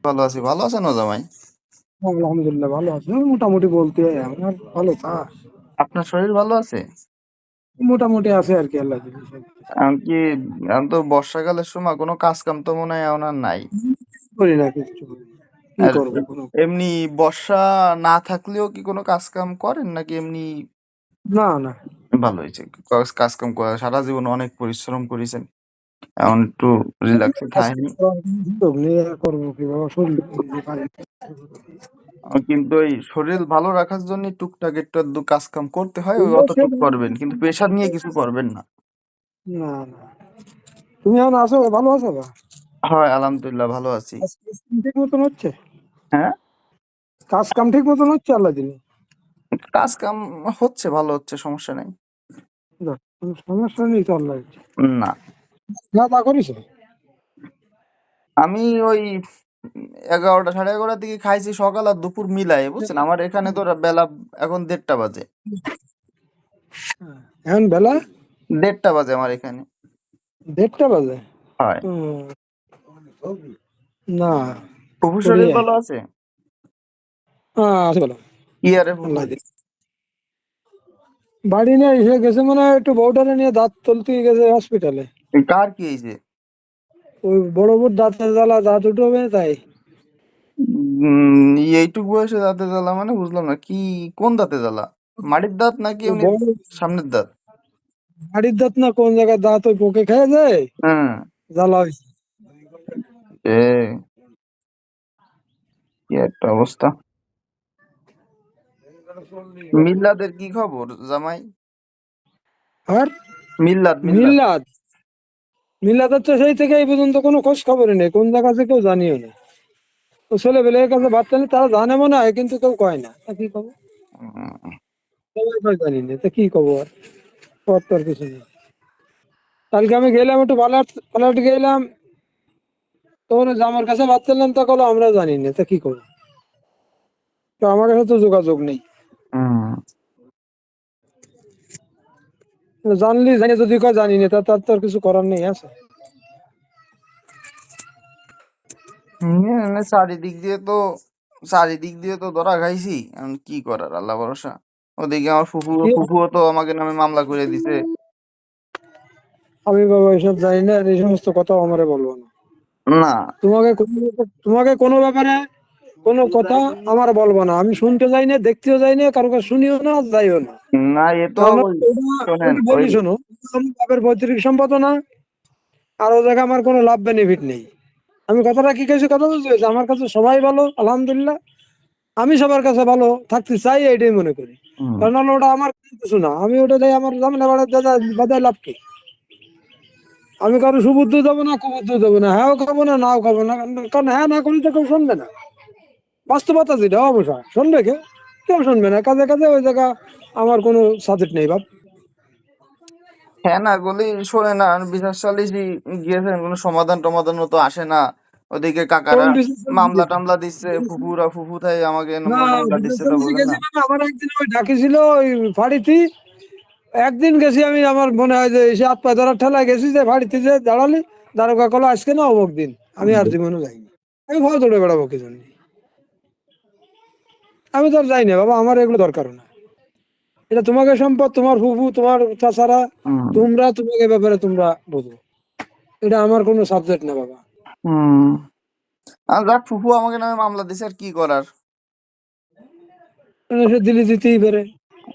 ভালো আছি। ভালো আছেন ও জামাই? আলহামদুলিল্লাহ ভালো আছি। মোটামুটি বলতে আমার ভালো তা আপনার শরীর ভালো আছে? মোটামুটি আছে আর কি আল্লাহ দিলে সব কিছু। এমনকি এখন তো বর্ষাকালের সময় কোনো কাজ কাম তো মনে হয় এখন আর নাই। করি না কিছু করি না। কি আর করবো কোনো এমনি বর্ষা না থাকলেও কি কোনো কাজ কাম করেন নাকি এমনি? না না ভালো হয়েছে। কাজ কাম করা সারা জীবন অনেক পরিশ্রম করেছেন। এখন একটু রিল্যাক্সে আজকে থাকেন। সুযোগ নিয়ে করবো কি বাবা শরীর নিজে পারি না। কিন্তু এই শরীর ভালো রাখার জন্য টুকটাক একটু আধটু কাজ কাম করতে হয়, ওই এগুলো সব অতটুক করবেন, কিন্তু প্রেশার নিয়ে কিছু করবেন না। না না তুমি এখন আসো ভালো আছো বা হয়, আলহামদুলিল্লাহ ভালো আছি। কাজ কাম ঠিক মতন হচ্ছে? হ্যাঁ, কাজ কাম ঠিক মতন হচ্ছে আল্লাহ দিলে? কাজ কাম হচ্ছে, ভালো হচ্ছে, সমস্যা নাই। যাক, কোনো সমস্যা নেই তো আল্লাহ দিলে। না, না তা করিস আমি ওই 11টা 11:30 দিকে খাইছি, সকাল আর দুপুর মিলাই, বুঝছেন? আমার এখানে তো বেলা এখন 1:30 বাজে। এখন বেলা 1:30 বাজে আমার এখানে। 1:30 বাজে। হয়। হুম, না ফুফু করি শরীর আর ভালো কি। আছে? হ্যাঁ আছে ভালো কি আরে ফুফু? আল্লাহ দিলে। বাড়ি নিয়ে এসে গেছে মনে হয় একটু বউটারে নিয়ে দাঁত তুলতে গেছে হসপিটালে। কার কি হয়েছে? ওই বড় বড় দাঁতের জ্বালা দাঁত উঠবে তাই। এইটুক বয়সে দাঁতে জ্বালা মানে বুঝলাম না, কি কোন দাঁতে জ্বালা? মাড়ির দাঁত নাকি ও এমনি বড় সামনের দাঁত? হাড়ির দাঁত না কোন জায়গায় দাঁত ওই পোকে খেয়ে যায় হ্যাঁ। জ্বালা হয়েছে। এ কি একটা অবস্থা। মিল্লাদের কি খবর জামাই? আর মিল্লাদ মিল্লাদ। মিল্লাত মিল্লাত হচ্ছে সেই থেকে এই পর্যন্ত কোনো খোঁজ খবরই নেই, কোন জায়গা থেকেও জানিও না। তো ছেলে পেলের কাছে বাচ্চা নেই, তারা জানে মনে হয় কিন্তু কেউ কয় না, তা কি খবর? উম, সবাই কয় জানি না, তা কি খবর আর? খবর তো আর কিছু নেই। কালকে আমি গেলাম একটু পালাট পালাট গেলাম, তখন ওই আমার কাছে বাচ্চা নেন, তা কলো আমরা জানি না, তা কি করবো? তো আমার কাছে তো যোগাযোগ নেই। উম, জানলি জানি, যদি কয় জানি না, তা তার তো আর কিছু করার নেই আছে। চারিদিক দিয়ে তো ধরা খাইছি, এখন কি করার, আল্লাহ ভরসা। ওদিকে আমার কি ফুফুও তো আমাকে নামে মামলা করে দিছে। আমি বাবা এসব জানি না, আর এই সমস্ত কথা আমারে বলবো না। না, তোমাকে কোনো ব্যাপারে কোনো কথা আমার বলবো না। আমি শুনতে যাই না, দেখতেও যাই না, কারো কাছে শুনিও না, যাইও না। না, এ তো কারণ ওই শোনেন আমি ওই বলি শোনো, আমার বাপের পৈতৃক সম্পদ না, আর ও জায়গায় আমার কোনো লাভ বেনিফিট নেই। আমি কথাটা কি কেছি, কথা বুঝতে পেরেছি? আমার কাছে সবাই ভালো আলহামদুলিল্লাহ, আমি সবার কাছে ভালো থাকতে চাই, এইটাই মনে করি। হুম, কারণ হলো ওটা আমার কিছু না, আমি ওটা যাই আমার ঝামেলা বাজায় লাভ কি? আমি কারো সুবুদ্ধ দেবো না, কুবুদ্ধ দেবো না, হ্যাঁ খাবো না, নাও খাবো না, কারণ হ্যাঁ না করি তো কেউ শুনবে না। বাস্তবতা যেটা অবশ্যই শুনবে, কেউ শুনবে না। কাজে কাজে ওই জায়গা আমার কোনো সাবজেক্ট নেই বাপ। হ্যাঁ না গলি শোনে না, বিচার সালিসি গিয়েছেন, কোনো সমাধান টমাধানও তো আসে না। ওদিকে কাকারা কোন বিশেষ মামলা টামলা দিচ্ছে, ফুফু তাই আমাকে না, মামলা বিশেষ দিচ্ছে, তা সালিসি বলেন না। গেছি মানে আমার একদিন ওই ডাকিছিল ওই ফাড়িতি। একদিন গেছি আমি, আমার মনে হয় যে এসে হাত পা ধরার ঠেলায় গেছি, যে ফাড়িতে যে দাঁড়ালি, দারোগা কলো আজকে না অমুক দিন। আমি আর জীবনে যাইনি। আমি ভয় দৌড়ে বেড়াবো কি জন্য? আমি তো আর যাই না বাবা, আমার এগুলো দরকার না। এটা তোমাকে সম্পদ, তোমার ফুফু, তোমার তাছাড়া হুম। তোমাকে ব্যাপারে তোমরা বুঝো। এটা আমার কোনো সাবজেক্ট না বাবা। হুম। আর যাক, ফুফু আমাকে নামে মামলা দিছে, আর কি করার। সে দিল্লি দিতেই পারে,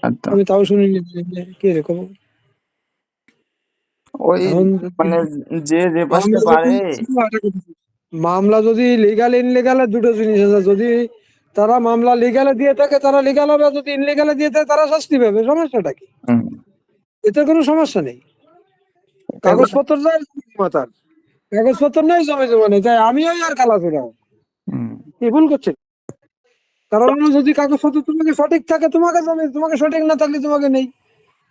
আচ্ছা, আমি তাও শুনিনি। কি রে খবর? ওই এখন মানে যে যে পাশটা মামলা পারে। যদি মামলা যদি লিগাল ইনলিগাল দুটো জিনিস আছে। যদি তারা মামলা লিগালে দিয়ে থাকে তারা লিগাল হবে, যদি ইনলিগালে দিয়ে থাকে তারা শাস্তি পাবে। সমস্যাটা কি? হুম, এতে কোনো সমস্যা নেই। এটাই বলে। কাগজপত্র যায় মাতার, কাগজপত্র নেই, জমে জমা নেই, তাই আমি ওই আর কালা ফেরাও হুম, কি ভুল করছে? কারণ হলো যদি কাগজপত্র তোমাকে সঠিক থাকে তোমাকে জমি, তোমাকে সঠিক না থাকলে তোমাকে নেই।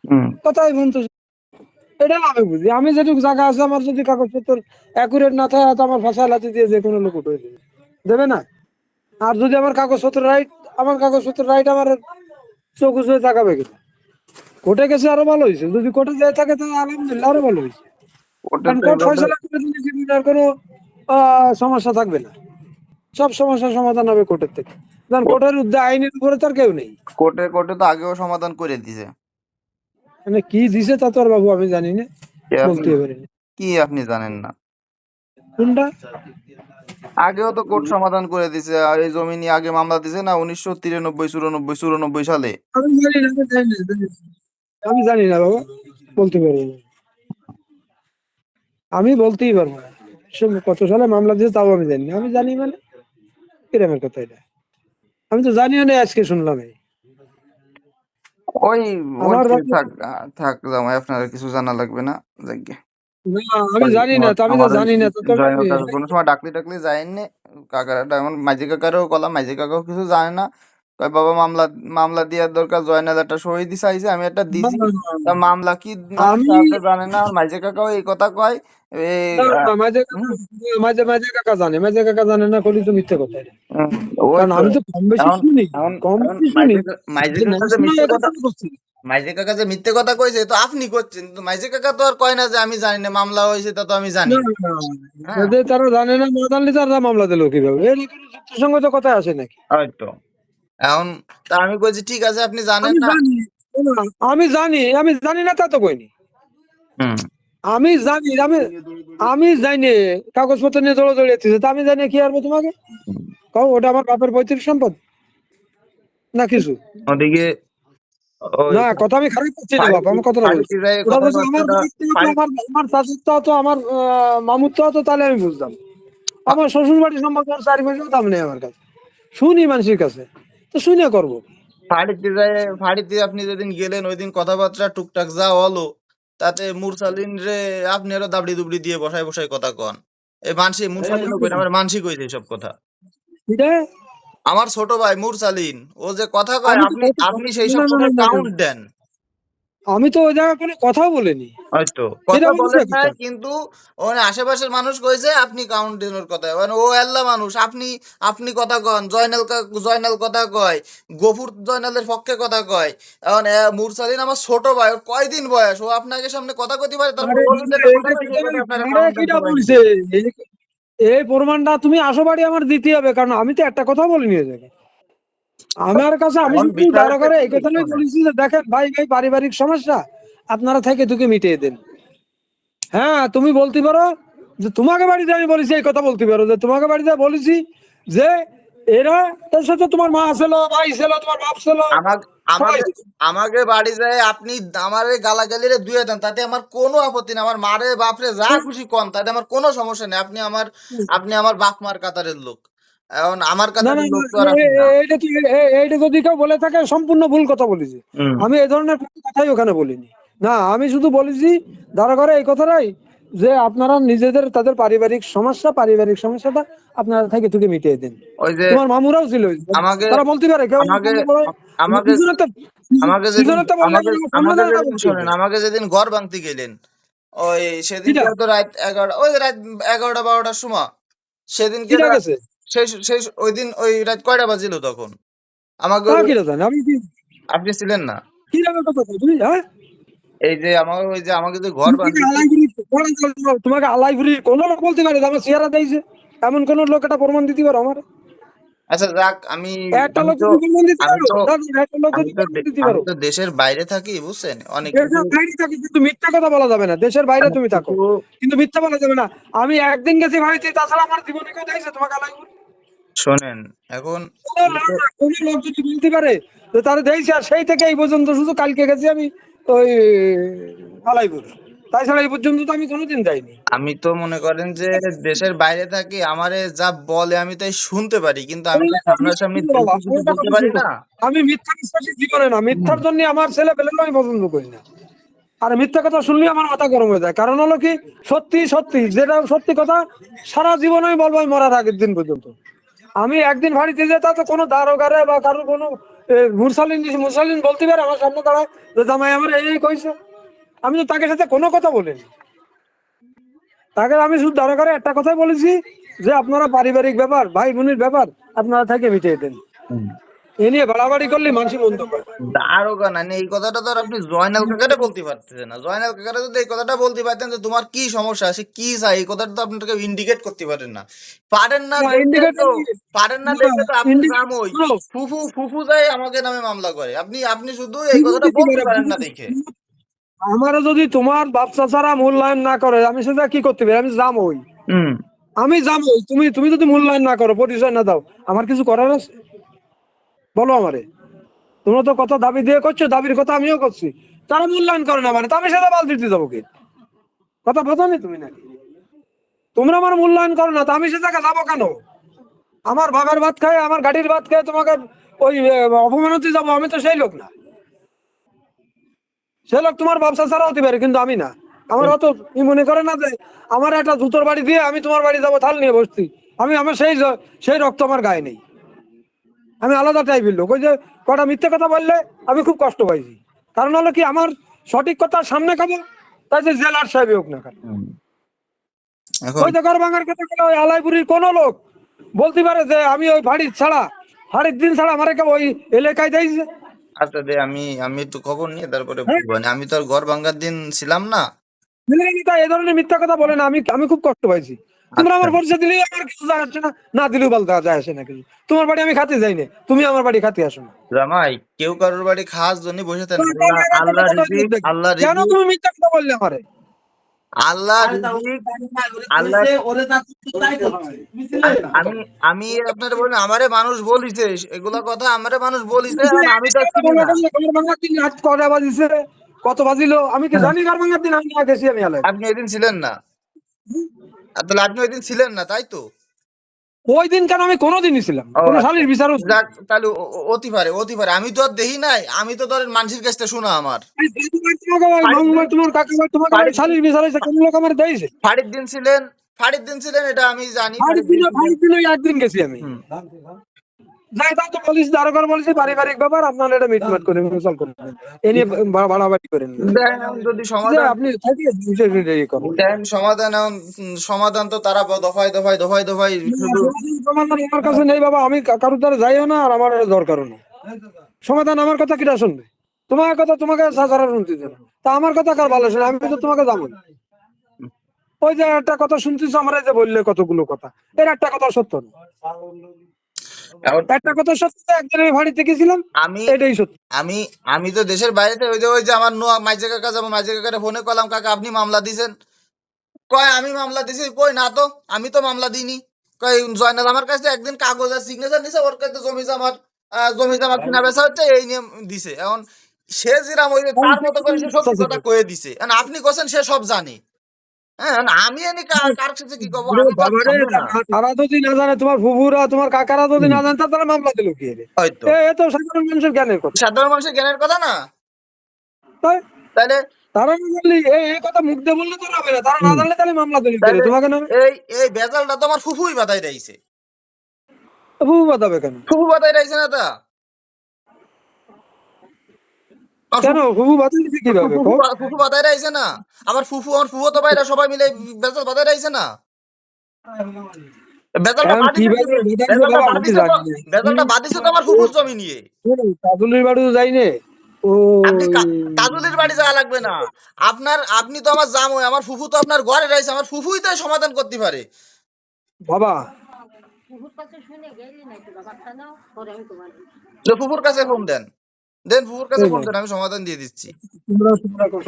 হুম, কথাই বলতো, এটা আমি বুঝি। আমি যেটুকু জায়গা আছে, আমার যদি কাগজপত্র অ্যাকুরেট না থাকে, তো আমার ফাঁসা লাথি দিয়ে যে কোনো লোক উঠে দেবে, দেবে না? আর যদি আমার কাগজপত্র রাইট, আমার কাগজপত্র রাইট, আমার চোখ উঁচু তাকাবে কিনা? কোর্টে গেছে আরো ভালো হয়েছে, যদি কোর্টে যেয়ে থাকে তাহলে আলহামদুলিল্লাহ আরো ভালো হয়েছে। ওটা কারণ তো কোর্ট এভাবে। ফয়সালা করে দিলে জীবনে আর কোনো সমস্যা থাকবে না। সব সমস্যার সমাধান হবে কোর্টের থেকে। কারণ কোর্ট- কোর্টের ঊর্ধ্বে আইনের উপরে তো আর কেউ নেই। কোর্টে কোর্টে তো আগেও সমাধান করে দিছে। মানে কি দিছে তা তো আর বাবু আমি জানি না, আপনি বলতে পারি না কি আপনি জানেন না? কোনটা। আগেও তো কোর্ট সমাধান করে দিছে। আর এই জমি নিয়ে আগে মামলা দিছে না 1993 94 94 সালে। আমি জানি না, আমি জানি না বাবা, বলতে পারবো না, আমি বলতেই পারবো না। সে কত সালে মামলা দিয়েছে তাও আমি জানি না। আমি জানি মানে কিরমের কথা এটা, আমি তো জানিও না, আজকে শুনলাম। ওই ওই আমার যে বাবা, থাক থাক জামাই, আপনার আর কিছু জানা লাগবে না। যাক গে। না আমি জানি না, তো আমি তো আমার ওই জানি না তো তবে জয়নুল কাকা কোনো সময় ডাকলি টাকলি যায়নি। কাকারা এমন মাঝি কাকারও কলাম, মাঝি কাকাও কিছু জানে না। কয় বাবা মামলা মামলা দেওয়ার দরকার, জয়নাল একটা সই দিছে আইছে, আমি একটা না, দিছি। না, তা না, মামলা কি না আমি তা তো জানে না। আর মাঝি কাকাও এই কথা কয়। এই না, না, মাঝে হুম, মাঝে মাঝে কাকা জানে, মাঝে কাকা জানে না করলে তো মিথ্যে কথা এটা। হুম, ওই কারণ তো। আমি তো কম বেশি এখন শুনি, এখন কম এখন বেশি শুনি, মাইজে যে না কাকা যে শোনা মিথ্যে এটা কথা, কেন করছি। মাইজে কাকা যে মিথ্যে কথা কইছে তো আপনি করছেন, কিন্তু মাইজে কাকা তো আর কয় না যে আমি জানি না মামলা হয়েছে, তা তো আমি জানি। না, না, হ্যাঁ, যাদের তারা জানে না, না জানলে তারা মামলা দিল কিভাবে, এর কোনো যুক্তিসঙ্গত কথা আসে নাকি। হয়তো। এখন তা আমি কইছি ঠিক আছে আপনি জানেন আমি না। জানি, শোনো, আমি জানি না তা তো কইনি। হুম। আমি জানি, আমি জানি কাগজপত্র নিয়ে দৌড়াদৌড়ি এসেছে, তা আমি জানি কি আরবো তোমাকে, কও ওটা আমার বাপের পৈতৃক সম্পদ না কিছু। ওদিকে ওই না, কথা আমি খারাপ করছি না বাপ, ফাড়িতে আমার কথাটা বলছি। ফাড়িতে যায় ওটা যদি আমার কথাবার্তাটা দায়িত্ব হতো, ফাড়ি আমার চাচুরটা হতো, আমার মামুরটা হতো, তাহলে আমি বুঝতাম। আমার শ্বশুর বাড়ি সম্পর্কে আমার 4 পয়সাও দাম নেই আমার কাছে, শুনি মানুষের কাছে, তো শুনে করবো। ফাড়িতে যায় ফাড়িতে আপনি যেদিন গেলেন ওই দিন কথাবার্তা টুকটাক যা হলো, তাতে মুরসালিন রে আপনি আরো দাবড়ি দুবড়ি দিয়ে বসায় বসায় কথা কন। এই মানসি মুরসালিনও কই না, আমার মানসি কইছে এইসব কথা। এটা আমার ছোট ভাই মুরসালিন ও যে কথা কয় আমি তো আপনি আপনি সেই না, সব না, না, কথার না, না, কাউন্ট দেন। আমি তো ওই জায়গায় কোনো কথাও বলিনি। হয়তো এটা কথা বলছে বলেন নাই, কথা। কিন্তু ওখানে আশেপাশের মানুষ কইছে আপনি কাউন্ট দিনের কথা, মানে ও আল্লাহ মানুষ, আপনি আপনি কথা কন। জয়নাল কথা কয়, গফুর জয়নালের পক্ষে কথা কয়। এখন মুরসালিন আমার ছোট ভাই, ওর কয়দিন বয়স, ও আপনাকে সামনে কথা কইতে পারে, তারপর আরে ও যদি একটা কথা এইটা কয় কি সেই কথা আপনারা আরে কাউন্ট দেন কিটা সবাই বলছে, মিলে। এই এই প্রমাণটা তুমি আসো বাড়ি আমার দিতে হবে, কারণ আমি তো একটা কথা বলিনি এই জায়গায়। আমার কাছে আমি এখন শুধু বিষয় ধারা হচ্ছে করে কি এই কথাটাই শোনেন, বলেছি যে দেখেন ভাই ভাই পারিবারিক সমস্যা, আপনারা থেকে তুকে মিটিয়ে দেন। হ্যাঁ তুমি বলতে পারো যে তোমাকে বাড়িতে আমি বলেছি, এই কথা বলতে পারো যে তোমাকে বাড়িতে বলেছি যে এরা, তার সাথে তোমার মা ছিল, ভাই ছিল, তোমার বাপ ছিল, আমাকে সবাই আমাকে ছিল। আমাকে বাড়ি যায় আপনি আমারে গালাগালিরে দুয়ে দেন, তাতে আমার কোনো আপত্তি নেই। আমার মারে বাপরে যা খুশি কন, তাতে আমার কোনো সমস্যা নেই। আপনি আমার বাপ মার কাতারের লোক। এখন আমার না, না, কাতারের না, লোক তো আর আপনি না। এইটা তুই এইটা যদি কেউ বলে থাকে সম্পূর্ণ ভুল কথা বলেছি। হুম। আমি এই ধরনের কোনো কথাই ওখানে বলিনি। না, আমি শুধু বলেছি ধারা করে এই কথাটাই যে আপনারা নিজেদের তাদের পারিবারিক সমস্যাটা আপনারা থেকে তুকে মিটিয়ে দেন। ওই যে তোমার মামুরাও ছিল, আমাকে তারা বলতে পারে কেউ আমাকে বলে, আমাকে দুজনের তো আমাকে যেদিন দুজনের তো বললে আমাকে সামনে আমাকে দাঁড়াটা যেদিন বলতে হবে। শোনেন, আমাকে যেদিন ঘর ভাঙতে গেলেন, ওই কিটা সেদিনকে তো রাত 11, ওই রাত 11টা 12টার সময়। সেদিনকে কিটা গেছে, সেই সেই ওই দিন ওই রাত কয়টা বাজিল তখন? আমাকে তা কিটা জানে আমি কি, আপনি ছিলেন না। কি রকম কথা কও তুমি, হ্যাঁ? এই যে আমার ওই যে আমাকে যে ঘর তোমাকে বান্ধিছি। আলাইগুড়ি তোমাকে আলাইগুড়ি কোন লোক বলতে পারে যে আমার চেহারা দিয়েছে, এমন কোন লোক এটা প্রমাণ দিতে পারো আমার? আচ্ছা যাক, আমি একটা আমি লোক তো যদি প্রমাণ দিতে আমি পারো, তো দাদা, একটা লোক যদি প্রমাণ দিতে আমি পারো। তো দেশের বাইরে থাকি, বুঝছেন, অনেক কিছু দেশের বাইরে থাকি কিন্তু মিথ্যা কথা বলা যাবে না, দেশের বাইরে অনেক তুমি থাকো কিছু কিন্তু মিথ্যা বলা যাবে না। আমি একদিন গেছি ভাইতে, তাছাড়া আমার জীবনে কেউ দেখছে তোমাকে আলাইগুড়ি? শোনেন। এখন কোন লোক যদি বলতে পারে যে তারা দেখছে, আর সেই থেকে এই পর্যন্ত শুধু কালকে গেছি আমি ওই আলাইগুড়ি, তাছাড়া এই পর্যন্ত তো আমি কোনোদিন যাইনি। আমি তো মনে করেন যে দেশের বাইরে থাকি, আমারে যা বলে আমি তাই শুনতে পারি, কিন্তু আমি তো সামনাসামনি বাবা, দেখে কিছু ওটা বলতে কথা পারি শুনো, না। আমি মিথ্যা বিশ্বাসী জীবনে না, হুম। মিথ্যার জন্য আমার ছেলে পেলেও আমি পছন্দ করি না। আর মিথ্যা কথা শুনলে আমার মাথা গরম হয়ে যায়, কারণ হলো কি, সত্যি সত্যি যেটা সত্যি কথা সারা জীবন আমি বলবো, আমি মরার আগের দিন পর্যন্ত। আমি একদিন বাড়িতে যেতে তো কোনো দারোগারে বা কারো কোনো মুরসালিন মুরসালিন বলতে পারে আমার সামনে দাঁড়ায় যে জামাই আমার এই কইছে, আমি তো তাকে সাথে কোনো কথা বলিনি। তাকে আমি শুধু দারোগারে একটা কথাই বলেছি যে আপনারা পারিবারিক ব্যাপার, ভাই বোনের ব্যাপার, আপনারা থেকে মিটিয়ে দেন। হুম। এ নিয়ে বাড়াবাড়ি করলে মানুষ মন্দ পায়। দারোগা না, এই কথাটা তো আর আপনি জয়নাল কাকারে বলতে পারতেছেন না। জয়নাল কাকারে যদি এই কথাটা বলতে পারতেন যে তোমার কি সমস্যা, সে কি চাই, এই কথাটা তো আপনাকে ইন্ডিকেট করতে পারেন না। পারেন না না দেখে ইন্ডিকেটর তো, পারেন না দেখে তো আপনি ইন্ডিকেটর জামই শুনো, ফুফু ফুফু যাই আমাকে নামে মামলা করে। আপনি আপনি শুধু এই বুঝো কথাটা কি কি বলতে করে, পারেন না দেখে। আমারও যদি তোমার ব্যবসা ছাড়া মূল্যায়ন না করে আমি সেটা কি করতে পারি? আমি যামই, হুম। আমি যামই। তুমি তুমি যদি মূল্যায়ন না করো, পরিচয় না দাও, আমার কিছু করার আছে? বলো আমারে। তোমরা তো কথা দাবি দিয়ে করছো, দাবির কথা আমিও করছি, তারা মূল্যায়ন করে না মানে তো আমি সেটা বাল দিতে যাবো কি? কথা বোঝো নি তুমি নাকি? তোমরা আমার মূল্যায়ন করো না, তো আমি সে জায়গায় যাবো কেন? আমার ভাগের ভাত খায়, আমার গাড়ির ভাত খায় তোমাকে ওই অপমানতে যাবো? আমি তো সেই লোক না। সে লোক তোমার ব্যবসা ছাড়া হতে পারে, কিন্তু আমি না। আমার অত ই মনে করে না যে আমার একটা জুতোর বাড়ি দিয়ে আমি তোমার বাড়ি যাবো থাল নিয়ে বসছি। আমি আমার সেই রক্ত আমার গায়ে নেই। আমি আলাদা টাইপের লোক। ওই যে কটা মিথ্যে কথা বললে আমি খুব কষ্ট পাইছি। কারণ হলো কি, আমার সঠিক কথা সামনে খাবো, তাই যে জেলার সাহেব হোক না কেন। হুম। এখন ওই যে ঘর ভাঙার কথা বলে ওই আলাইপুরির কোনো লোক বলতে পারে যে আমি ওই ফাড়ির দিন ছাড়া আমার ওই এলাকায় দিয়েছে? আচ্ছা দে, আমি আমি একটু খবর নিয়ে তারপরে হ্যাঁ, বলবো। আমি তো আর ঘর ভাঙার দিন ছিলাম না। এই ধরনের মিথ্যা কথা বলে না। আমি আমি খুব কষ্ট পাইছি। তোমরা আচ্ছা আমার পরিচয় দিলেই আমার কিছু যায় আসে না, না দিলেও বলতে যায় আসে না কিছু। তোমার বাড়ি আমি খাতে যাই না, তুমি আমার বাড়ি খাতে আসো না। জামাই, কেউ কারোর বাড়ি খাওয়ার জন্য বসে থাকেন। তোমার আল্লাহ বাবার একটা আল্লাহ কথা বলছি রিজিক, দেখি। আল্লাহ কেন রিজিক, তুমি মিথ্যা কথা বললে আমারে? আল্লাহ রিজিক, আল্লাহ। আমি আমি আপনার বলেন আমারে মানুষ বলিছে, এগুলা কথা আমারে মানুষ বলিছে, এখন আমি তো আর চিনি না। ঘর ভাঙার দিন রাত কটা বাজিছে, কত বাজিলো আমি কি হ্যাঁ। জানি? ঘর ভাঙার দিন আমি না গেছি আমি আলাই। আপনি ওই দিন ছিলেন না। তাহলে আপনি ওই দিন ছিলেন না, তাই তো? ওই দিন কেন? আমি কোনোদিনই ছিলাম না। ও কোনো আচ্ছা। শালীর বিচারও ছিল যাক, না। তাহলে অতি পারে, অতি পারে। আমি তো আর দেখি নাই, আমি তো ধরেন মানুষের কাছ থেকে শোনা আমার। এই তোমাকে ভাই, ফাড়ির মামু দিন, ভাই, তোমার কাকা ভাই, তোমাকে ভাই ফাড়ির দিন, শালীর বিচার হয়েছে, কোন লোক আমার দিয়েছে? ফাড়ির দিন ছিলেন, ফাড়ির দিন ছিলেন, এটা আমি জানি, বাড়ির ফাড়ির দিন দিনে ছিলেন। বাড়ির দিনে একদিন গেছি আমি। হুম। যাই তা তো বলিস, দারোগার বলিস পারিবারিক ব্যাপার, আপনার এটা মিটমাট করে সলভ করে নেবেন। এ নিয়ে বাড়াবাড়ি করেন না। দেখেন এখন যদি ঠিক আছে, সমাধান, আপনি থাকিয়ে বিষয় নিয়ে করুন। দেখেন সমাধান এখন, সমাধান তো তারা দফায় দফায় দফায় দফায় না, শুধু। সমাধান আমার কাছে নেই বাবা, আমি কারোর দ্বারা যাইও না, আর আমার দরকারও না। সমাধান আমার কথা কিরা শুনবে? তোমার কথা তোমাকে সাধারণ শুনতে না, তা আমার কথা কার ভালো শোনে? আমি তো তোমাকে জানি। ওই যে একটা কথা শুনতেছ আমার, এই যে বললে কতগুলো কথা, এর একটা কথা সত্য না। এখন একটা কথা সত্য, একদিন আমি বাড়িতে গেছিলাম, আমি এটাই সত্য। আমি আমি তো দেশের বাইরেতে, ওই যে আমার নোয়া মাইজে কাকা যাবো, মাইজে কাকারে ফোনে করলাম, কাকা আপনি মামলা দিছেন? কয় আমি মামলা দিছি। কই না তো, আমি তো মামলা দিইনি। কয় জয়নাল আমার কাছে একদিন কাগজের সিগনেচার নিছে, ওর কাছে জমি জামা কিনা বেচা হচ্ছে, এই নিয়ে দিছে। এখন সে যেরাম ওই যে তার মতো করে সে সত্যি কথা কয়ে দিছে। এখন আপনি কোছেন সে সব জানে। হ্যাঁ, এখন আমি এনে কার কাছে কি কব, ওরে আমি তো আর বাবা রে, থামবো না। তারা যদি না জানে, তোমার ফুফুরা তোমার কাকারা যদি হুম। না জানে, তা তারা মামলা দিল কি রে? হয়তো এ তো সাধারণ মানুষের জ্ঞানের কথা। সাধারণ মানুষের জ্ঞানের কথা না। তাই তাহলে তারা না জানলে এই কথা মুখ দিয়ে বললে তো হবে না, তারা না হুম, জানলে তাহলে মামলা দিল কি রে তাহলে তোমাকে নামে? এই এই বেজালটা তো আমার ফুফুই বাতাই রইছে। ফুফু বাতাবে কেন? ফুফু বাতাই রইছে না তা? আমার কেন ফুফু, ফুফু বাতাইছে কিভাবে ফুফু কো? ফুফু বাতাই রইছে না। আমার ফুফু, আমার ফুফু তো ভাইরা সবাই মিলে বেজাল বাতাই রইছে না। বেজালটা এখন বাদিছে কি? কিভাবে বাতাইছে বেজালটা বাবা আমি বাদিছে তো, জানি না। বেজালটা বাদিছে তো আমার ফুফুর জমি নিয়ে। কাজলের বাড়ি যাই নে। ও আপনি কাজুলির বাড়ি যাওয়া লাগবে না। আপনি তো আমার জামাই, আমার ফুফু তো আপনার ঘরে রয়েছে, আমার ফুফুই তো সমাধান করতে পারে। বাবা, যে ফুফুর কাছে ফোন দেন, দেন ফুফুর কাছে এই ফোন নাও, দেন, আমি সমাধান দিয়ে দিচ্ছি। তোমরা সমাধান করো।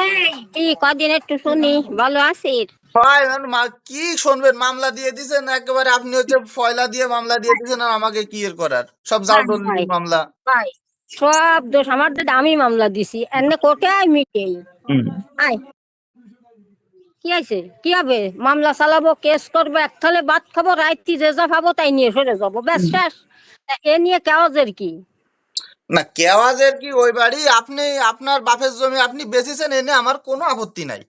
এই কি কদিন একটু শুনি ভালো আছিস? ভাই এখন কি শুনবেন, মামলা দিয়ে দিছেন একেবারে। আপনি হচ্ছে ফয়লা দিয়ে মামলা দিয়ে দিছেন, আর আমাকে কি এর করার, সব জাল ভাই ভাই দলিল মামলা। ভাই, সব দোষ আমার দাদা, আমি মামলা দিছি এনে কোটে আই মিটেই। হুম। আয়, কি আছে কি হবে? মামলা চালাবো, কেস করবো, এক থালে ভাত খাবো, রাইতি যে যা পাবো তাই নিয়ে সরে যাবো, ব্যাস শেষ। তা এ নিয়ে কাগজের কি? না, কেওয়াজের কি ওই বাড়ি আপনি, আপনার বাপের জমি আপনি বেচেছেন, এনে আমার কোনো আপত্তি নাই।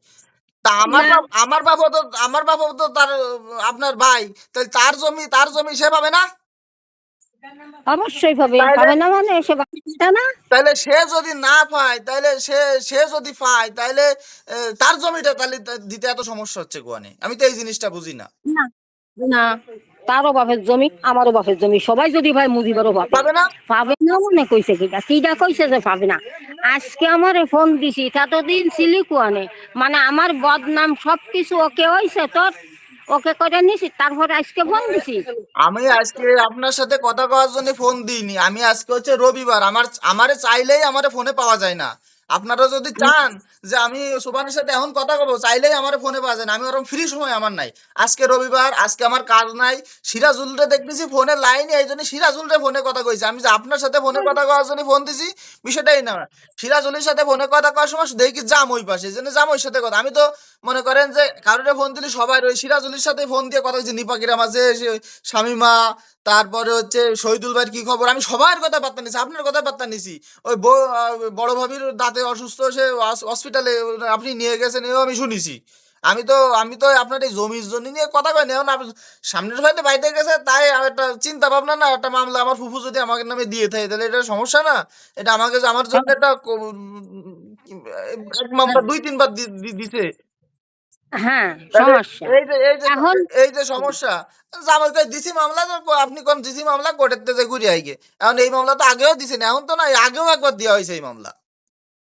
তা না, আমার বাবা তো তার, আপনার ভাই, তাহলে তার জমি সে পাবে না? অবশ্যই পাবে, তাইলে পাবে না মানে সে বাচ্চা না। তাইলে সে যদি না পায়, তাইলে সে যদি পায়, তাইলে তার জমিটা তাহলে দিতে এত সমস্যা হচ্ছে কোয়ানে? আমি তো এই জিনিসটা বুঝি না। না, না, তারও বাপের জমি, আমারও বাপের জমি, সবাই যদি ভাই মুজিবারও পাবে। পাবে না? পাবে না মনে কইছে কিটা, কিটা কইছে যে পাবে না? আজকে আমারে ফোন দিছি, ততদিন ছিলি কুয়ানে, মানে আমার বদনাম সবকিছু ওকে হইছে তোর, ওকে করে নিছি, তারপরে আজকে ফোন দিছি। আমি আজকে আপনার সাথে কথা কওয়ার জন্য ফোন দিইনি। আমি আজকে হচ্ছে রবিবার, আমারে চাইলেই আমারে ফোনে পাওয়া যায় না। আপনারা যদি চান যে আমি সুবানের সাথে এখন কথা বলবো, চাইলেই আমার ফোনে পাওয়া যায় না। আমি ওরকম ফ্রি সময় আমার নাই। আজকে রবিবার, আজকে আমার কাজ নাই। সিরাজুলরে দেখতেছি ফোনে লাইন, এই জন্য সিরাজুলরে ফোনে কথা কইছি। আমি যে আপনার সাথে ফোনে কথা কওয়ার জন্য ফোন দিছি, বিষয়টাই না। সিরাজুলের সাথে ফোনে কথা কওয়ার সময় দেখি জাম ওই পাশে, এই জন্য জাম ওই সাথে কথা। আমি তো মনে করেন যে কারোরে ফোন দিলে সবাই ওই সিরাজুলের সাথে ফোন দিয়ে কথা হচ্ছে, নিপাকিরা মাঝে শামিমা, তারপরে হচ্ছে শহীদুল ভাইয়ের কি খবর, আমি সবার কথা বার্তা নিছি, আপনার কথা বার্তা নিছি। ওই বড় ভাবির দাঁতে অসুস্থ, সে হসপিটালে আপনি নিয়ে গেছেন, এও আমি শুনিছি। আমি তো আপনার এই জমির জন্য নিয়ে কথা কই না। এখন সামনের ভাইতে বাইতে গেছে, তাই একটা চিন্তা ভাবনা না, একটা মামলা আমার ফুফু যদি আমাকে নামে দিয়ে থাকে, তাহলে এটা সমস্যা না? এটা আমাকে আমার জন্য একটা এক মামলা 2-3 বার দিছে। হ্যাঁ, তাহলে সমস্যা এখন। এই যে সমস্যা, জামাইকে দিছি মামলা, তো আপনি কোন দিছি মামলা কোর্টের থেকে ঘুরে আইগে। এখন এই মামলা তো আগেও দিছেন, এখন তো না, আগেও একবার দেওয়া হয়েছে এই মামলা।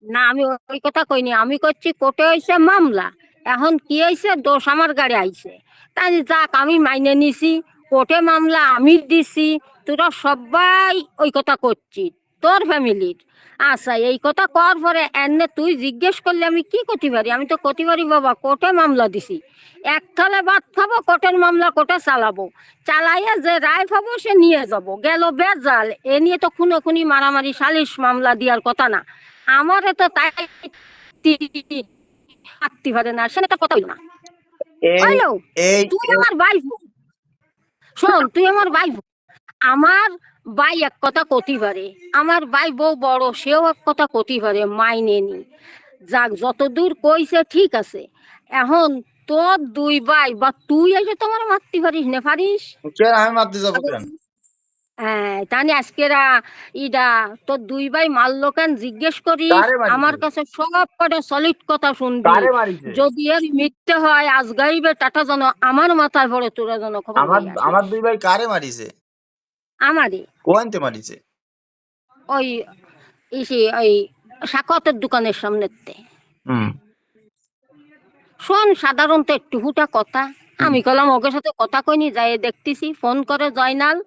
না, আমি ওই কথা কইনি, আমি করছি কোর্টে হয়েছে মামলা, এখন কি হয়েছে, দোষ আমার গাড়ি আইছে, তাই যাক আমি মাইনে নিছি, কোর্টে মামলা আমি দিছি, তোরা সবাই ওই কথা করছি তোর ফ্যামিলির। আচ্ছা, এই কথা কর পরে এনে তুই জিজ্ঞেস করলে আমি কি করতে পারি? আমি তো করতে পারি বাবা, কোর্টে মামলা দিছি, এক থালে ভাত খাবো, কোর্টের মামলা কোর্টে চালাবো, চালাইয়া যে রায় পাবো সে নিয়ে যাব, গেল বেজাল। এ নিয়ে তো খুনোখুনি মারামারি সালিশ মামলা দেওয়ার কথা না। আমারে তো তাই আত্মি পারে না, সেটা কথা হইল না। এই হইলো, এই তুই আমার ভাই, শোন তুই আমার ভাই, আমার ভাই এক কথা কতি পারে, আমার ভাই বউ বড়, সেও এক কথা কতি পারে, মাইনে নি। যাক, যতদূর কইছে ঠিক আছে। এখন তোর দুই ভাই বা তুই এসে তোমার মারতে পারিস না, পারিস? কেন আমি মারতে যাবো কেন? হ্যাঁ, তাহলে আজকেরা ইডা তোর দুই ভাই মারলো কেন জিজ্ঞেস করিস, কারে আমার মারিছে? কাছে সব কটা সলিড কথা শুনবি। কারে মারিছে? যদি এর মিথ্যে হয়, আজ গাইবে টাটা যেন আমার মাথায় পড়ে, তোরা যেন খবর আমার নিয়ে আমার আসিস। 2 ভাই কারে মারিছে? আমারই কোয়ান্তে মারিছে? ওই ওই সাকতের দোকানের সামনেতে। হুম। শোন, সাধারণত একটু হুটা কথা, হুম। আমি কলাম ওকে সাথে কথা কইনি, যাই দেখতেছি ফোন করে জয়নাল,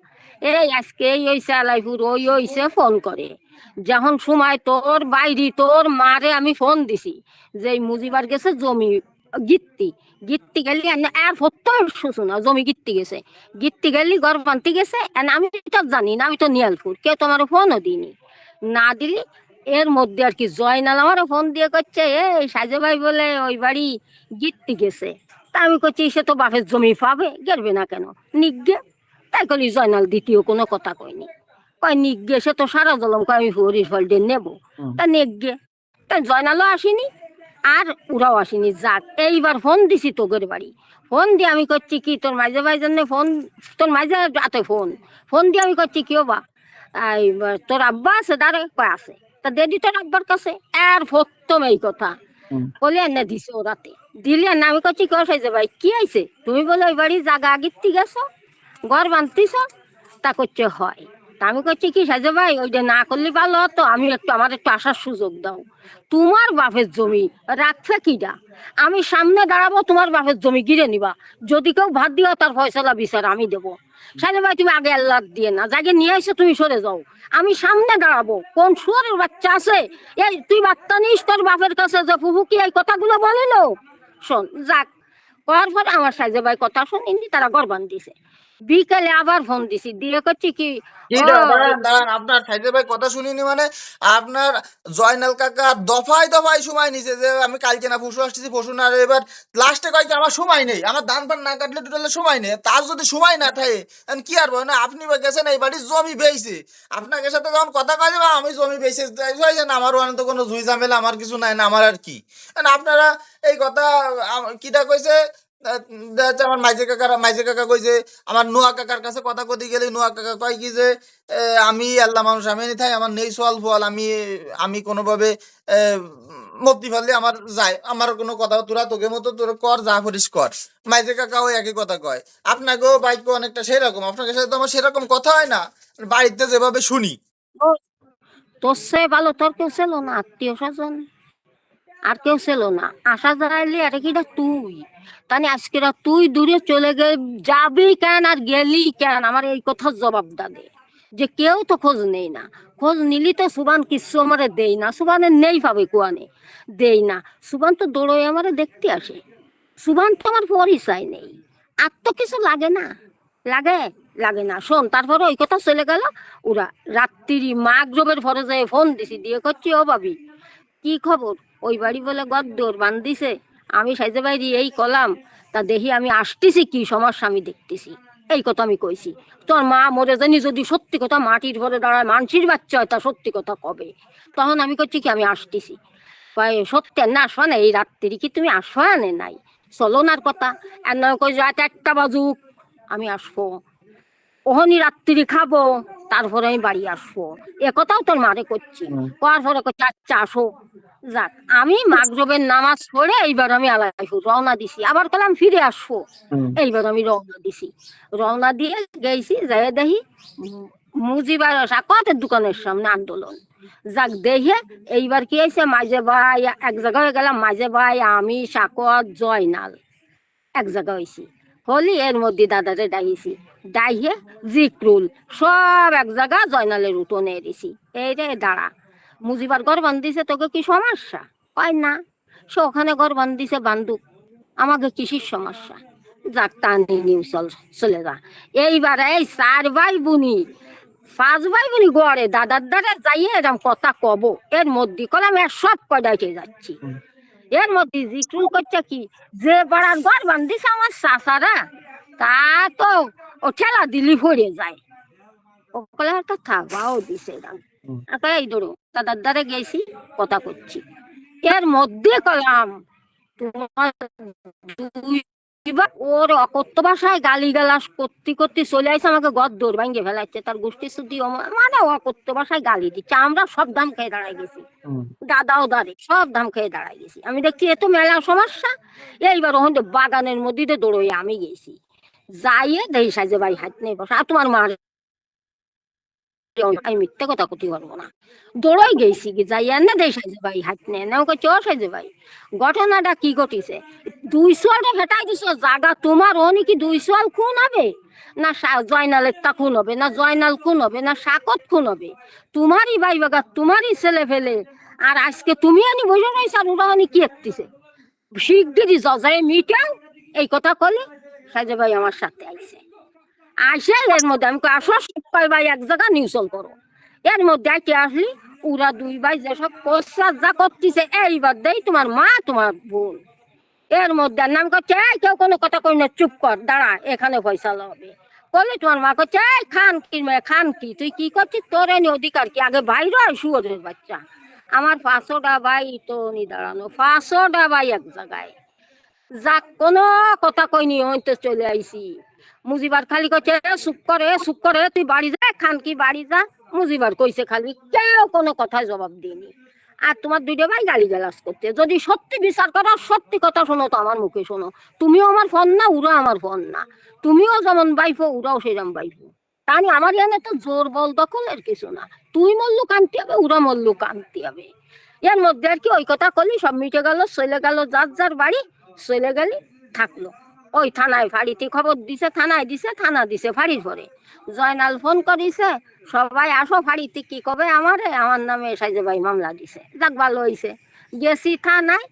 এই আজকে এই হইছে আলাইপুর, ওই হইছে, ফোন করে। যখন সময় তোর বাইরি তোর মারে আমি ফোন দিছি যে এই মুজিবার গেছে জমি গিত্তি, গিত্তি গেলি আর প্রত্যেক শুনো জমি গিত্তি গেছে, গিত্তি গেলি ঘর বানতে গেছে, আমি তো জানি না, আমি তো নিয়ালপুর, কেউ তোমার ফোনও দিইনি, না দিলি। এর মধ্যে আর কি জয়নাল আমার ফোন দিয়ে করছে, এই সাজে ভাই বলে ওই বাড়ি গিটতে গেছে। তা আমি করছি সে তো বাপের জমি পাবে, গেলবে না কেন, নিগ্গে। তাই কলি জয়নাল দ্বিতীয় কোনো কথা কয়নি, কয় নিগ্গে, সে তো সারা জলম কয় আমি হরির ফলটে নেবো, হুম। তা নেগ্গে। তাই জয়নালও আসেনি, আর ওরাও আসেনি। যাক, এইবার ফোন দিছি তোগের বাড়ি, ফোন দিয়ে আমি করছি কি, তোর মাঝে ভাই জন্য ফোন, তোর মাঝে রাতে ফোন, ফোন দিয়ে আমি করছি কি ও বা, তোর আব্বা আছে দাঁড়ে, কয় আছে, তা দেদি তোর আব্বার কাছে। আর প্রথম এই কথা হুম। বলে এনে দিছে ও রাতে, দিলে না। আমি করছি কি সাইজে ভাই কি আইছে, তুমি বলে ওই বাড়ি জাগা আগির গেছো, ঘর বানতিস, তা করছে হয়। তা আমি করছি কি সাইজে ভাই, ওইটা না করলে ভালো হতো, আমি একটু আমার একটু আসার সুযোগ দাও। তোমার বাপের জমি রাখছে কিটা, আমি সামনে দাঁড়াবো, তোমার বাপের জমি গিরে নিবা, যদি কেউ ভাত দিও তার ফয়সলা বিচার আমি দেবো। সাইজে ভাই তুমি আগে আল্লাহ দিয়ে না, যাকে নিয়ে এসে তুমি সরে যাও, আমি সামনে দাঁড়াবো। কোন শুয়ারের বাচ্চা আছে, এই তুই বার্তা নিস তোর বাপের কাছে যে ফুফু কি এই কথাগুলো বলিল। শোন, যাক, করার পরে আমার সাইজে ভাই কথা শুনিনি, তারা গরবান দিছে। বিকালে আবার ফোন দিছি, দিয়ে করছি কি, ও দাঁড়ান দাঁড়ান, আপনার সাইদে ভাই কথা শুনিনি মানে? আপনার জয়নাল কাকা দফায় দফায় সময় নিছে যে আমি কালকে না পরশু আসতেছি, পরশু না, আর এবার লাস্টে কয় কি আমার সময় নেই, আমার ধান পান না কাটলে টোটালে সময় নেই। তার যদি সময় না থাকে এখন কি আর বলে না, আপনি বা গেছেন এই বাড়ির জমি বেইছে, আপনাকে সাথে যখন কথা কয় যাবে আমি জমি বেইছে আমারও আনন্দ কোনো ঝুই ঝামেলা আমার কিছু নাই না, আমার আর কি। এখন আপনারা এই কথা কিটা কইছে, দেখা যাচ্ছে আমার মাইজে কাকা কইছে আমার নোয়া কাকার কাছে কথা কতি গেলে নোয়া কাকা কয় কি যে আমি আল্লাহ মানুষ আমি থাই আমার নেই সোয়াল ফোয়াল আমি আমি কোনোভাবে মতি ফেললে আমার যায় আমার কোনো কথা তোরা তোকে মতো তোরা কর যা করিস কর মাইজে কাকাও একই কথা কয় আপনাকেও বাইক অনেকটা সেরকম আপনার সাথে তো আমার সেরকম কথা হয় না বাড়িতে যেভাবে শুনি ও, তোর সে ভালো তোর কেউ ছিল না আত্মীয় স্বজন আর কেউ ছিল না আশা জানাইলি এটা কিটা তুই তানি আজকেরা তুই দূরে চলে যাবি কেন আর গেলি কেন আমার এই কথার জবাব দে যে কেউ তো খোঁজ নেই না খোঁজ নিলি তো সুবান কিচ্ছু আমারে দেই না সুবানের নেই পাবে কুয়ানে দেই না সুবান তো দৌড়ই আমারে দেখতে আসে সুবান তো আমার পরিচয় নেই আর তো কিছু লাগে না লাগে লাগে না শোন তারপরে ওই কথা চলে গেল ওরা রাত্রি মাগরবের পরে যায় ফোন দিছি দিয়ে করছি ও ভাবি কি খবর ওই বাড়ি বলে গদ্দর বান্ধিছে আমি সাইজে বাইরি এই কলাম তা দেখি আমি আসতেছি কি সমস্যা আমি দেখতেছি এই কথা আমি কইছি তোর মা মরে জানি যদি সত্যি কথা মাটির ঘরে দাঁড়ায় মানসির বাচ্চা হয় তা সত্যি কথা কবে তখন আমি করছি কি আমি আসতেছি কয় সত্যি না আসবা না এই রাত্রি কি তুমি আসবা না নাই চলো নার কথা আর নয় কই রাত 1টা বাজুক আমি আসবো ওহনি রাত্রি খাবো তারপরে আমি বাড়ি আসবো এ কথাও তোর মারে করছি করার পরে করছি আচ্ছা আসো যাক আমি মাগরবের নামাজ পড়ে এইবার আমি আলাইফু রওনা দিছি আবার কলাম ফিরে আসবো এইবার আমি রওনা দিছি রওনা দিয়ে গেছি যাই দেখি মুজিবার সাকতের দোকানের সামনে আন্দোলন যাক দেখে এইবার কি হয়েছে মাঝে ভাই এক জায়গায় গেলাম মাঝে ভাই আমি সাকত জয়নাল এক জায়গা হয়েছি হলি এর মধ্যে দাদারে ডাইছি ডাইহে জিক্রুল সব এক জায়গা জয়নালের উঠোনে দিছি এই রে দাঁড়া মুজিবার ঘর বান্ধিছে তোকে কি সমস্যা হয় না সে ওখানে ঘর বান্ধিছে বান্ধুক আমাকে কিসির সমস্যা যাক টানি নিউ চলে যা এইবার এই 4 ভাই বুনি 5 ভাই বুনি গড়ে দাদার দ্বারা যাইয়ে এরকম কথা কব এর মধ্যে কলাম এর সব কয়দাইতে যাচ্ছি এর মধ্যে জিক্রুল করছে কি যে পাড়ার ঘর বান্ধিছে আমার চাচারা তা তো ও ঠেলা দিলি পড়ে যায় ও কলে একটা থাকবাও দিছে এই ধরো দাদার দ্বারে গেছি কথা করছি এর মধ্যে কলাম তোমার ওর অকথ্য ভাষায় গালি গালাস করতে করতে চলে আসে আমাকে গদ্দর ভাঙ্গে ফেলাচ্ছে তার গোষ্ঠী শুদ্ধি মানে অকথ্য ভাষায় গালি দিচ্ছে আমরা সব দাম খেয়ে দাঁড়াই গেছি দাদাও দাঁড়ে সব দাম খেয়ে দাঁড়াই গেছি আমি দেখছি এত মেলা সমস্যা এইবার ওখান বাগানের মধ্যে দৌড়ই আমি গেছি যাইয়ে দেখি সাজে ভাই হাত নেই বসা আর তোমার মার আমি মিথ্যে কথা করতে পারবো না দৌড়াই গেছি কি যাই না দেই সাইজে ভাই হাত নেই না ওকে চোর সাইজে ভাই ঘটনাটা কি ঘটিছে 2 সোয়ালটা ফেটাই দিছ জাগা তোমার ও নাকি 2 সোয়াল খুন হবে না জয়নালের তা খুন হবে না জয়নাল খুন হবে না সাকত খুন হবে তোমারই ভাই বাগা তোমারই ছেলে ফেলে আর আজকে তুমি আনি বসে রয়েছ আর ওরা আনি কি একটিছে শিগগিরই জজায় মিটাও এই কথা কলে সাইজে ভাই আমার সাথে আইছে আসে এর মধ্যে আমি আসো সবাই ভাই এক জায়গা নিউসল করো এর মধ্যে কে আসলি ওরা 2 ভাই যেসব প্রচার যা করতেছে এইবার দেই তোমার মা তোমার বোন এর মধ্যে নাম করছে এই কেউ কোনো কথা কই না চুপ কর দাঁড়া এখানে ফয়সালা হবে বলে তোমার মা করছে এই খান কি খান কি তুই কি করছিস তোর এনে অধিকার কি আগে বাইরে হয় শুয়োরের বাচ্চা আমার 500টা ভাই তো নি দাঁড়ানো 500টা ভাই এক জায়গায় যাক কোনো কথা কইনি হইতে চলে আইছি মুজিবার খালি কইছে চুপ করে তুই বাড়ি যা খান কি বাড়ি যা মুজিবার কইছে খালি কেউ কোনো কথায় জবাব দিইনি আর তোমার 2টা ভাই গালি গালাজ করতে যদি সত্যি বিচার করো সত্যি কথা শোনো তো আমার মুখে শোনো তুমিও আমার ফোন না ওরা আমার ফোন না তুমিও যেমন বাইফো ওরাও সেরকম বাইফো তানি আমার এখানে তো জোর বল দখলের কিছু না তুই মল্লু কানতে হবে ওরা মল্লু কানতে হবে এর মধ্যে আর কি ওই কথা করলি সব মিটে গেল চলে গেল যার যার বাড়ি চলে গেলি থাকলো ওই থানায় ফাঁড়িতে খবর দিছে থানায় দিছে থানা দিছে ফাঁড়ির পরে জয়নাল ফোন করিছে সবাই আসো ফাঁড়িতে কি কবে আমার নামে সাইজে ভাই মামলা দিছে যাক ভালো হয়েছে গেছি থানায়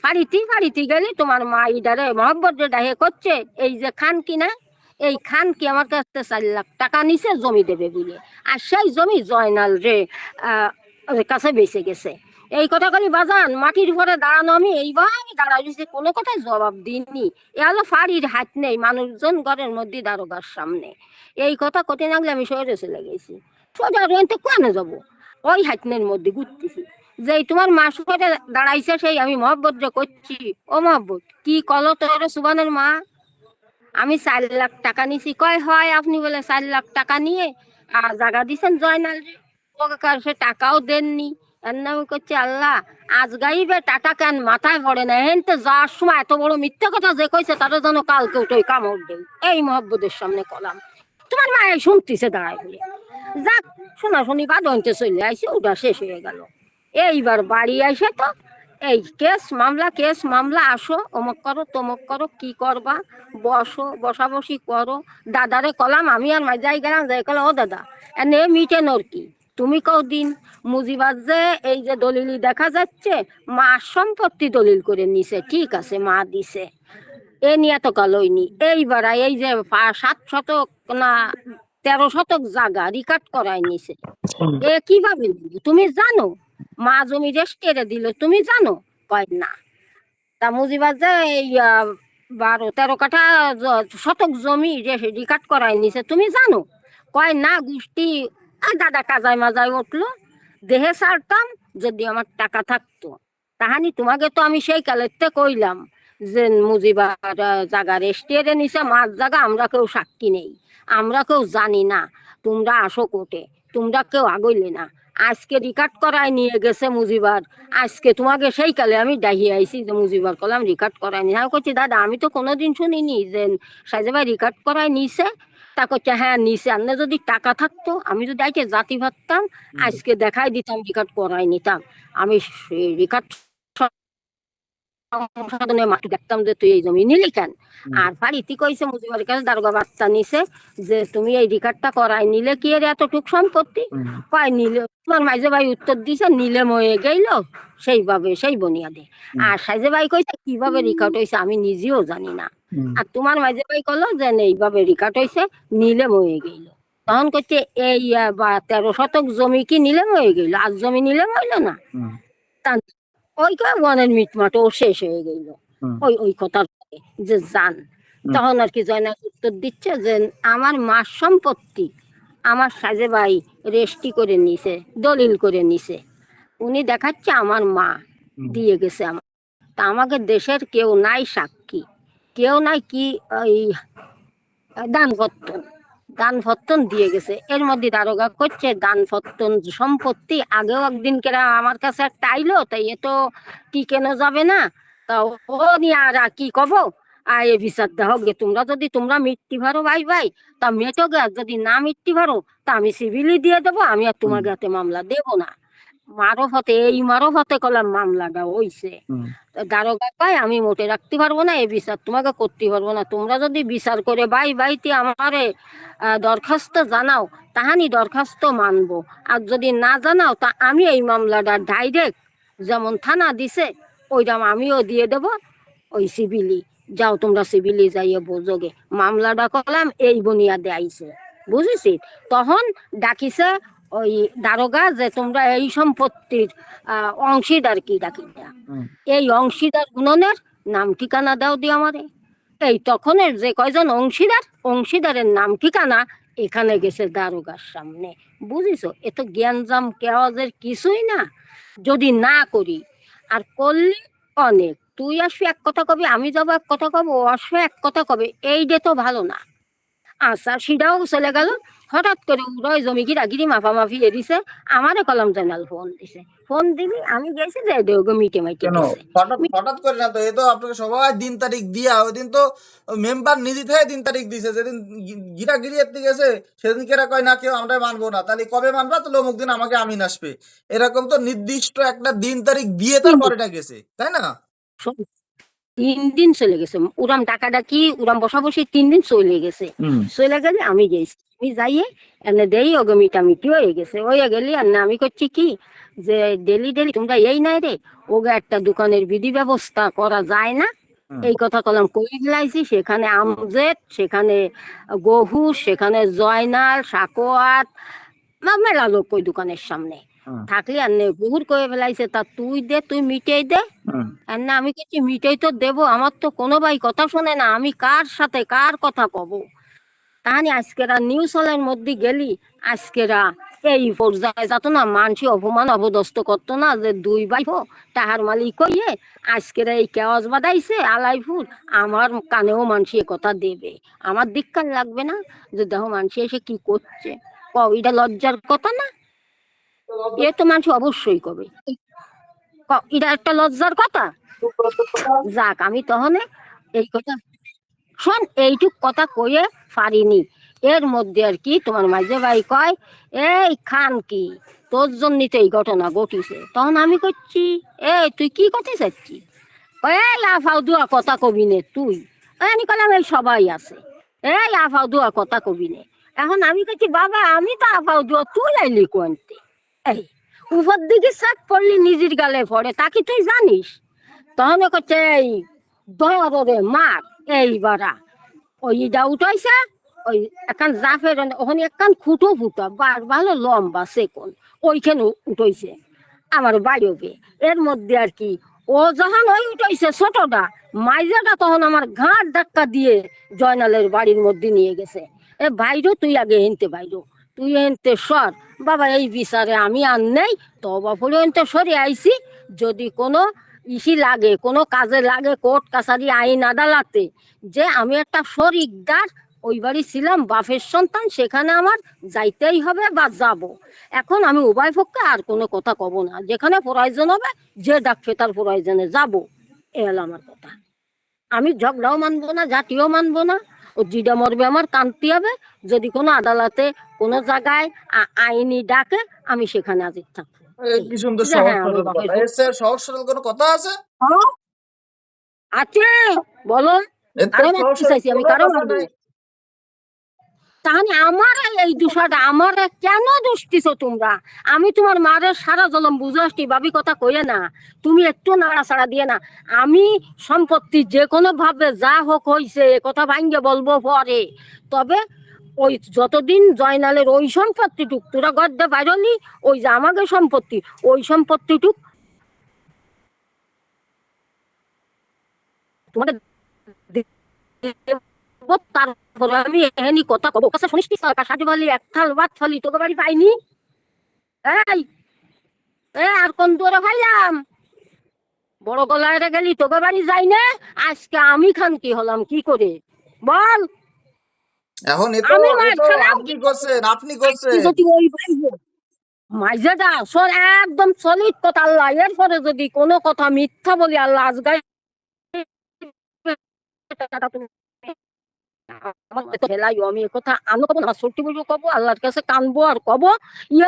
ফাঁড়িতে গেলি তোমার মা ইডারে মহব্বত ডাহে করছে এই যে খান কি না এই খান কি আমার কাছে 4 লাখ টাকা নিছে জমি দেবে বলে আর সেই জমি জয়নাল রে কাছে বেঁচে গেছে এই কথা কলি বাজান মাটির উপরে দাঁড়ানো আমি এইবার দাঁড়াইছি কোনো কথায় জবাব দিইনি এ হলো ফাড়ির হাত নেই মানুষজন ঘরের মধ্যে দারোগার সামনে এই কথা কঠিন লাগলে আমি শহরে চলে গেছি সোজা রেন্টে কোয়ানে যাবো ওই হাতনের মধ্যে ঘুরতেছি যে এই তোমার মাস করে দাঁড়াইছে সেই আমি মহব্বত যে করছি, ও মহব্বত কি কলো তোর সুবানের মা, আমি 4 লাখ টাকা নিছি। কয় হয় আপনি বলে 4 লাখ টাকা নিয়ে আর জায়গা দিছেন জয়নাল রে, ও কাকা সে টাকাও দেননি। এর নামে করছে আল্লাহ আজ গাইবে টাটা কেন মাথায় পড়ে না, হেন তো যাওয়ার সময় এত বড় মিথ্যা কথা যে কইছে তারা যেন কালকে উঠে কামড় দেয়, এই মহব্বতের সামনে কলাম। তোমার মায়ে শুনতিছে দাঁড়ায় বলে, যাক শোনাশুনি বাদ হইতে চলে আইসে, ওটা শেষ হয়ে গেল। এইবার বাড়ি আসে তো এই কেস মামলা, আসো অমুক করো তমুক করো, কি করবা বসো, বসাবসি করো। দাদারে কলাম, আমি আর মাঝাই গেলাম, যাই কলাম ও দাদা এনে মিটেনোর কি, তুমি কদিন মুজিবাদ যে এই যে দলিল দেখা যাচ্ছে মা সম্পত্তি দলিল করে নিছে, ঠিক আছে মা দিছে, এ নিয়ে তো কালইনি। এইবার এই যে 7 শতক না 13 শতক জায়গা রিকার্ড করাই নিছে, এ কিভাবে নিল তুমি জানো? মা জমি রেস্টেরে দিল তুমি জানো? কয় না। তা মুজিবাদ যে এই 12-13 কাঠা শতক জমি রিকার্ড করাই নিছে তুমি জানো? কয় না। গোষ্ঠী আর দাদা কাজায় মাজায় উঠলো, দেহে ছাড়তাম যদি আমার টাকা থাকতো। তাহানি তোমাকে তো আমি সেই কালেতে কইলাম যে মুজিবার জায়গা রেস্টেরে নিছে, মাছ জায়গা আমরা কেউ সাক্ষী নেই, আমরা কেউ জানি না, তোমরা আসো কোর্টে, তোমরা কেউ আগইলে না। আজকে রিকার্ড করায় নিয়ে গেছে মুজিবার, আজকে তোমাকে সেই কালে আমি ডাহিয়ে আইছি যে মুজিবার কলাম রিকার্ড করায় নিয়ে। আমি করছি দাদা আমি তো কোনোদিন শুনিনি যে সাইজে ভাই রিকার্ড করায় নিছে। তা করছে হ্যাঁ নিছে, আন্নে যদি টাকা থাকতো আমি যদি আজকে জাতি ভাবতাম আজকে দেখাই দিতাম রিকার্ড করাই নিতাম। আমি রিকার্ড সংশোধনের মাটি দেখতাম যে তুই এই জমি নিলি কেন। আর বাড়িতে কইছে মুজিবের কাছে দারোগা বার্তা নিছে যে তুমি এই রিকার্ডটা করাই নিলে কি এর এতটুক সম্পত্তি? কয় নিলে। তোমার মাইজে ভাই উত্তর দিছে নিলে ময়ে গেল সেইভাবে, সেই বনিয়াদে। আর সাইজে ভাই কইছে কিভাবে রিকার্ড হয়েছে আমি নিজেও জানি না। আর তোমার মাইজে ভাই কলো যে এইভাবে রিকার্ড হয়েছে নিলে ময়ে গেল। তখন করছে এই 13 শতক জমি কি নিলে ময়ে গেল, আর জমি নিলে মইল না। তা ওই ওয়ানের মিটমাটও শেষ হয়ে গেল ওই ওই কথার পরে যে জান। তখন আর কি জয়নাল উত্তর দিচ্ছে যে আমার মার সম্পত্তি আমার সাজে ভাই রেস্টি করে নিছে, দলিল করে নিছে, উনি দেখাচ্ছে আমার মা দিয়ে গেছে আমার। তা আমাকে দেশের কেউ নাই সাক্ষী, কেউ নাই কি ওই দান ফত্তন দিয়ে গেছে। এর মধ্যে দারোগা করছে দান ফত্তন সম্পত্তি আগেও একদিন কেরা আমার কাছে একটা আইলো, তাই এ তো কি কেন যাবে না। তা ও নিয়ে আর কি কব, আর এ বিচার দেহ গে তোমরা, যদি তোমরা মিট্টি ভারো ভাই ভাই তা মেটো গে, আর যদি না মিট্টি ভারো তা আমি সিভিলি দিয়ে দেবো, আমি আর তোমার গাতে মামলা দেবো না। মারফতে এই মারফতে কলাম মামলাটা হইছে। দারোগা কয় আমি মোটে রাখতে পারবো না, এ বিচার তোমাকে করতে পারবো না, তোমরা যদি বিচার করে বাইতে আমারে দরখাস্ত জানাও তাহানি দরখাস্ত মানবো, আর যদি না জানাও তা আমি এই মামলাটা ডাইরেক্ট যেমন থানা দিছে ওইরকম আমিও দিয়ে দেব ওই সিভিলি। যাও তোমরা সিভিলি যাইয়ে বোঝোগে। মামলাটা করলাম এই বুনিয়াদে আইছে, বুঝেছি। তখন ডাকিছে ওই দারোগা যে তোমরা এই সম্পত্তির অংশীদার কি ডাকি, এই অংশীদার গুণনের নাম ঠিকানা দাও দি আমারে। এই তখনের যে কয়জন অংশীদারের নাম ঠিকানা এখানে গেছে দারোগার সামনে, বুঝিছো। এ তো জ্ঞানজাম কেওয়াজের কিছুই না। যদি না করি আর করলে অনেক, তুই আসবি এক কথা কবি, আমি যাবো এক কথা কব, ও আসবে এক কথা কবে, এই ডে তো ভালো না। আচ্ছা সেটাও চলে গেল। হঠাৎ করে উড়য় জমি গিরাগিরি মাফামাফি এদিছে, আমারে কলম জানাল ফোন দিছে, ফোন দিলি আমি গেছি যে দেওগে মিটে মাইটে কেন দিছে। হঠাৎ করে না তো, এ তো আপনাকে সবাই দিন তারিখ দিয়া, ওই দিন তো মেম্বার নিজে থেকে দিন তারিখ দিছে, যেদিন গিরাগিরি এতে গেছে সেদিন কেরা কয় না কেউ আমরা মানবো না, তাহলে কবে মানবা, তাহলে অমুক দিন আমাকে আমিন আসবে, এরকম তো নির্দিষ্ট একটা দিন তারিখ দিয়ে তারপরেটা গেছে, তাই না? 3 দিন চলে গেছে, উড়াম ডাকাডাকি উড়াম বসাবসি 3 দিন চলে গেছে। চলে গেলে আমি গেছি, আমি যাইয়ে এনে দেই ওগে মিটামিটি হয়ে গেছে, হয়ে গেলি আর না আমি করছি কি যে ডেলি তোমরা এই নাই রে ওগে একটা দোকানের বিধি ব্যবস্থা করা যায় না, এই কথা কলাম কই গেলাইছি। সেখানে আমজেদ, সেখানে গহু, সেখানে জয়নাল সাকোয়াত মেলা লোক ওই দোকানের সামনে থাকলে আর নে বহুর করে ফেলাইছে। তা তুই দে, তুই মিটাই দে। আর না আমি কিছু মিটাই তো দেবো, আমার তো কোনো ভাই কথা শোনে না, আমি কার সাথে কার কথা কব। তাহানি আজকেরা নিউজ হলের মধ্যে গেলি, আজকেরা এই পর্যায়ে যাত না মানসি অপমান অপদস্থ করতো না যে দুই ভাই তাহার মালিক কইয়ে আজকের এই কেওয়াজ বাদাইছে আলাইপুর আমার কানেও মানসি কথা দেবে, আমার দিককার লাগবে না যে দেখো মানসি এসে কি করছে, এটা লজ্জার কথা না? এ তো মানসি অবশ্যই কবে, এটা একটা লজ্জার কথা। যাক আমি তখন এই কথা শোন, এইটুক কথা কয়ে পারিনি, এর মধ্যে আর কি তোমার মাঝে ভাই কয় এই খান কি তোর জন্যই তো এই ঘটনা ঘটিছে। তখন আমি করছি এই তুই কি করতে চাচ্ছি, এই লাফাও দুয়া কথা কবি নে তুই, আমি কলাম এই সবাই আছে, এই আফাও দুয়া কথা কবি নে। এখন আমি করছি বাবা আমি তো আফাও দুয়া, তুই আইলি কোনতে? এই উপর দিকে শাক পড়লি নিজের গালে পড়ে তা কি তুই জানিস? তখন করছে এই দরে মার এইবারা ওই ইটা উঠাইছে, ওই একান জাফের ওখানে একান খুঁটো ফুটা বার ভালো লম্বা সেকন ওইখানে উঠাইছে আমার বাড়িওকে। এর মধ্যে আর কি ও যখন ওই উঠাইছে ছোটটা, মাইজাটা তখন আমার ঘাট ধাক্কা দিয়ে জয়নালের বাড়ির মধ্যে নিয়ে গেছে। এ ভাইরো তুই আগে হেনতে ভাইরো, তুই হেনতে সর বাবা, এই বিচারে আমি আর নেই, তবা ফুলে হেনতে সরে আইছি, যদি কোনো ইসি লাগে কোনো কাজে লাগে কোর্ট কাছারি আইন আদালতে, যে আমি একটা শরিকদার ওই বাড়ি ছিলাম বাপের সন্তান, সেখানে আমার যাইতেই হবে বা যাব। এখন আমি উভয় পক্ষে আর কোনো কথা কব না, যেখানে প্রয়োজন হবে যে ডাকছে তার প্রয়োজনে যাব, এ হলো আমার কথা। আমি ঝগড়াও মানবো না, জাতিও মানবো না, ও জিডা মরবে আমার কান্তি হবে, যদি কোনো আদালতে কোনো জায়গায় আইনি ডাকে আমি সেখানে হাজির থাকবো। কি সুন্দর যে সহজ হ্যাঁ আমি সরল বাপের কথা, এর চেয়ে সহজ সরল কোনো কথা আছে? আছে, বলো এর কারো থেকে সহজ মারতে সরল চাইছি আমি, কোনো কারো কথা মারবো? নাই। তাহলে আমার এই দোষাটা আমার কেন দোষ দিছো তোমরা? আমি তোমার মারের সারা জলম বুঝে আসছি, ভাবি কথা কইলে না, তুমি একটু নাড়াচাড়া দিয়ে না। আমি সম্পত্তি যে কোনো ভাবে যা হোক হইছে কথা ভাঙ্গে বলবো পরে, তবে ওই যতদিন জয়নালের ওই সম্পত্তিটুক তোরা গদ্দে বাইরলি, ওই যে আমাকে সম্পত্তি, ওই সম্পত্তিটুক তোমাদের দেব, তারপরে আমি এহেনি কথা কব। কাছে শুনিস কি সরকার সাজু বলি এক থাল ভাত ফলি তোকে বাড়ি পাইনি, এই আর কোন দূরে ভাইলাম বড় গলায় গেলি তোকে বাড়ি যাই না, আজকে আমি খান কি হলাম কি করে বল? এখন আমি মার খালাম আপনি করছেন, আপনি করছেন। যদি ওই ভাই মাইজাটা সর একদম সলিড কথা আল্লাহ, এরপরে যদি কোনো কথা মিথ্যা বলি আল্লাহ আজগাই আমি কথা আমি কব না, সত্যি বলবো কব, আল্লাহর কাছে কানবো আর কব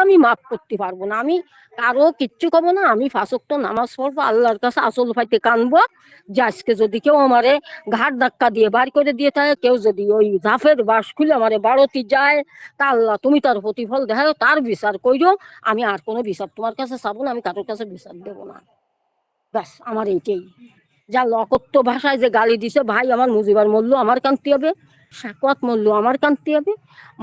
আমি মাফ করতে পারবো না, আমি কারো কিচ্ছু কব না, আমি ফাঁসক্ত নামাজ পড়বো আল্লাহর কাছে আসল ফাইতে কানবো, যে আজকে যদি কেউ আমারে ঘাট ধাক্কা দিয়ে বার করে দিয়ে থাকে, কেউ যদি ওই জাফের বাস খুলে আমারে বাড়তি যায়, তা আল্লাহ তুমি তার প্রতিফল দেখাও, তার বিচার কইরো। আমি আর কোনো বিচার তোমার কাছে চাবো না, আমি কারোর কাছে বিচার দেবো না, ব্যাস আমার এইটাই। যা লকত্ব ভাষায় যে গালি দিছে, ভাই আমার মুজিবার মূল্য আমার কান্তি হবে, সাকওয়াত মূল্য আমার কান্তি হবে,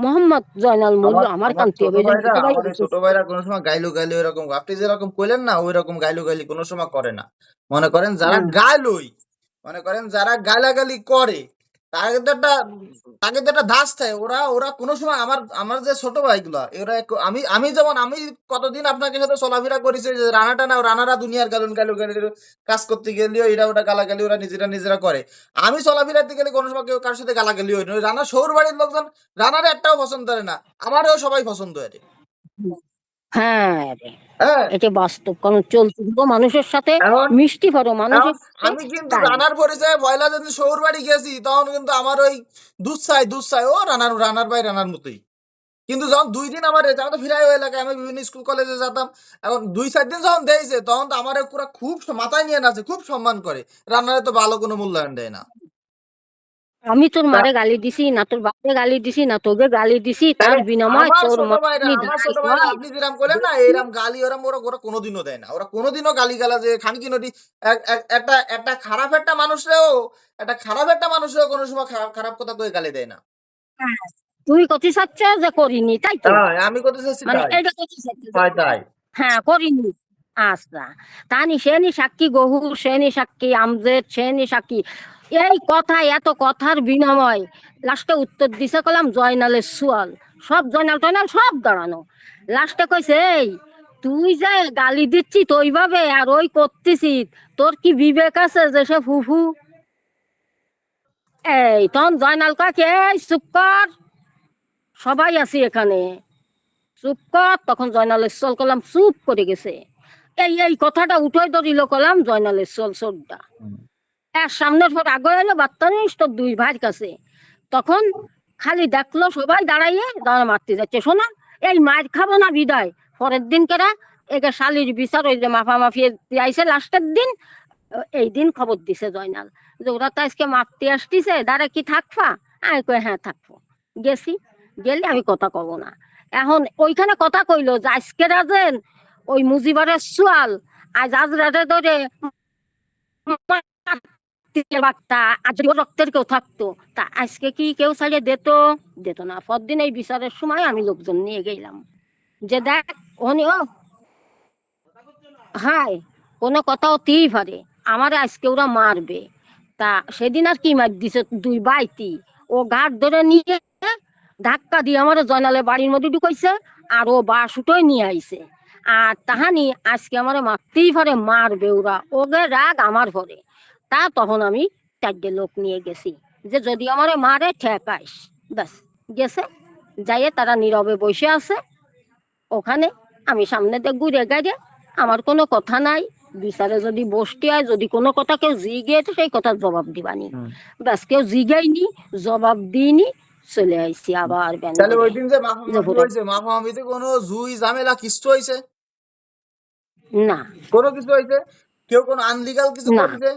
মোহাম্মদ জয়নাল মূল্য আমার আমার কান্তি ছোট হবে। ভাইরা, আমার এই ছোট ভাইরা কোনো সময় গাইলু গাইলু এরকম আপনি যেরকম কইলেন না, ওই রকম গাইলু গাইলি কোনো সময় করে না। মনে করেন যারা গাইলুই, মনে করেন যারা গালাগালি করে, তাকে তো একটা তাকে তো একটা ধাস থাকে। ওরা ওরা কোনো সময় আমার আমার যে ছোট ভাইগুলা এরা আমি আমি যেমন আমি কতদিন আপনাকে সাথে চলাফেরা করেছি, যে রানাটা না রানারা দুনিয়ার গালুন গালু গালি কাজ করতে গেলেও এটা ওটা গালাগালি ওরা নিজেরা নিজেরা করে। আমি চলাফেরাতে গেলে কোনো সময় কেউ কার সাথে গালাগালি হয় না। ওই রানা শহর বাড়ির লোকজন রানার একটাও পছন্দ করে না, আমারও সবাই পছন্দ করে। হ্যাঁ রে, হ্যাঁ, এটা বাস্তব, কারণ চলতে দিব মানুষের সাথে, এখন মিষ্টি করো এখন মানুষের সাথে, আমি কিন্তু তাই রানার পরিচয়ে পয়লা যেদিন শহর বাড়ি গেছি তখন কিন্তু আমার ওই দুধ চাই ও রানার রানার ভাই রানার মতোই। কিন্তু যখন ২ দিন আমার রেছে, আমি তো ফিরাই ওই এলাকায় আমি বিভিন্ন স্কুল কলেজে যেতাম। এখন ২-৪ দিন যখন দেইছে তখন তো আমার পুরা খুব মাথায় নিয়ে নাচে, খুব সম্মান করে। রান্নারে তো ভালো কোনো মূল্যায়ন দেয় না। আমি তোর তা মারে গালি দিছি না, তোর বাপে গালি দিছি না, তোকে গালি দিছি, তার তাহলে বিনিময় তোর আমার ছোট ভাইরা আপনি যেরকম করলেন না এরকম গালি ওরম ওরা ওরা কোনোদিনও দেয় না। ওরা কোনোদিনও গালি গালা যে খানকি নদী একটা একটা খারাপ একটা মানুষরেও কোনো সময় খারাপ খারাপ কথা কয়ে গালি দেয় না। তুই কতি চাচ্ছ যে করিনি, তাই তো? হ্যাঁ, আমি করতে চাচ্ছি মানে তাই। এটা কতি চাচ্ছ? তাই। হ্যাঁ করিনি। আচ্ছা, তানি সেনি সাক্ষী গহুর, সেনি সাক্ষী আমজেদ, সেনি সাক্ষী, এই কথা এত কথার বিনিময় লাস্টে উত্তর দিছে কলাম জয়নালের সুয়াল, সব জয়নাল টয়নাল সব দাঁড়ানো। লাস্টে কইছে, এই তুই যে গালি দিচ্ছি তো ওইভাবে আর ওই করতেছি, তোর কি বিবেক আছে যে সে ফুফু? এই তখন জয়নাল কাকে, এই চুপ কর, সবাই আছি এখানে, চুপ কর। তখন জয়নালের চল করলাম, চুপ করে গেছে। এই কথাটা উঠে ধরিল, করলাম জয়নালের চল চোরটা এর সামনের পর আগে এলো বাত্তানিস তোর দুই ভাইয়ের কাছে। তখন খালি দেখলো সবাই দাঁড়াইয়ে দাঁড়া মারতে যাচ্ছে। শোনা, এই মার খাবো না বিদায়, পরের দিন কেরা একে শালির বিচার ওই যে মাফামাফি আইসে লাস্টের দিন, এই দিন খবর দিছে জয়নাল যে ওরা তো আজকে মারতে আসতিছে, দাঁড়া কি থাকবা? আমি কই হ্যাঁ থাকবো। গেছি, গেলে আমি কথা কব না। এখন ওইখানে কথা কইলো যে আজকে রাজেন ওই মুজিবারের সোয়াল আজ আজ রাজে ধরে বার্তা, আর যদি ওর রক্তের কেউ থাকতো তা আজকে কি কেউ ছাড়িয়ে দিত না। পরদিন এই বিচারের সময় আমি লোকজন নিয়ে গেলাম যে দেখ উনি ও হাই, কোনো কথা হতেই পারে, আমার আজকে ওরা মারবে। তা সেদিন আর কি মার দিছে দুই বাইতি, ও ঘাট ধরে নিয়ে ধাক্কা দিয়ে আমার জয়নালের বাড়ির মধ্যে ঢুকাইছে, আর ও বাস উঠোই নিয়ে আইছে। আর তাহানি আজকে আমার মারতেই পারে, মারবে ওরা, ওদের রাগ আমার ঘরে। তা তখন আমি 4টে লোক নিয়ে গেছি যে যদি আমার মারে ঠেকাইস। ব্যাস, গেছে, যাইয়ে তারা নীরবে বসে আছে ওখানে। আমি সামনে দিয়ে ঘুরে গাড়ে, আমার কোনো কথা নাই। বিচারে যদি বসতে হয়, যদি কোনো কথা কেউ জিগে তো সেই কথার জবাব দিবানি। ব্যাস, কেউ জিগাইনি, জবাব দিইনি, চলে আইছি আবার ব্যান তাহলে করে ওই দিন যে যে মাফামাফি পুরা হয়েছে, মাফামাফিতে কোনো জুই ঝামেলা কিছু হয়েছে? না, কোনো কিছু হয়েছে? কেউ কোনো আনলিগাল কিছু না, করেছে?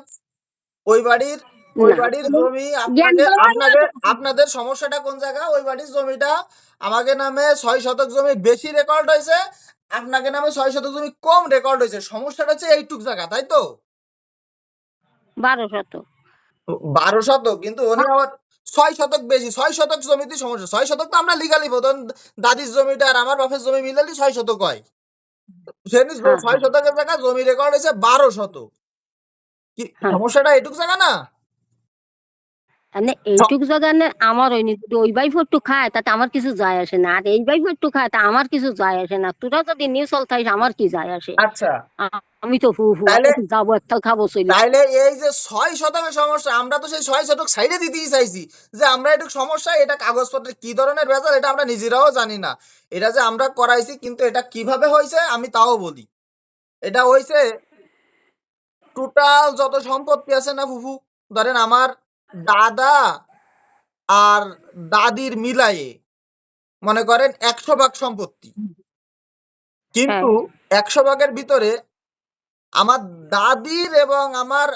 ওই বাড়ির ওই না, বাড়ির কোনো জমি জ্ঞান আপনাকে দেওয়াই না আপনাদের তো কিছু। আপনাদের সমস্যাটা কোন জায়গা? ওই বাড়ির জমিটা আমাকে নামে 6 শতক জমি বেশি রেকর্ড হয়েছে, আপনাকে নামে 6 শতক জমি কম রেকর্ড হয়েছে। সমস্যাটা হচ্ছে এইটুক জায়গা, তাই তো? 12 শত। 12 শতক, কিন্তু উনি আবার 6 শতক বেশি। 6 শতক জমিতে সমস্যা। 6 শতক তো আমরা লিগালি ধরুন, দাদির জমিটা আর আমার বাপের জমি মিলালি 6 শতক হয়। সেদিন হ্যাঁ, ছয় হ্যাঁ, শতকের জায়গা জমি রেকর্ড হয়েছে 12 শতক। কি হ্যাঁ। সমস্যাটা এইটুক জায়গা না? মানে এইটুক জায়গা না আমার ওই যদি ওই বাইফ একটু খায় তাতে আমার কিছু যায় আসে না, আর এই বাইফ একটু খায় তা আমার কিছু যায় আসে না। তোরা যদি নিউসল খাইস আমার কি যায় আসে? আচ্ছা, আমি তো হু হু তাহলে আমি তো যাবো একটা খাবো চলে। তাইলে এই যে 6 শতকের সমস্যা, আমরা তো সেই 6 শতক সাইডে দিতেই চাইছি যে আমরা একটু সমস্যা, এটা কাগজপত্রে কি ধরনের ভেজাল এটা আমরা নিজেরাও জানি না। এটা যে আমরা করাইছি, কিন্তু এটা কিভাবে হয়েছে আমি তাও বলি। এটা হয়েছে টোটাল যত সম্পত্তি আছে না ফুফু, ধরেন আমার দাদা আর দাদির মিলায়ে মনে করেন 100 ভাগ সম্পত্তি, হ্যাঁ, কিন্তু 100 ভাগের ভিতরে আমার দাদির এবং আমার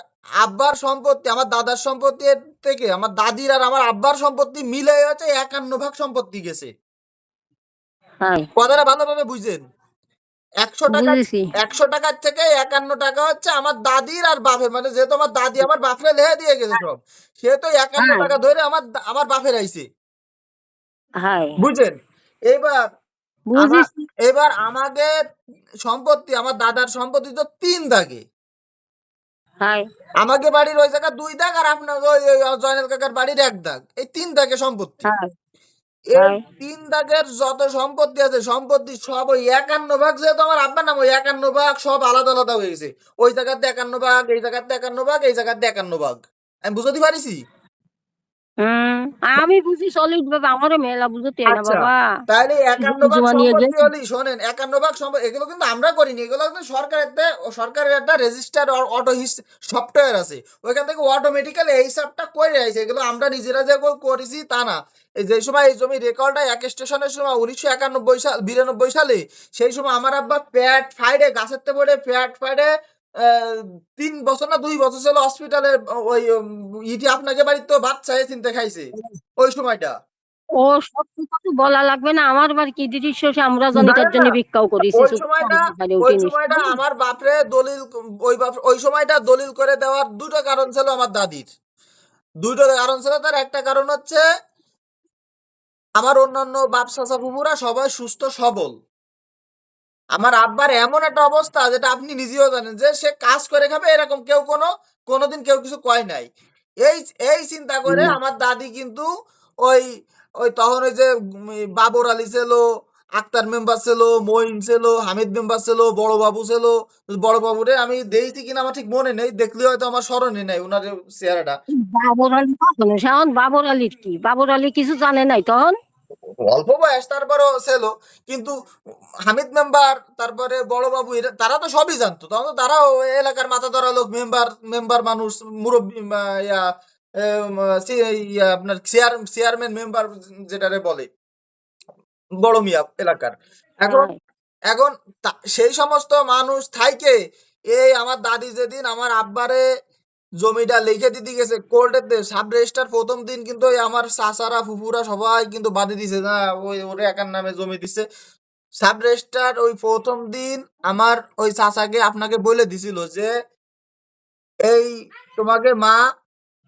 আব্বার সম্পত্তি, আমার দাদার সম্পত্তি থেকে আমার দাদির আর আমার আব্বার সম্পত্তি মিলে হচ্ছে 51 ভাগ সম্পত্তি গেছে। হ্যাঁ, কথাটা ভালোভাবে বুঝছেন? 100 টাকা, বুঝেছি। 100 টাকার থেকে 51 টাকা হচ্ছে আমার দাদির আর বাপের, মানে যেহেতু আমার দাদি আমার বাপরে লেহে দিয়ে গেছে সব, সেহেতু একান্ন হ্যাঁ, টাকা ধরে আমার বাপের আইছে। হ্যাঁ, বুঝছেন? এইবার আমার বুঝেছি। এবার আমাদের সম্পত্তি, আমার দাদার সম্পত্তি তো 3 দাগে। হ্যাঁ, আমাকে বাড়ির ওই জায়গা 2 দাগ, আর আপনার ওই জয়নাল কাকার বাড়ির 1 দাগ, এই 3 দাগে সম্পত্তি। হ্যাঁ, এই হ্যাঁ, 3 দাগের যত সম্পত্তি আছে, সম্পত্তি সব ওই 51 ভাগ, যেহেতু আমার আব্বার নাম, ওই 51 ভাগ সব আলাদা আলাদা হয়ে গেছে। ওই জায়গাতে 51 ভাগ, এই জায়গাতে 51 ভাগ, এই জায়গাতে 51 ভাগ। আমি বুঝতে পারিছি? হুম, আমি বুঝি সলিড বাবা, আমারও মেলা বুঝতে হয় না আচ্ছা, বাবা। তাহলে কি 51 ভাগ জুয়া নিয়ে সম্পত্তি গেছি। হলি, শোনেন, 51 ভাগ সম্পত্তি এগুলো কিন্তু আমরা করিনি, এগুলো কিন্তু সরকারের একটা রেজিস্টার অটো সফটওয়্যার আছে, ওইখান থেকে অটোমেটিক্যালি এই হিসাবটা করে আইছে। এগুলো আমরা নিজেরা যে করেছি তা না। এই যে সময় এই জমি রেকর্ড হয় এক স্টেশনের সময় 1991 সাল 92 সালে, সেই সময় আমার আব্বা প্যাট ফাইডে গাছের তে পড়ে প্যাট ফাইডে 3 বছর না 2 বছর ছিল হসপিটালে। ওই ইটি আপনাকে বাড়িতে তো ভাত চাই চিনতে খাইছে ওই সময়টা। ও সত্যি কথা বলা লাগবে না, আমার বার কি দৃশ্য সে আমরা জানি, তার জানেন জন্য না, ভিক্ষাও করেছি ওই চুপ সময়টা করে ওই উঠিনি। সময়টা আমার বাপরে দলিল, ওই সময়টা দলিল করে দেওয়ার দুটো কারণ ছিল আমার দাদির। দুটো কারণ ছিল, তার একটা কারণ হচ্ছে আমার অন্যান্য বাপ চাচা ফুফুরা সবাই সুস্থ সবল। আমার আব্বার এমন একটা অবস্থা যেটা আপনি নিজেও জানেন, যে সে কাজ করে খাবে, এরকম কেউ কোনোদিন কেউ কিছু কয় নাই। এই এই চিন্তা করে না, আমার দাদি কিন্তু ওই ওই তখন ওই যে বাবর আলী ছিল, আক্তার মেম্বার ছিল, মঈন ছিল, হামিদ মেম্বার ছিল, বড় বাবু ছিল। বড় বাবুরে আমি দেখছি কিনা আমার ঠিক মনে নেই, দেখলে হয়তো আমার স্মরণে নাই ওনার চেহারাটা। বাবর আলী কখন এখন বাবর আলীর কি, বাবর আলী কিছু জানে নাই তখন। অল্প বয়স তারপরও ছিল, কিন্তু হামিদ মেম্বার তারপরে বড় বাবু তারা তো সবই জানতো, তখন তো তারাও এলাকার মাথা ধরা লোক, মেম্বার মেম্বার মানুষ, মুরব্বী ইয়া আপনার চেয়ারম্যান মেম্বার যেটারে বলে, বড় মিয়া এলাকার। এখন হ্যাঁ, এখন সেই সমস্ত মানুষ থাইকে এই আমার দাদি যেদিন আমার আব্বারে জমিটা লিখে দিতে গেছে কোর্টেতে সাব রেজিস্টার প্রথম দিন, কিন্তু ওই আমার চাচারা ফুফুরা সবাই কিন্তু বাদে দিছে না, ওই ওরে একার নামে জমি দিছে। সাব রেজিস্টার ওই প্রথম দিন আমার ওই চাচাকে আপনাকে বলে দিছিল যে এই তোমাকে মা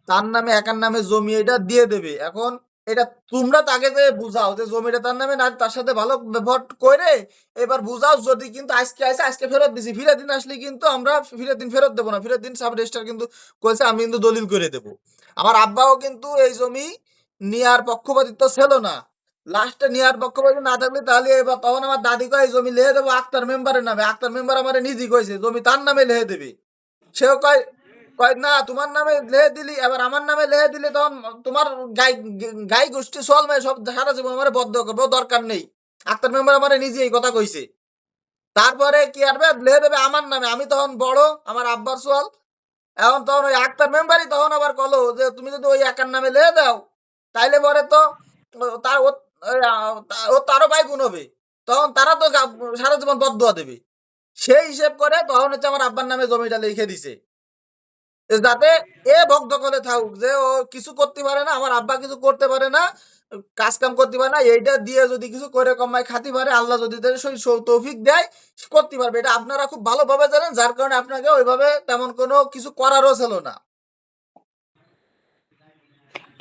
তার নামে একার নামে জমি এটা দিয়ে দেবে। এখন এটা তোমরা তাকে যে বুঝাও যে জমিটা তার নামে না, তার সাথে ভালো ব্যবহার করে এবার বুঝাও, যদি কিন্তু আজকে আসে আজকে ফেরত দিছি, ফিরে দিন আসলে কিন্তু আমরা ফিরে দিন ফেরত দেবো না, ফিরে দিন সাব রেজিস্টার কিন্তু কইছে আমি কিন্তু দলিল করে দেবো। আমার আব্বাও কিন্তু এই জমি নেয়ার পক্ষপাতিত্ব ছিল না, লাস্টে নেয়ার পক্ষপাতিত্ব না থাকলে তাহলে এবার তখন আমার দাদি কয় এই জমি লিখে দেবো আক্তার মেম্বারের নামে, আক্তার মেম্বার আমার নিজেই কইছে জমি তার নামে লিখে দেবে। সেও কয় কয় না তোমার নামে লেহে দিলি, এবার আমার নামে লেহে দিলে তখন তোমার গাই গাই গোষ্ঠী চল মেয়ে সব সারা জীবন আমার বদ্ধ করবো, দরকার নেই। আক্তার মেম্বার আমার নিজে এই কথা কইছে। তারপরে কি আরবে লেহে দেবে আমার নামে, আমি তখন বড়, আমার আব্বার সোয়াল। এখন তখন ওই আক্তার মেম্বারই তখন আবার কলো যে তুমি যদি ওই একার নামে লেহে দাও তাইলে পরে তো তার ও তারও ভাই গুণ হবে, তখন তারা তো সারা জীবন বদুয়া দেবে। সেই হিসেব করে তখন হচ্ছে আমার আব্বার নামে জমিটা লিখে দিছে, যাতে এ ভক্ত করে থাকুক যে ও কিছু করতে পারে না, আমার আব্বা কিছু করতে পারে না, কাজ কাম করতে পারে না, এইটা দিয়ে যদি কিছু করে কমায় খাতে পারে, আল্লাহ যদি তাদের তৌফিক দেয় করতে পারবে। এটা আপনারা খুব ভালোভাবে জানেন, যার কারণে আপনাকে ওইভাবে তেমন কোনো কিছু করারও ছিল না।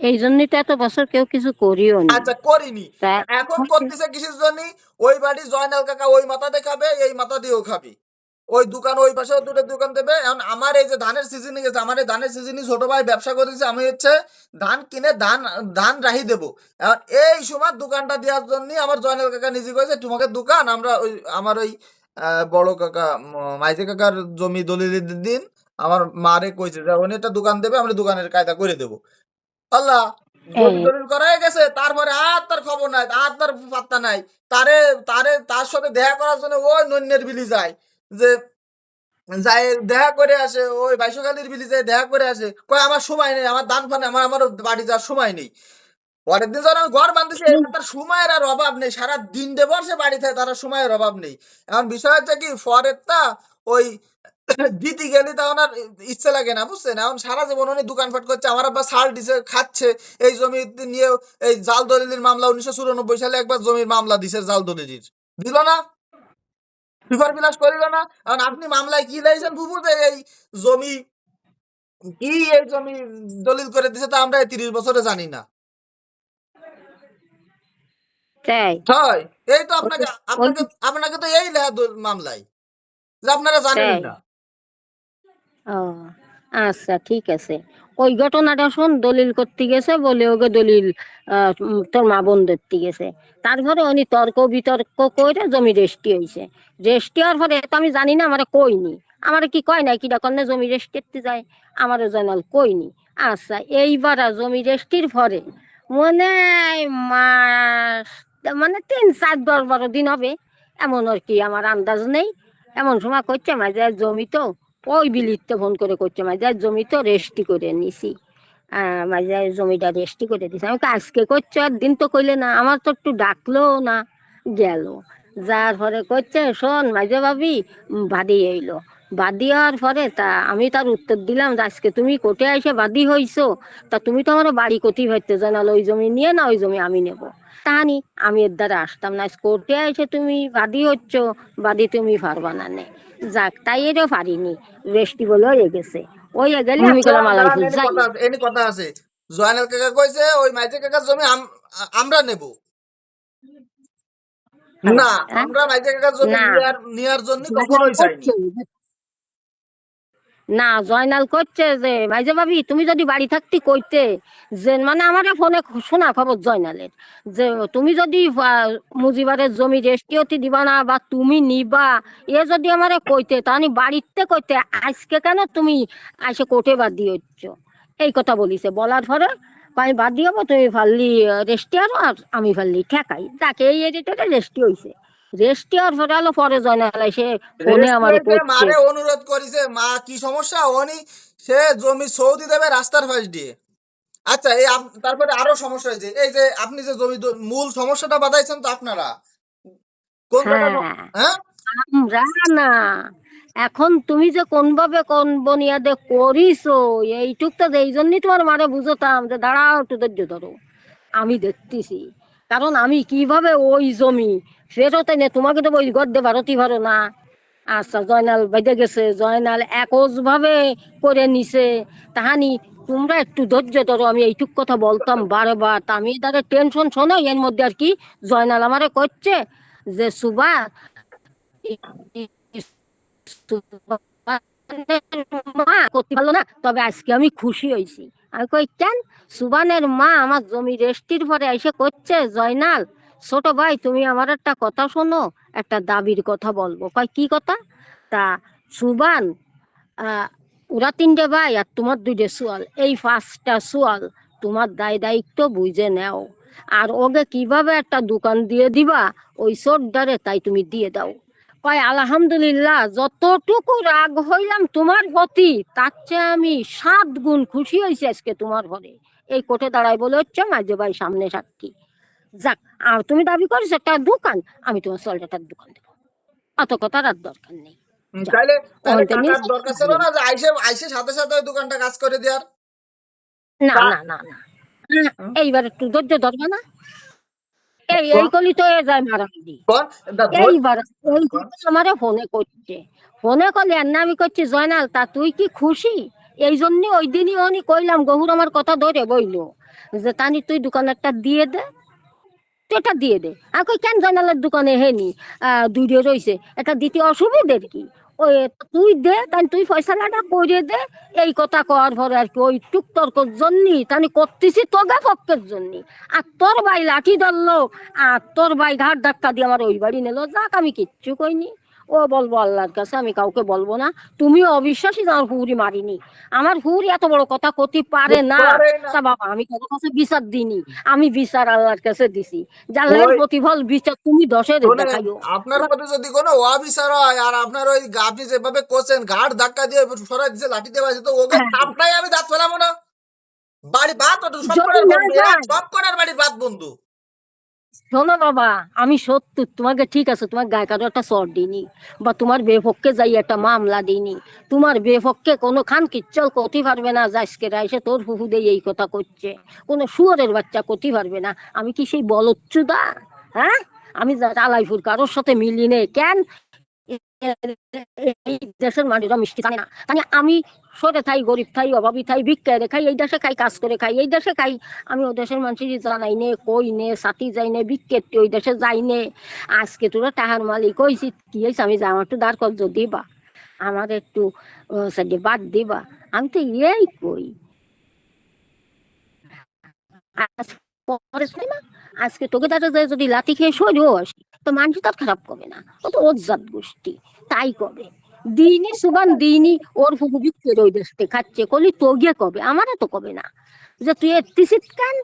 এই জন্যই তো এত বছর কেউ কিছু করিও নি। আচ্ছা করিনি, তা এখন করতেছে কিসের জন্য? ওই বাড়ি জয়নাল কাকা ওই মাথা দেখাবে, এই মাথা দিয়েও খাবে, ওই দোকান ওই পাশেও দুটো দোকান দেবে। এখন আমার এই যে ধানের সিজনে গেছে, আমার এই ধানের সিজনে ছোট ভাই ব্যবসা করেছে, আমি হচ্ছে ধান কিনে ধান ধান রাহি দেবো। এখন এই সময় দোকানটা দেওয়ার জন্য আমার জয়নাল কাকা নিজে কয়েছে তোমাকে দোকান আমরা ওই আমার ওই বড় কাকা মাইজে কাকার জমি দলিলের দিন আমার মারে কইছে যে উনি একটা দোকান দেবে, আমরা দোকানের কায়দা করে দেবো। আল্লাহ জমি এই দলিল করাই গেছে, তারপরে আর তার খবর নাই, আর তার পাত্তা নাই। তারে তারে তার সাথে দেখা করার জন্য ওই নন্যের বিলি যায়, যে যায় দেখা করে আসে, ওই বাইশখালীর বিলি যায় দেখা করে আসে, কয় আমার সময় নেই, আমার দান ফানে আমার বাড়ি যাওয়ার সময় নেই। পরের দিন যখন আমি ঘর বাঁধতেছি এবার তার সময়ের আর অভাব নেই, সারা দিন দেবর সে বাড়ি থাকে, তার আর সময়ের অভাব নেই। এখন বিষয় হচ্ছে কি পরেরটা ওই দিতে গেলে তখন আর ইচ্ছে লাগে না, বুঝছেন? এখন সারা জীবন উনি দোকানপাট করছে, আমার আব্বা ছাল দিছে খাচ্ছে এই জমি নিয়ে। এই জাল দলিলের মামলা 1994 সালে একবার জমির মামলা দিছে, জাল দলিলের দিল না, ফিফার বিলাস করিল না। এখন আপনি মামলায় কি লাইছেন বুবু যে এই জমি কি এই জমি দলিল করে দিছে, তা আমরা এই 30 বছরে জানি না। তাই হয় এই তো ওই আপনাকে ওই আপনাকে আপনাকে তো এই লেখা মামলায় যে আপনারা জানেনই তাই না। ও আচ্ছা ঠিক আছে। ওই ঘটনাটা শোন, দলিল করতে গেছে বলে ওকে দলিল তোর মা বোন ধরতে গেছে। তারপরে উনি তর্ক বিতর্ক করে জমি রেস্টি হয়েছে। রেস্টি হওয়ার পরে তো আমি জানি না, আমার কইনি, আমার কি কয় নাই কিটা করলে জমি রেস্টি করতে যায়, আমারও জানাল কইনি। আচ্ছা এইবার আর জমি রেস্টির পরে মনে হয় মাস, মানে 3 4 10 12 দিন হবে এমন আর কি, আমার আন্দাজ নেই। এমন সময় করছে মাঝে জমি তো ওই বিলিতে ফোন করে করছে মাঝে জমি তো রেস্টি করে নিছি। মাঝে জমিটা রেস্টি করে দিছে। আমি আজকে করছো, একদিন তো কইলে না, আমার তো একটু ডাকলো না, গেল। যার পরে করছে শোন মাঝে ভাবি, বাদী এলো। বাদী হওয়ার পরে তা আমি তার উত্তর দিলাম যে আজকে তুমি কোর্টে এসে বাদী হইছো, তা তুমি তো আমার বাড়ি কোটি ভাবতে জানালো ওই জমি নিয়ে না, ওই জমি আমি নেব। তাহানি আমি এর দ্বারা আসতাম না, কোর্টে এসে তুমি বাদী হচ্ছ, বাদী তুমি পারবা না নে। যাক তাই এরও পারিনি, রেস্টি বলে হয়ে গেছে। ওই গেলে আমি করলাম দাঁড়ান আলাই দাঁড়ান, ফুল এনে যাই। কথা আছে, এনে কথা আছে। জয়নাল কাকা কইছে ওই মাইজে কাকার জমি আমরা নেব না, হ্যাঁ? আমরা মাইজে কাকার জমি না নেয়ার নেয়ার জন্য যারা কখনোই চাইনি। করছে না, জয়নাল করছে যে ভাইজে ভাবি তুমি যদি বাড়ি থাকতে কইতে, যে মানে আমার ফোনে শোনা খবর জয়নালের, যে তুমি যদি মুজিবারের জমি রেস্টিওতে দিবা না বা তুমি নিবা, এ যদি আমারে কইতে তাহলে বাড়িতে কইতে, আজকে কেন তুমি আইসে কোর্টে বাদ দিয়েছ, এই কথা বলিছে। বলার পরে আমি বাদ দিয়ে হবো, তুমি ফাললি রেস্টি আরো আর আমি ফাললি ঠেকাই, তাকে এই এডিটরে রেস্টি হইছে। রেস্টি হওয়ার পরে আলো পরে জয়নাল এসে ফোনে আমারে রেস্টুরেন্টে করছে। মারে অনুরোধ করেছে, মা কি সমস্যা উনি, সে জমি সৌদি দেবে রাস্তার পাশ দিয়ে। আচ্ছা এই তারপরে আরো সমস্যা হয়েছে, এই যে আপনি যে জমি মূল সমস্যাটা বাধাইছেন তো আপনারা কোন জায়গা, হ্যাঁ, হ্যাঁ আমরা না, এখন তুমি যে কোনভাবে কোন বনিয়াদে করিছো, এইটুক তো এই জন্যই তোমার মারে বুঝতাম যে দাঁড়াও একটু ধৈর্য ধরো, আমি দেখতেছি। কারণ আমি কিভাবে ওই জমি ফেরত এনে তোমাকে তো ওই গদ্দে ভারতই ভালো না। আচ্ছা, জয়নাল বেঁধে গেছে, জয়নাল একজ ভাবে করে নিছে, তাহানি তোমরা একটু ধৈর্য ধরো, আমি এইটুক কথা বলতাম বারবার। তা আমি তাদের টেনশন শোনো, এর মধ্যে আর কি জয়নাল আমারে করছে যে সুবা মা করতে পারলো না, তবে আজকে আমি খুশি হয়েছি। আমি কই কেন? সুবানের মা আমার জমি রেস্টির পরে এসে করছে, জয়নাল ছোট ভাই তুমি আমার একটা কথা শোনো, একটা দাবির কথা বলবো। কয় কি কথা? তা সুবান, আহ, ওরা তিনটে ভাই আর তোমার দুইটে সোয়াল, এই পাঁচটা সোয়াল তোমার দায় দায়িত্ব বুঝে নেও, আর ওকে কিভাবে একটা দোকান দিয়ে দিবা ওই সোরডারে তাই তুমি দিয়ে দাও। কয় আলহামদুলিল্লাহ, যতটুকু রাগ হইলাম তোমার প্রতি তার চেয়ে আমি 7 গুণ খুশি হয়েছি আজকে তোমার ঘরে। এই কোর্টে দাঁড়াই বলে হচ্ছে মাঝে ভাই সামনে সাক্ষী। যাক, আর তুমি দাবি করেছো একটা দোকান, আমি তোমার সোয়ালটার দোকান দেবো, অত কথার আর দরকার নেই। যাও, তাইলে তাইলে ওখান থেকে টাকার নিয়েছি, দরকার ছিল না যে আইসে আইসে সাথে সাথে ওই দোকানটা কাজ করে দেওয়ার। না তা না না না, এইবার একটু ধৈর্য ধরবে না? এই কোন এই কলি তো এ যায় মারামারি। কোন এইবার এই কোন আমারে ফোনে করছে, ফোনে করলে আর না আমি করছি জয়নাল তা তুই কি খুশি? এই জন্য ওই দিনই উনি কইলাম, গহুর আমার কথা ধরে বইলো যে তানি তুই দোকানেরটা দিয়ে দে, তুই এটা দিয়ে দে। আমি কই কেন? জয়নালের দোকানে হেনি দুইটা রইছে, এটা দিতে অসুবিধের কি? ওই তুই দে, তাই তুই ফয়সালাটা করে দে। এই কথা কওয়ার পরে আর কি ওই টুক তর্কর জন্যই তানি করতেছি তোগা পক্ষের জন্য। আর তোর ভাই লাঠি ধরলো, আর তোর ভাই ঘাট ধাক্কা দিয়ে আমার ওই বাড়ি নিল। যাক, আমি কিচ্ছু কইনি। ও বলবো আল্লাহর কাছে, আমি কাউকে বলবো না। তুমিও অবিশ্বাসী যে আমার হুড়ি মারিনি, আমার হুড়ি এত বড় কথা করতে পারে না। পারে না। তা বাবা, আমি কারোর কাছে বিচার দিইনি, আমি বিচার আল্লাহর কাছে দিছি। জাল্লার ওই প্রতিফল বিচার তুমি দশের শোনেন, দেখাইও। আপনার প্রতি যদি কোনো অবিচার হয় আর আপনার ওই আপনি যেভাবে করছেন ঘাট ধাক্কা দিয়ে সরাই দিচ্ছে লাঠি দিয়ে বাজে, তো ওকে হ্যাঁ, থাপটাই আমি দাঁত ফেলাবো না। বাড়ি ভাত ওটা সব যদি করার না বন্ধু, এক যায়, সব করার বাড়ির ভাত বন্ধু। শোনো বাবা, আমি সত্য তোমাকে, ঠিক আছে তোমার গায়ে কারো একটা চর দিইনি, বা তোমার বেপক্ষে যাই একটা মামলা দিইনি, তোমার বেপক্ষে কোনো খান কিচ্ছল করতে পারবে না যে আজকে এসে তোর ফুফু দিয়ে এই কথা করছে, কোনো শুয়োরের বাচ্চা করতে পারবে না। আমি কি সেই বলচ্চুদা? হ্যাঁ, আমি আলাইপুর কারোর সাথে মিলি নেই কেন? এই দেশের মানুষরা মিষ্টি জানে না, মানে আমি সরে থাই, গরিব থাই, অভাবী থাই, ভিক্ষা রে খাই, এই দেশে খাই, কাজ করে খাই এই দেশে খাই। আমি ও দেশের মানুষের জানাই নে, কই নে, সাথী যাই নে, ভিক্ষে ওই দেশে যাই নে। আজকে তোরা টাহার মালিক হয়েছি, কি হয়েছে আমি যা, আমার একটু দাঁড় কর দিবা, আমার একটু সাইডে বাদ দিবা। আমি তো এই কই, আজ পরে শুনে না, আজকে তোকে দাদা যায় যদি লাথি খেয়ে সরিও আসি, তো মানুষ তার খারাপ করবে না, ও তো ওর জাত গোষ্ঠী, তাই কবে দিনই সুবান দিনই ওর ফুকু বিক্রি ওই দেশে খাচ্ছে, কলি তো গিয়ে কবে, আমারও তো কবে না যে তুই এত্তিসিত কেন।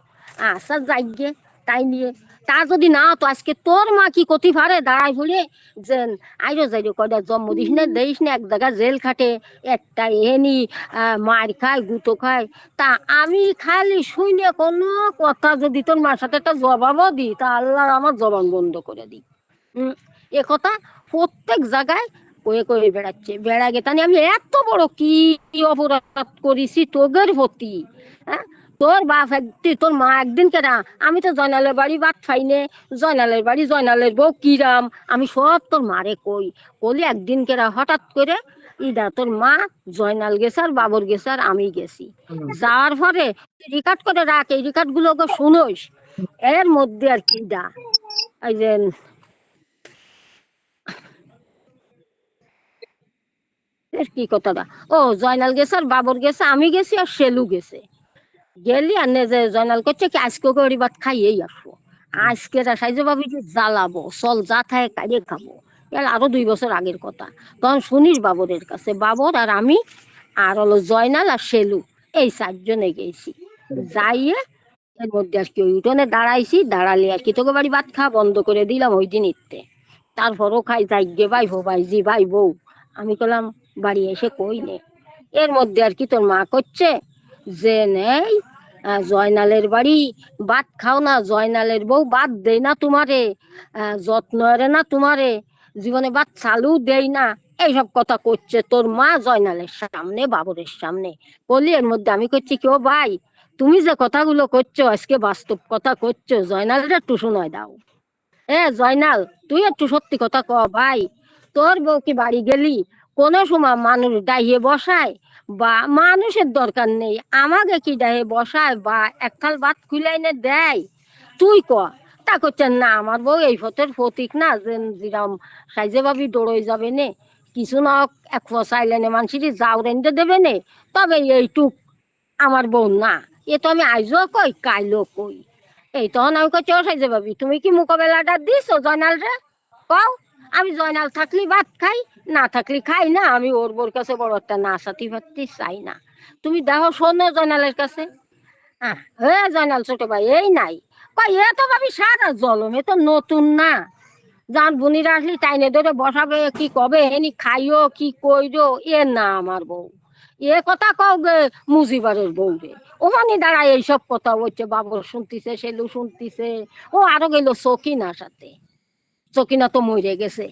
আচ্ছা যাই গে, তাই নিয়ে তা যদি না তো আজকে তোর মা কি কতি পারে দাঁড়াই বলে যে আইরো যাইরো কয়টা জন্ম দিস না দেইস না, এক জায়গায় জেল খাটে, একটা এহেনি মার খায়, গুঁতো খায়। তা আমি খালি শুনে কোনো কথা যদি তোর মার সাথে একটা জবাবও দিই, তা আল্লাহ আমার জবান বন্ধ করে দিই। এ কথা প্রত্যেক জায়গায় কয়ে কয়ে বেড়াচ্ছে, বেড়া গেতানি আমি এত বড় কি অপরাধ করেছি তোদের প্রতি? হ্যাঁ, তোর বাপ একদিন, তোর মা একদিন কেনা, আমি তো জয়নালের বাড়ি বাদ খাইনে, জয়নালের বাড়ি জয়নালের বউ কিরাম, আমি সব তোর মারে কই, বলি একদিন কেরা হঠাৎ করে ইদা তোর মা, জয়নাল গেছে আর বাবর গেছে আর আমি গেছি, যাওয়ার পরে রেকর্ড করে রাখ, এই রেকর্ড গুলো শুনোস। এর মধ্যে আর কি দা, এই যে এর কি কথাটা? ও জয়নাল গেছে আর বাবর গেছে, আমি গেছি আর সেলু গেছে। গেলি আর নে যে জয়নাল করছে কি আজকে করি ভাত খাইয়েই আসবো। আজকে সাইজে ভাবি যে জ্বালাবো, চল যা থাকে কাজে খাবো। এর আরো 2 বছর আগের কথা। তখন শুনিস বাবরের কাছে, বাবর আর আমি আর হলো জয়নাল আর সেলু, এই 4 জনে গেছি। যাইয়ে এর মধ্যে আর কি ওই উঠোনে দাঁড়াইছি, দাঁড়ালে আর কি তোকে বাড়ি ভাত খাওয়া বন্ধ করে দিলাম ওই দিন ইতে। তারপরও খাই যাই গে ভাই হো ভাই জি ভাই বউ। আমি কলাম বাড়ি এসে কই নে। এর মধ্যে আর কি তোর মা করছে যে নেই জয়নালের বাড়ি ভাত খাও না, জয়নালের বউ ভাত দেয় না তোমারে, যত্ন এরে না তোমারে, জীবনে ভাত চালু দেই না। এইসব কথা করছে তোর মা জয়নালের সামনে, বাবরের সামনে। বলি এর মধ্যে আমি করছি কি ও ভাই, তুমি যে কথাগুলো করছো আজকে বাস্তব কথা করছো, জয়নালের একটু শোনায় দাও। জয়নাল, তুই একটু সত্যি কথা ক ভাই। তোর বউ কি বাড়ি গেলি কোনো সময় মানুষ ডাইয়ে বসায়? বা মানুষের দরকার নেই, আমাকে কি ডাইয়ে বসায় বা একখাল ভাত খুলে এনে দেয়? তুই ক। তা করছেন না আমার বউ এই ফতের ফতিক না যে জিরাম সাইজে ভাবি দৌড়ই যাবে নে, কিছু না হোক এক চাইলে নে মানুষেরই যাও রেন্দে দেবে নে, তবে এইটুক আমার বউ না। এ তো আমি আইজও কই কাইলো কই। এই তখন আমি কই চোর সাইজে ভাবি তুমি কি মোকাবেলাটা দিছো জয়নাল রে? কও। আমি জয়নাল থাকলি ভাত খাই, না থাকলি খাই না, আমি ওর বোর কাছে বড় একটা না সাথী ফাত্তি চাই না। তুমি দেখো শোনো জয়নালের কাছে। জয়নাল ছোট ভাই এই নাই। কই এ তো ভাবি সারা জলম, এ তো নতুন না। যান বুনিরা আসলি টাইনে ধরে বসাবে কি কবে এনি খাইও কি কইরো, এ না আমার বউ। এ কথা কও গে মুজিবারের বউ রে। ওখানে দাঁড়ায় এইসব কথা হচ্ছে, বাবর শুনতিছে, সেলু শুনতিছে। ও আরো গেল সকিনার সাথে। সকিনা তো মরে গেছে,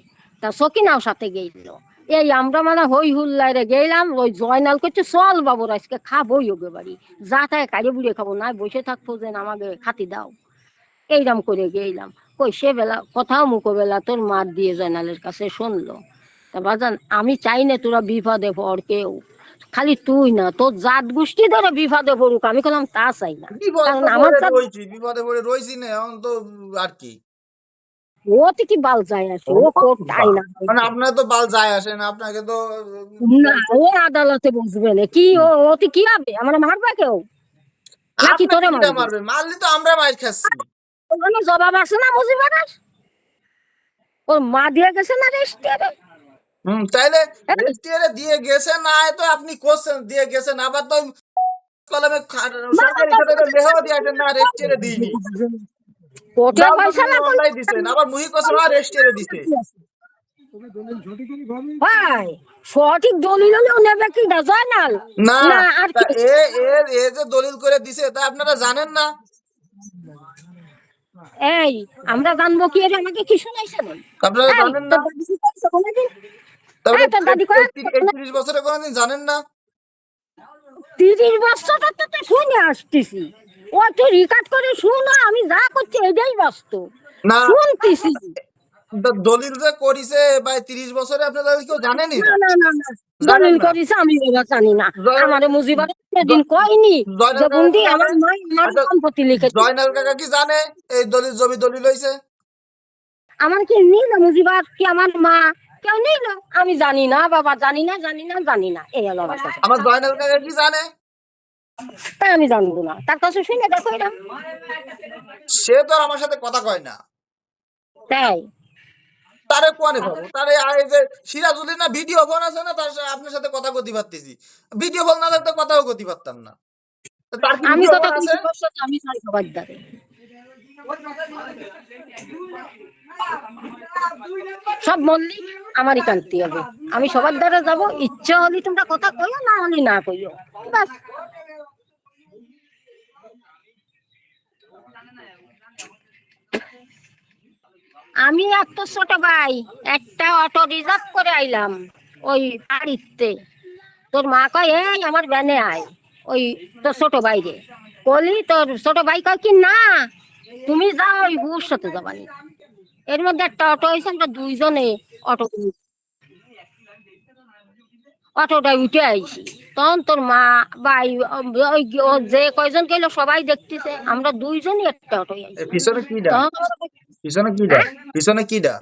তা সকিনাও সাথে গেল। এই আমরা মানে হই হুল্লায় রে গেলাম, ওই জয়নাল করছে চল বাবুর আজকে খাবোই ওগে বাড়ি, যা তাই কাজে বুড়িয়ে খাবো না, বসে থাকবো যেন আমাকে খাতি দাও। এইরকম করে গেলাম। কই সে বেলা কথাও মুখোবেলা তোর মার দিয়ে জয়নালের কাছে শুনলো। তা বাজান আমি চাই না তোরা বিপদে পড় কেউ, খালি তুই না তোর জাত গোষ্ঠী ধরে বিপদে পড়ুক, আমি বললাম তা চাই না। বিপদে কারণ তো আমার পড়ে জাত, রয়েছি, বিপদে পড়ে রয়েছি না এখন তো। আর কি ও তো কি বাল যায় আছে, ও কোটাই না মানে আপনার তো বাল যায় আসে না, আপনাকে তো না, ও আদালতে বুঝবে না কি, ও তো কি হবে আমার মারবে কেউ নাকি আপনাকে তোরে কিটা মারবে? মারবে? মারলে তো আমরা মার খাচ্ছি। ওখানে জবাব আছে না মুজিবারের? ওর মা দিয়ে গেছে না রেস্টে। তাইলে রেজিস্ট্রিয়ারে দিয়ে গেছে না, তো আপনি কোশ্চেন দিয়ে গেছেন আবার তো কলমে সরকারি খাতা লেহাও দিয়ে আসেন না রেজিস্ট্রিয়ারে দিইনি। কোর্টে জাল তো ফয়সালা দিনে করলে অনলাই দিছেন, আবার মুহি কোশ্চেন আর রেজিস্ট্রিয়ারে দিছে। ভাই সঠিক দলিল হলেও নেবে কি না জয়নাল? না, না আর তা কি? এ যে দলিল করে দিছে তা আপনারা জানেন না? এই আমরা জানবো কি, এটা আমাকে কি শুনাইছে না? আপনারা এই জানেন না? তোর দাদি কি কইছে কোনোদিন? তারপরে এই তোর দাদি কয় ৩১ বছরে কোনোদিন জানেন না? 30 বছর তো তুই শুনে আসতেছি। ও তুই রেকর্ড করে শুনো, আমি যা করছি এটাই বাস্তব না, শুনতেছি। দলিল যে করিছে ভাই ৩০ বছরে আপনারা কেউ জানেনই না না। না না না, জানেন দলিল না? করিস আমি বাবা জানি না। জয়- আমারে মুজিবার সেদিন জ- কয়নি জয়নাল যে কাকা বুন্দি কি জানে? আমার মা আমার আচ্ছা, সম্পত্তি লিখেছে। জয়নাল কাকা কি জানে এই দলিল জমি দলিল হইছে? আমার কি নিল মুজিবার কি আমার মা কেউ নিল? আমি জানি না বাবা, জানি না জানি না জানি না, এই হলো আমার কাছে। আমার জয়নাল কাকা কি জানে? তাই আমি জানবো না, তার কাছে শুনে দেখো এটা। সে তো আর আমার সাথে কথা কয় না। তাই তারে কোয়ানে পাবো? তারে এই যে সিরাজুলি না ভিডিও ফোন আছে না, তার আপনার সাথে কথা কইতে পারতেছি। ভিডিও ফোন না থাকলে কথাও কইতে পারতাম না। তো তার কি আমি ভিডিও কথা ফোন আছে? কইছি তোর সাথে, আমি চাই সবার দ্বারে। সব মল্লিক আমারই কান্তি হবে, আমি সবার দ্বারা যাব। ইচ্ছা হলে তোমরা কথা কইও, না হলে না কইও, বাস। আমি আর তোর ছোট ভাই একটা অটো রিজার্ভ করে আইলাম ওই বাড়িতে। তোর মা কয় এই আমার ভ্যানে আয়, ওই তোর ছোট ভাই রে বলি, তোর ছোট ভাই কয় কি না তুমি যাও ওই বুর সাথে যাবানি। এর মধ্যে একটা অটো হয়েছে, আমরা দুইজনে অটো অটোটায় উঠে আইছি। তখন তোর মা ভাই ওই ও যে কয়জন গেল সবাই দেখতেছে, আমরা দুইজনই একটা অটোয় আইছি। পিছনে কিডা? তখন পিছনে কিডা? পিছনে কিডা?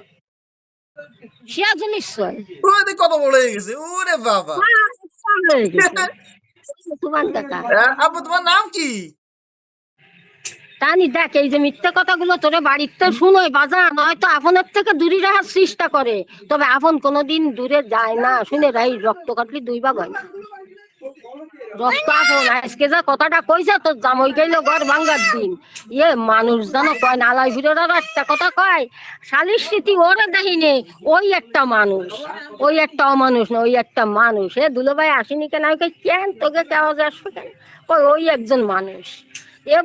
সিরাজুল ইসলাম ওই যে কত বড় হয়ে গেছে, ওরে বাবা। হয়ে গেছে তোমার কাকা। আপু তোমার নাম কি? তানি দেখ, এই যে মিথ্যে কথাগুলো তোরে বাড়িতে শুনোই বাজান, হয়তো আপনের থেকে দূরে রাখার চেষ্টা করে, তবে আপন কোনোদিন দূরে যায় না। শুনে রাই, রক্ত কাটলি দুই ভাগ হয় না। রক্ত আপন আজকে যা কথাটা কইছে, তোর জামাই গেল ঘর ভাঙ্গার দিন। মানুষ জানো কয় না, আলাই ফিরের একটা কথা কয়, শালির স্মৃতি ওরে দেখিনি, ওই একটা মানুষ, ওই একটা অমানুষ না, ওই একটা মানুষ। দুলো ভাই আসেনি কেন? আমি কই কেন তোকে কেমন আসবে কেন? কই ওই একজন মানুষ।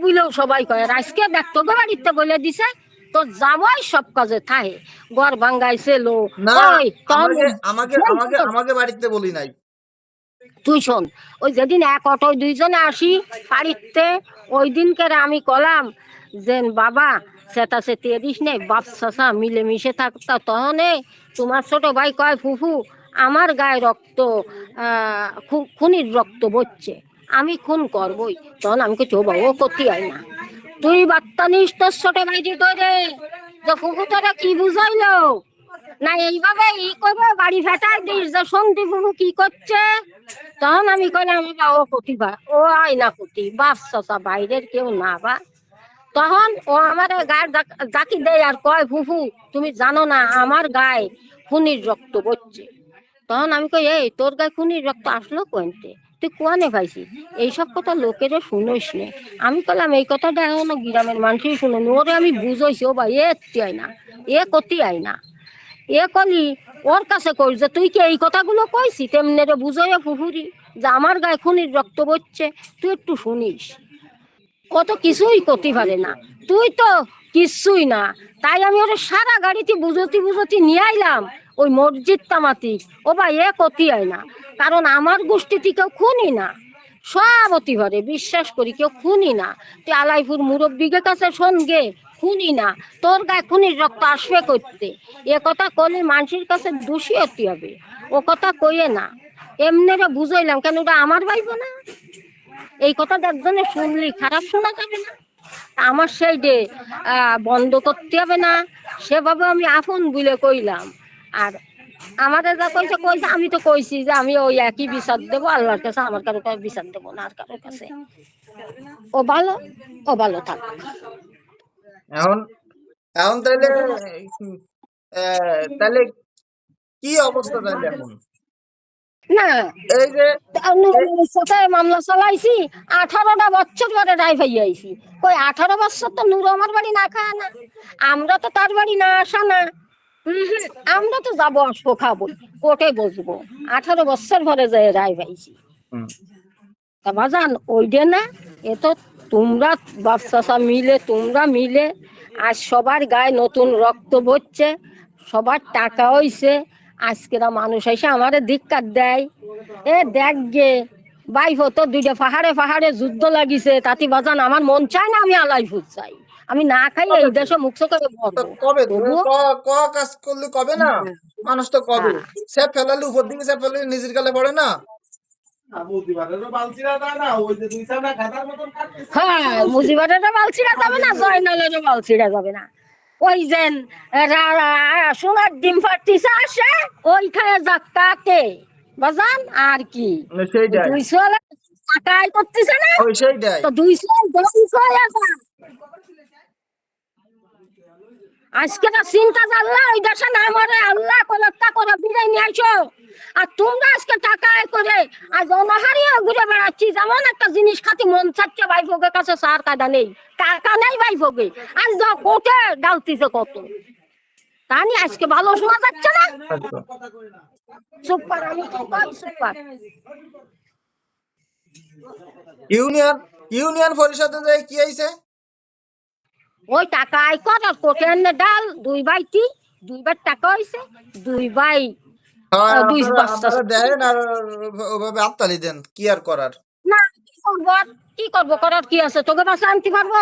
বুঝলেও সবাই কয়। আর আজকে দেখ তোকে বাড়িতে বলে দিছে তোর জামাই সব কাজে থাকে, ঘর ভাঙ্গাইছে লো। না, ওই তখন আমাকে আমাকে আমাকে আমাকে বাড়িতে বলি নাই। তুই শোন, ওই যেদিন এক অটোয় দুইজনে আসি বাড়িতে, ওই দিনকে আমি কলাম যে বাবা সেটা সে দিস নেই, বাপ চাষা মিলেমিশে থাকতা। তখন তোমার ছোট ভাই কয় ফুফু আমার গায়ে রক্ত, খুনির রক্ত বচ্ছে, আমি খুন করবই। তখন আমি কিছু বাবা ও করতে হয় না, তুই বার্তা নিস তোর ছোট ভাই দিত রে, যে ফুফু তোরা কি বুঝাইলো না, এইভাবে ই করবে বাড়ি ফেটাই দিস যে সন্ধি ফুফু কি করছে। তখন আমি কইলাম ও প্রতিভা, ও আয়না প্রতি বাপ চাচা বাইরের কেউ না বা। তখন ও আমার গায়ে জাকি দেয় আর কয় ফুফু তুমি জানো না আমার গায়ে খুনির রক্ত বইছে। তখন আমি কই এই তোর গায়ে খুনির রক্ত আসলো কোনতে, তুই কোয়ানে পাইছি? এইসব কথা লোকেরও শুনোস নে। আমি কইলাম এই কথাটা এখনো গ্রামের মানুষই শুনুন, ওরে আমি বুঝাইছি ও ভাই এত্তি আয় না, এ কতি আয় না, এ কলি ওর কাছে কই যে তুই কি এই কথাগুলো কইছি তেমনি রে বুঝাইয়া পুহুরি যে আমার গায়ে খুনির রক্ত বইছে, তুই একটু শুনিস। কত কিছুই করতে পারে না, তুই তো কিছুই না। তাই আমি ওরা সারা গাড়িতে বুঝতি বুঝতি নিয়ে আইলাম ওই মসজিদ তামাতি। ও ভাই এ কতি আয় না, কারণ আমার গোষ্ঠীতে কেউ খুনি না, সব অতি পারে বিশ্বাস করি কেউ খুনি না। তুই আলাইপুর মুরব্বীকে কাছে শোন গে, খুনি না, তোর গায়ে খুনির রক্ত আসবে করতে। এ কথা কলে মানুষের কাছে দোষী হতে হবে, ও কথা কইয়ে না। এমনি বুঝাইলাম কেন, ওটা আমার ভাইব না। এই কথাটা একজনে শুনলি খারাপ শোনা যাবে না, আমার সেই ডে বন্ধ করতে হবে না, সেভাবে আমি আপন বলে কইলাম। আর আমাদের যা কইছে কইছে, আমি তো কইছি যে আমি ওই একই বিচার দেবো আল্লাহর কাছে, আমার কারো কাছে বিচার দেবো না আর কারোর কাছে। ও ভালো, ও ভালো থাক। এখন এখন তাইলে তাহলে কি অবস্থা তাইলে এখন? না এই যে কোথায় মামলা চালাইছি, 18টা বছর পরে রায় পাই আইছি। কই 18 বছর তো নূর আমার বাড়ি না খায় না, আমরা তো তার বাড়ি না আসা না। আমরা তো যাবো আসবো খাবো কোর্টে বসবো, 18 বছর পরে যায় রায় পাইছি। হুম, তা বাজান ওইটা না, এ তো তোমরা বাচ্চা মিলে, তোমরা মিলে আজ সবার গায়ে নতুন রক্ত বইছে, সবার টাকা হইছে, আজকেরা মানুষ এসে আমারে ধিক্কার দেয়। দেখ গে বাইফ তো দুইটা পাহাড়ে পাহাড়ে যুদ্ধ লাগিছে, তাতে বাজান আমার মন চায় না আমি আলাইপুর চাই, আমি না খাই এই কবে দেশে মুখ করে তো মরবো। কবে তবুও কাজ করলে কবে না, মানুষ তো কবে হ্যাঁ স্যাপ ফেলালে উপর দিকে স্যাপ ফেলালে নিজের গালে পড়ে না। হ্যাঁ, মুজিবারেরও বাল ছিঁড়া যাবে না, জয়নালেরও বাল ছিঁড়া যাবে না। ওই যে সোনার ডিম ফাটিছে আসে ওইখানে যাকে বাজান আর কি, সেইটাই, 200 টাকা আয় করতেছে না, ওই সেইটাই। তো 200 আজকে না চিন্তা জানলা ওই দেশে না মরে আল্লাহ কোনটা করে বিদায় নিয়ে আইছো। আর তোমরা আজকে টাকা আয় করে আজ অনাহারিয়ে ঘুরে বেড়াচ্ছি, যেমন একটা জিনিস খাতে মন চাচ্ছে ভাইফোকের কাছে সার কাদা নেই, টাকা নেই ভাইফোকে, আজ দাও কোটে ডালতিছে কত, তা নিয়ে আজকে ভালো শোনা যাচ্ছে না। আচ্ছা। সুপার আমি তো কই সুপার। ইউনিয়ন ইউনিয়ন পরিষদে যাই কি হয়েছে? ওই টাকা আয় কর আর কোটে এনে ডাল, দুইবার টাকা হয়েছে, দুই ভাই দুই আপনারা বস্তা। আপনারা দেন আর ওভাবে হাততালি দেন, কি আর করার। না কি করবো আর? কি করবো, করার কি আছে? তোকে বাসা আনতে পারবো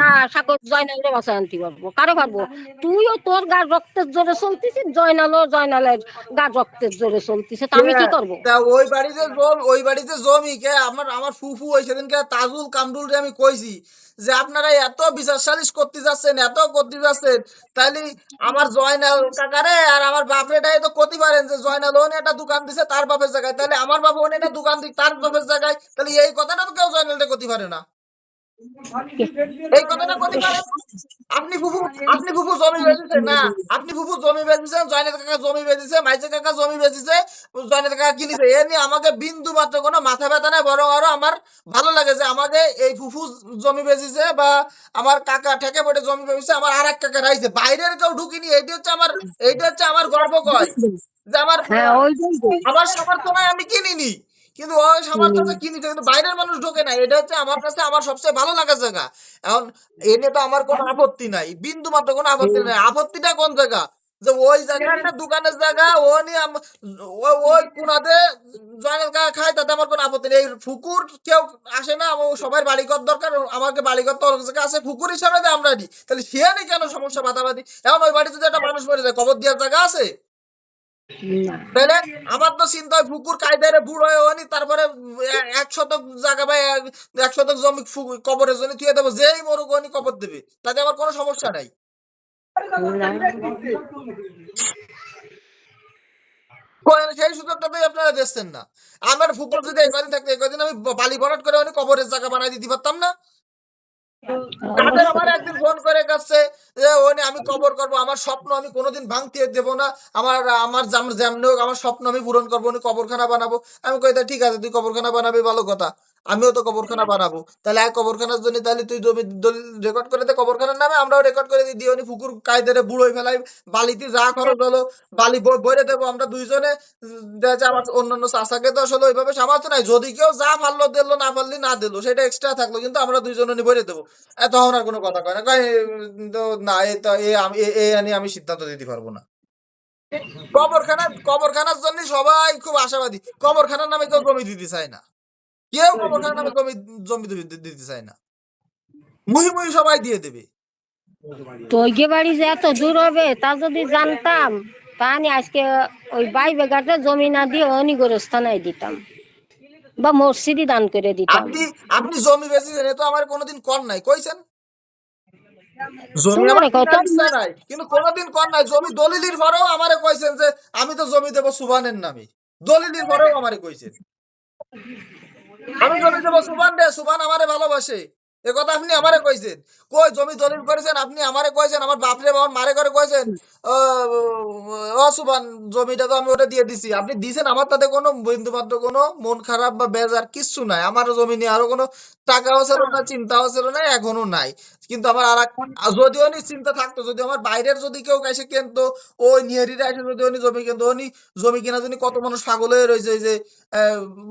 না? সাকর জয়নালের বাসা আনতে পারবো? কারে পারবো? তুইও তোর গার রক্তের জোরে চলতিছিস, জয়নালও জয়নালের গার রক্তের জোরে চলতিছে, তা আমি কি করবো? তা ওই বাড়িতে জমি কে আমার আমার ফুফু ওই সেদিনকে তাজুল কামরুল রে আমি কইছি যে আপনারা এত বিচার সালিশ করতে যাচ্ছেন, এত করতে যাচ্ছেন, তাইলে আমার জয়নাল কাকারে আর আমার বাপরেটাই তো করতে পারেন যে জয়নাল ওনে একটা দোকান দিছে তার বাপের জায়গায়, তাহলে আমার বাবা ওনে একটা দোকান দিক তার বাপের জায়গায়, তাহলে এই কথাটা তো কেউ জয়নালটা করতে পারে না। এই কথাটা করতে পারে না। আপনি ফুফু জমি বেচেছেন না, আপনি ফুফু জমি বেচেছেন, জয়নাল কাকা জমি বেচেছে, মাইজে কাকা জমি বেচেছে, জয়নাল কাকা কিনেছে, এ নিয়ে আমাকে বিন্দু মাত্র কোনো মাথা ব্যথা নাই, বরং আরো আমার ভালো লাগে যে আমাকে এই ফুফু জমি বেচেছে বা আমার কাকা ঠেকে পড়ে জমি বেচেছে, আমার আর এক কাকা রাইছে, বাইরের কেউ ঢুকিনি, এইটা হচ্ছে আমার গর্ব কয় যে আমার হ্যাঁ, ওইটাই তো। আমার সামর্থ্য নাই আমি কিনিনি, কিন্তু ওই সামর্থ্যটা কিনেছে, কিন্তু বাইরের মানুষ ঢোকে না, এটা হচ্ছে আমার কাছে আমার সবচেয়ে ভালো লাগার জায়গা। এখন এ নিয়ে তো আমার কোনো আপত্তি নাই, বিন্দু মাত্র কোনো আপত্তি নাই। আপত্তিটা কোন জায়গা, যে ওই জায়গা একটা দোকানের জায়গা ও নিয়ে ওই কোনাতে জয়নাল কাকা খায়, তাতে আমার কোনো আপত্তি নেই। এই ফুকুর কেউ আসে না, ও সবার বাড়িঘর দরকার, আমাকে বাড়িঘর তো অনেক জায়গা আছে, ফুকুর হিসাবে দেয় আমরা নি, তাহলে সে নিয়ে কেন সমস্যা বাতাবাদি? এখন ওই বাড়িতে যদি একটা মানুষ মরে যায় কবর দেওয়ার জায়গা আছে? না, তাহলে আমার তো চিন্তা হয় পুকুর কায়দারে বুড়ো হয়ে হয়নি, তারপরে 1 শতক জায়গা বা 1 শতক জমি কবরের জন্য তুই দেবো, যেই মরুক হয়নি কবর দেবে, তাতে আমার কোনো সমস্যা নাই। না। সেই সুযোগটা তো আপনারা দিচ্ছেন না। আমার ফুকুর যদি এই কদিন থাকতো, এই কদিন আমি বালি ভরাট করে হয়নি কবরের জায়গা বানাই দিতে পারতাম না। তাদের আমার অবশ্যই। একদিন ফোন করে গেছে যে ওনে আমি কবর করব, আমার স্বপ্ন আমি কোনোদিন ভাঙতে দেব না, আমার আমার যেমনি হোক আমার স্বপ্ন আমি পূরণ করবো, উনি কবরখানা বানাবো। আমি কই তা ঠিক আছে, তুই কবরখানা বানাবি ভালো কথা, আমিও তো কবরখানা বানাবো, তাহলে এক কবরখানার জন্য তাহলে তুই জমি দলিল রেকর্ড করে দে কবরখানার নামে, আমরাও রেকর্ড করে দিই, উনি পুকুর কায়দারে বুড়োই ফেলাই, বালিতে যা খরচ হলো বালি বইরে দেবো আমরা দুইজনে। দেখা যাচ্ছে আমার অন্যান্য চাচাকে তো আসলে ওইভাবে সামর্থ্য নাই, যদি কেউ যা পারলো দিলো, না পারলি না দিলো, সেটা এক্সট্রা থাকলো, কিন্তু আমরা দুইজনে বইরে দেবো। তখন আর কোনো কথা কয় না, কয় তো না, এ তো এ আমি এ নিয়ে আমি সিদ্ধান্ত দিতে পারবো না। কবরখানার জন্য সবাই খুব আশাবাদী, কবরখানার নামে কেউ জমি দিতে চায় না, কেউ কবরখানার নামে জমি দিতে চায় না, মুহি মুহি সবাই দিয়ে দেবে। তৈগে বাড়ি যে এত দূর হবে তা যদি জানতাম, তা আমি আজকে ওই 22 বিঘাটা জমি না দিয়ে অনি গোরস্থানায় দিতাম বা মসজিদই দান করে দিতাম। আপনি আপনি জমি বেচেছেন, এ তো আমার কোনোদিন কর নাই, কইছেন জমি আমার তোমার কত? কেনার ইচ্ছা নাই, কিন্তু কোনোদিন কর নাই, জমি দলিলির পরেও আমারে কইছেন যে আমি তো জমি দেবো সুবানের নামে, দলিলির পরেও আমারে কইছেন আমি জমি দেবো সুবান রে, সুবান আমারে ভালোবাসে, এ কথা আপনি আমারে কইছেন। কই জমি দলিল করেছেন আপনি আমারে কইছেন, আমার বাপরে আমার মারে করে কইছেন সুবান জমিটা তো আমি ওটা দিয়ে দিছি, আপনি দিছেন, আমার তাতে কোনো বিন্দু মাত্র কোনো মন খারাপ বা বেজার কিচ্ছু নাই, আমার জমি নিয়ে আরো কোনো টাকাও ছিল না, চিন্তাও ছিল না, এখনো নাই। কিন্তু আমার যদিও নি চিন্তা থাকতো, যদি আমার বাইরের যদি কেউ এসে কিনতো, ওই নিহারিরা এসে যদি উনি জমি কিনতো, উনি জমি কেনার জন্য কত মানুষ পাগল হয়ে রয়েছে, এই যে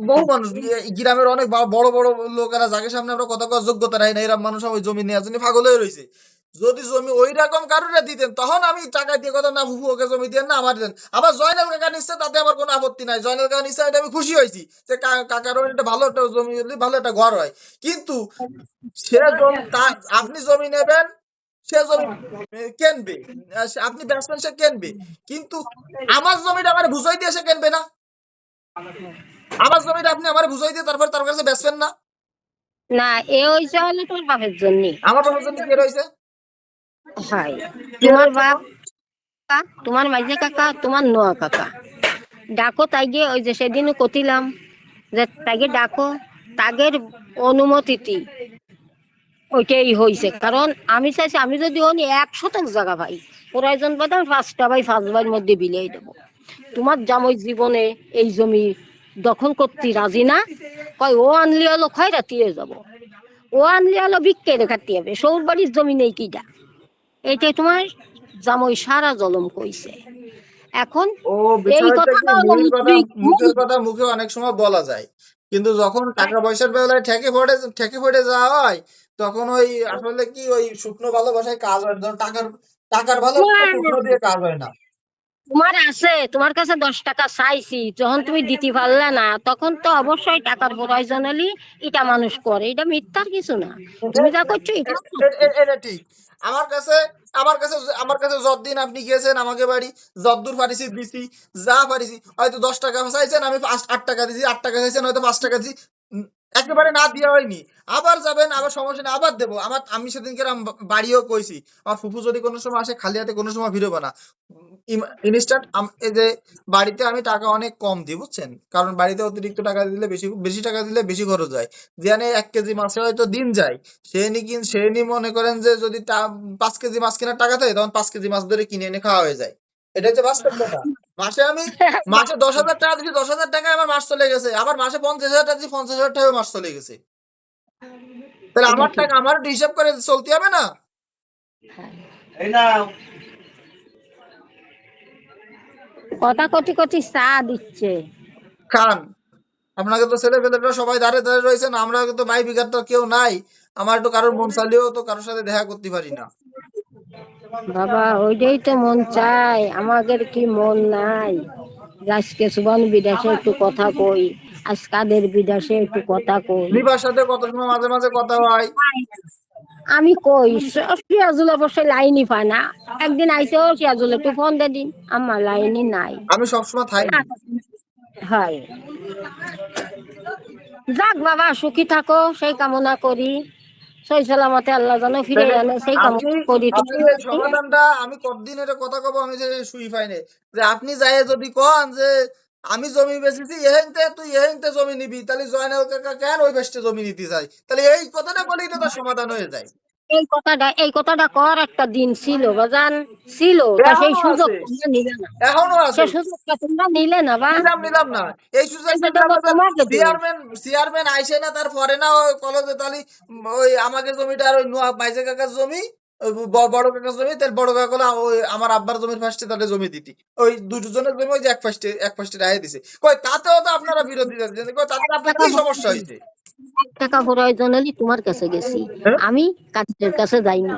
বহু মানুষ গ্রামের অনেক বড় বড় লোকেরা যাকে সামনে আমরা কথা কওয়ার যোগ্যতা রাখি না, এরকম মানুষ ওই জমি নেওয়ার জন্য পাগল হয়ে রয়েছে। যদি জমি ওই রকম কারণে দিতেন, তখন আমি টাকা দিয়ে কথা না, ফুফু ওকে জমি দেন না আমার দেন, আবার জয়নাল কাকা নিচ্ছে তাতে আমার কোনো আপত্তি নাই, জয়নাল কাকা নিচ্ছে এটা আমি খুশি হয়েছি যে কাকারও একটা ভালো একটা জমি হলে ভালো একটা ঘর হয়। কিন্তু সে জমি আপনি জমি নেবেন, সে জমি কিনবে, আপনি ব্যাটসম্যান সে কিনবে, কিন্তু আমার জমিটা আমার বুঝাই দিয়ে সে কিনবে না, আমার জমিটা আপনি আমার বুঝাই দিয়ে তারপর তার কাছে বেচবেন না। না, এ হইছে হলো তোর বাপের জন্য। আমার বাবার জন্য কে রয়েছে, হয় কে তোমার রয়েছে বাপ, কোন? তোমার মাইজে কাকা, তোমার নোয়া কাকা। ডাকো তাইগে, ওই যে সেদিনও কতিলাম যে তাইগে ডাকো, তাগের অনুমতিটি ওইটাই হয়েছে। কারণ আমি চাইছি আমি যদি অনি 1 শতক জায়গা পাই, প্রয়োজন বোধ আমি 5টা বাই 5 মধ্যে বিলিয়ে দেবো। তোমার জামাই জীবনে এই জমি দখল করতে রাজি না, কয় ও আনলি হলো খয়রাতিয়ে যাব, ও আনলি হলো বিক্কে রেখাতে হবে, সৌর বাড়ির জমি নেই কিটা। এইটাই তোমার জামাই সারা জলম কইছে। এখন ও এই বিষয়টা কি কথাটা হলো মুখের কথা মুখে অনেক সময় বলা যায়, কিন্তু যখন টাকা পয়সার বেলায় ঠেকে পড়ে যাওয়া হয়, তখন ওই আসলে কি ওই শুকনো ভালোবাসায় কাজ হয় না, টাকার টাকার ভালোবাসা শুকনো দিয়ে কাজ হয় না। তোমার আছে, তোমার কাছে 10 টাকা চাইছি, যখন তুমি দিতে পারলে না তখন তো অবশ্যই টাকার প্রয়োজন হলে এটা মানুষ করে, এটা মিথ্যার কিছু না। তুমি যা করছো এটা সত্যি। এটা ঠিক। আমার কাছে আমার কাছে যতদিন আপনি গিয়েছেন আমাকে বাড়ি, যতদূর পারিছি দিছি, যা পারিছি। হয়তো 10 টাকা চাইছেন, আমি 8 টাকা দিছি, 8 টাকা চাইছেন, হয়তো 5 টাকা দিছি। একেবারে না দেওয়া হয়নি। আবার যাবেন, আবার সমস্যা নেই, আবার দেবো। আমি সেদিনকে বাড়িও কইছি, আমার ফুফু যদি কোনো সময় আসে খালি হাতে কোনো সময় ফিরবো না। ইনস্ট্যান্ট এই যে বাড়িতে আমি টাকা অনেক কম দিই, বুঝছেন? কারণ বাড়িতে অতিরিক্ত টাকা দিলে বেশি বেশি টাকা দিলে বেশি খরচ হয়। যেখানে 1 কেজি মাছে হয়তো দিন যায়, সে নি মনে করেন যে যদি 5 কেজি মাছ কেনার টাকা থাকে, তখন 5 কেজি মাছ ধরে কিনে এনে খাওয়া হয়ে যায়। এটা হচ্ছে বাস্তব কথা। মাসে আমি মাসে 10,000 টাকা দিচ্ছি, 10,000 টাকায় আমার মাস চলে গেছে। আবার মাসে 50,000 টাকা দিচ্ছি, 50,000 টাকায় মাস চলে গেছে। তাহলে এটা আমার ঠিক। টাকা আমার একটু হিসাব করে চলতে হবে না? কথা কটি কটি চা দিচ্ছে। খান। আপনাকে তো ছেলে পেলেরা সবাই ধারে ধারে রয়েছেন, আমরা তো ভাই বিঘার তো কেউ নাই। আমার একটু কারোর মন চাইলেও তো কারোর সাথে দেখা করতে পারি না। বাবা ওইটাই তো মন চায়, আমাদের কি মন নাই? আজকে সুবন বিদেশে একটু কথা কই, আজ কাদের বিদেশে একটু কথা কই। দিবার সাথে কত সময় মাঝে মাঝে কথা হয়। আমি কই সিরাজুল অবশ্যই লাইনই পায় না। একদিন আইসে, ও সিরাজুল একটু ফোন দে দিন, আমার লাইনই নাই। আমি সবসময় থাইনি। হয়, যাক বাবা সুখী থাকো সেই কামনা করি, সই সালামতে আল্লাহ যেন ফিরে তাহলে আনে সেই আপনি কামনা করি। আপনি এই সমাধানটা, আমি কতদিন এটা কথা কব, আমি যে শুই পাই নাই। যে আপনি যাই যদি কন যে আমি জমি বেচেছি এহেনতে, তুই এহেনতে জমি নিবি, তাহলে জয়নাল কাকা কেন ওই বেচতে জমি নিতে চাই? তাহলে এই কথাটা বলেই তো তার সমাধান হয়ে যায়। এই কথাটা কর একটা দিন ছিল বাজান, ছিল তা সেই এখনো সুযোগ আছে, তোমরা নিলে না। এখনো সে আছে। সুযোগটা তোমরা নিলে না বা নিলাম না। এই সুযোগটা যে সেটা আমাদের তোমাকে দিই। চেয়ারম্যান আইসে না, তার পরে না ওই কলেজে তালি ওই আমাকে জমিটা আর ওই নোয়া বাইজে কাকার জমি, ওই বড় কাকার জমি, তার বড় কাকা ওই আমার আব্বার জমির ফার্স্টে তাহলে জমি দিতি। ওই দুজনের জমি ওই যে এক ফার্স্টে রায় দিছে। কই তাতেও তো আপনারা বিরোধী যাচ্ছেন, কই তাতে আপনার টাকা কি সমস্যা হয়েছে? টাকা প্রয়োজন হলে তোমার কাছে গেছি, হ্যাঁ? আমি কাদের কাছে যাইনি,